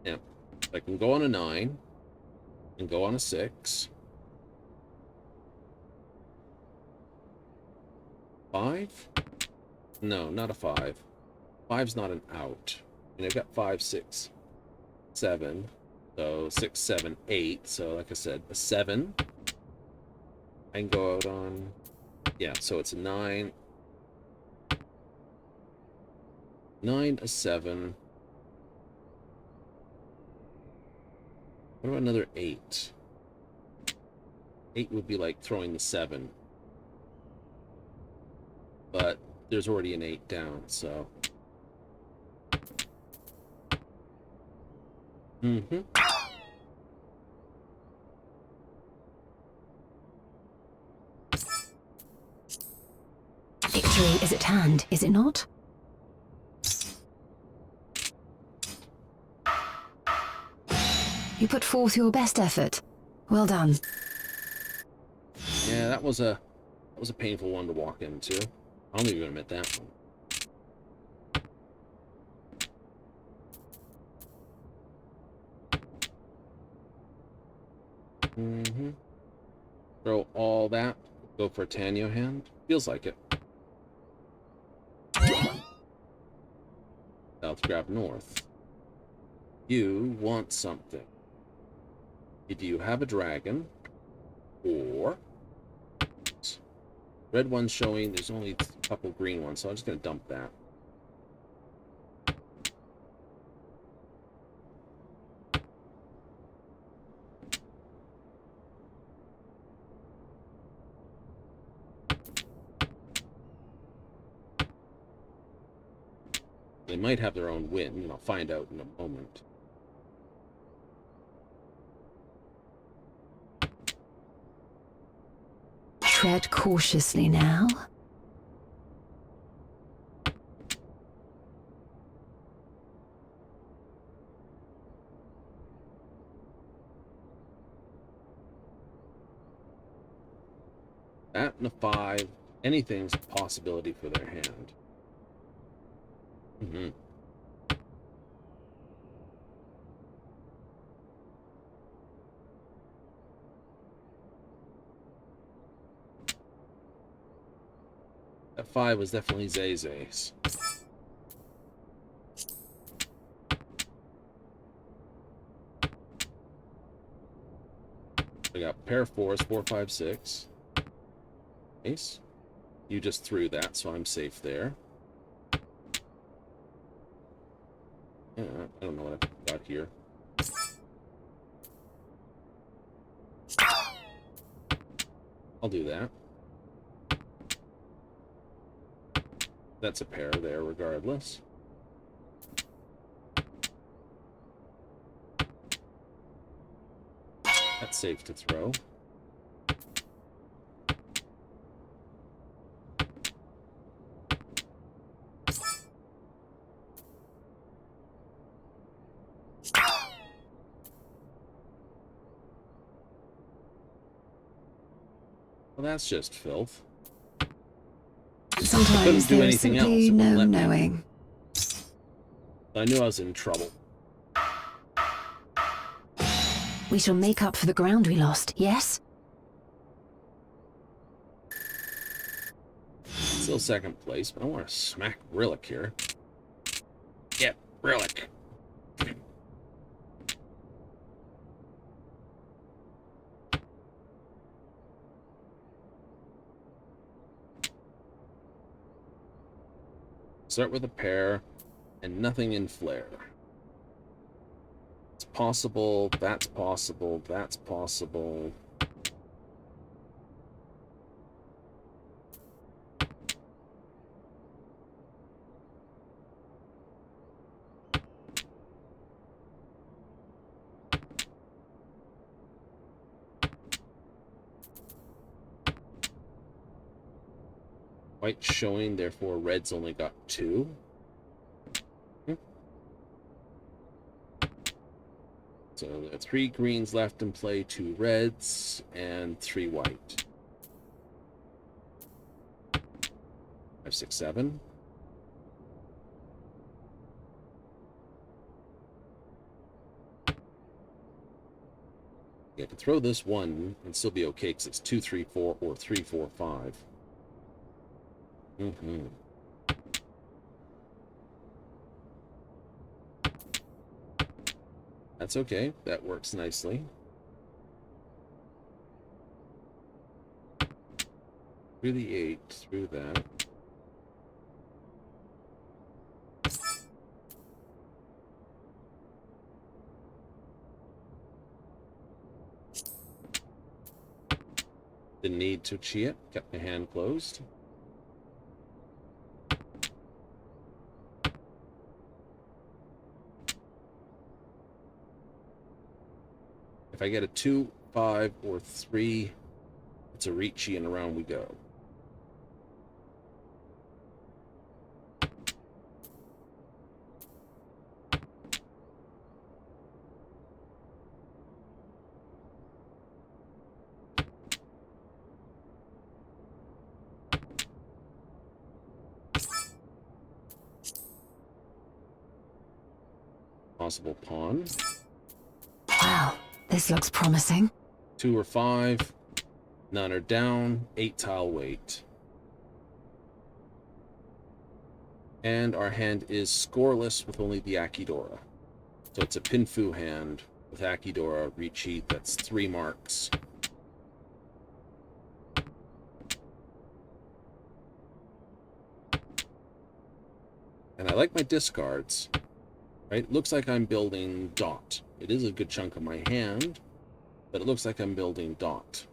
Yeah. I can go on a 9. And go on a 6. 5? No, not a 5. 5's not an out. And I've got 5, 6, 7. So 6, 7, 8. So like I said, a 7. I can go out on... Yeah, so it's a 9. 9, a 7. What about another 8? 8 would be like throwing the 7. But there's already an 8 down, so... Victory is at hand, is it not? You put forth your best effort. Well done. Yeah, that was a painful one to walk into. I'll even admit that one. Throw all that. Go for a Tanyo hand. Feels like it. South grab north. You want something. Do you have a dragon? Or... Red one's showing, there's only a couple green ones, so I'm just going to dump that. They might have their own win, and I'll find out in a moment. Tread cautiously now. That and a 5. Anything's a possibility for their hand. That 5 was definitely Zay's. I got pair of 4s, 4, 5, 6. Ace. You just threw that, so I'm safe there. Yeah, I don't know what I've got here. I'll do that. That's a pair there regardless. That's safe to throw. Well, that's just filth. Sometimes do there is anything else. simply It wouldn't no let me. knowing. I knew I was in trouble. We shall make up for the ground we lost, yes? Still second place, but I want to smack Rillick here. Yep, Rillick. Start with a pair and nothing in flare. It's possible, that's possible, that's possible. White showing, therefore red's only got 2. So there are 3 greens left in play, 2 reds, and 3 white. 5, 6, 7. Yeah, I can throw this one and still be okay because it's 2, 3, 4, or 3, 4, 5. That's okay. That works nicely. Through the 8, through that. Didn't need to cheat. Kept my hand closed. If I get a 2, 5, or 3, it's a Ricci and around we go. Possible pawn. Wow, this looks promising. 2 or 5, none are down, 8 tile wait. And our hand is scoreless with only the Akidora. So it's a Pinfu hand with Akidora, Ricci, that's 3 marks. And I like my discards, right? Looks like I'm building dot. It is a good chunk of my hand, but it looks like I'm building dot.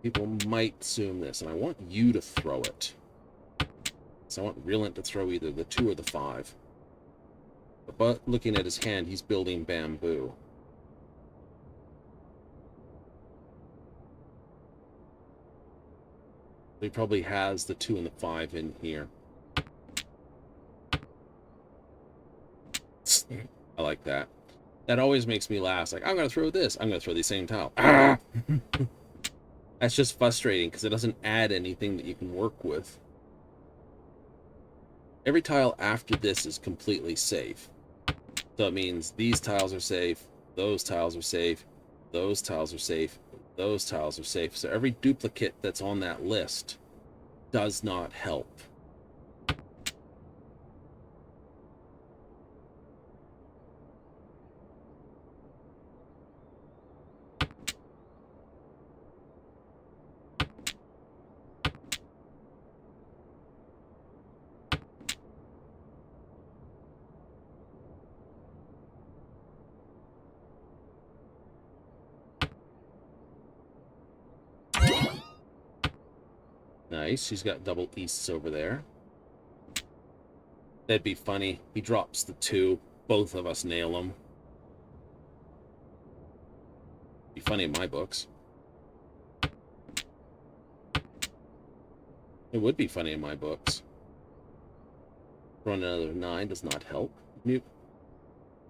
People might assume this, and I want you to throw it. So I want Rillick to throw either the 2 or the 5. But looking at his hand, he's building bamboo. He probably has the 2 and the 5 in here. I like that. That always makes me laugh. Like, I'm going to throw this. I'm going to throw the same tile. Ah! That's just frustrating because it doesn't add anything that you can work with. Every tile after this is completely safe. So it means these tiles are safe, those tiles are safe, those tiles are safe, those tiles are safe. So every duplicate that's on that list does not help. Nice, he's got double easts over there. That'd be funny. He drops the 2, both of us nail him. Be funny in my books. It would be funny in my books. Run another 9 does not help. Nope.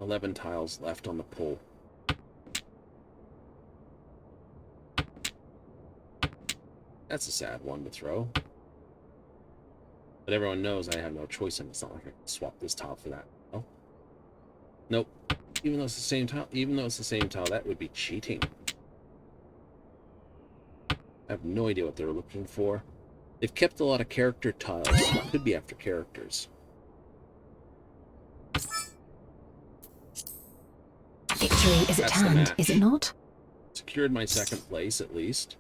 11 tiles left on the pull. That's a sad one to throw. But everyone knows I have no choice, and it's not like I can swap this tile for that. Oh, nope. Even though it's the same tile, that would be cheating. I have no idea what they're looking for. They've kept a lot of character tiles. It could be after characters. Victory is at hand, is it not? Secured my second place, at least.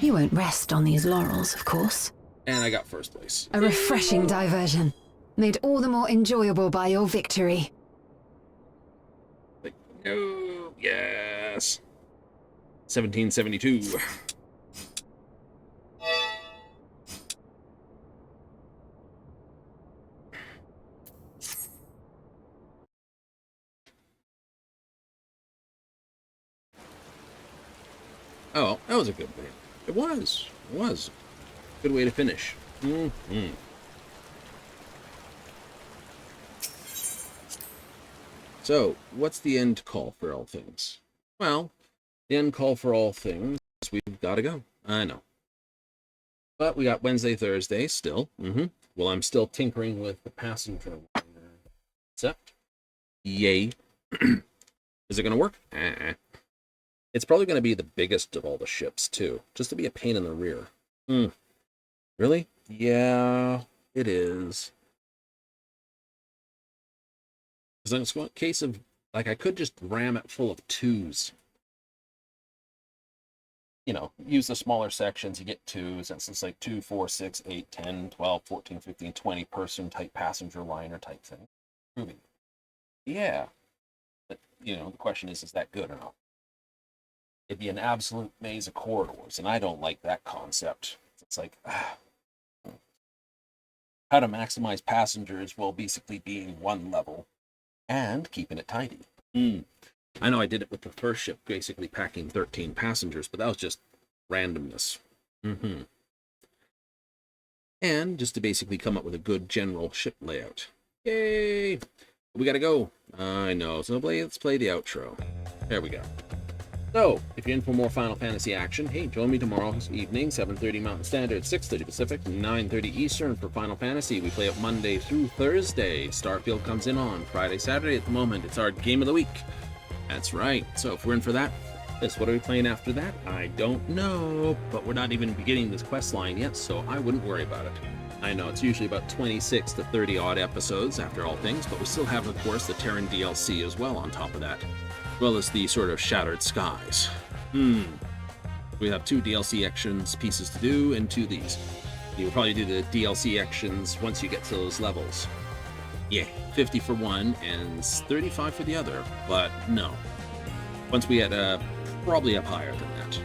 You won't rest on these laurels, of course. And I got first place. A refreshing diversion, made all the more enjoyable by your victory. Like, no, yes. 1772. Oh, that was a good way. It was. It was. Good way to finish. Mm-hmm. So, what's the end call for all things? Well, the end call for all things is we've got to go. I know. But we got Wednesday, Thursday still. Well, I'm still tinkering with the passenger concept. Yay. Is it going to work? It's probably going to be the biggest of all the ships, too. Just to be a pain in the rear. Really? Yeah, it is. Because it's a case of, like, I could just ram it full of 2s. You know, use the smaller sections, you get 2s, and it's like 2, 4, 6, 8, 10, 12, 14, 15, 20 person type passenger liner type thing. Proving. Yeah. But, you know, the question is that good or not? It'd be an absolute maze of corridors, and I don't like that concept. It's like, how to maximize passengers while basically being one level and keeping it tidy. I know I did it with the first ship, basically packing 13 passengers, but that was just randomness. And just to basically come up with a good general ship layout. Yay! We gotta go. I know, so let's play the outro. There we go. So, if you're in for more Final Fantasy action, hey, join me tomorrow evening, 7:30 Mountain Standard, 6:30 Pacific, 9:30 Eastern for Final Fantasy. We play up Monday through Thursday. Starfield comes in on Friday, Saturday at the moment. It's our game of the week. That's right. So if we're in for that, what are we playing after that? I don't know, but we're not even beginning this quest line yet, so I wouldn't worry about it. I know it's usually about 26 to 30 odd episodes after all things, but we still have, of course, the Terran DLC as well on top of that. Well as the sort of Shattered Skies. We have 2 DLC actions pieces to do, and 2 these. You'll probably do the DLC actions once you get to those levels. Yeah, 50 for one and 35 for the other, but no. Once we get probably up higher than that.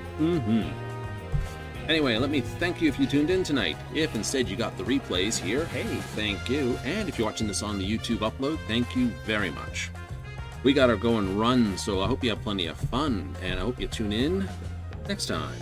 Anyway, let me thank you if you tuned in tonight. If instead you got the replays here, hey, thank you. And if you're watching this on the YouTube upload, thank you very much. We gotta go and run, so I hope you have plenty of fun, and I hope you tune in next time.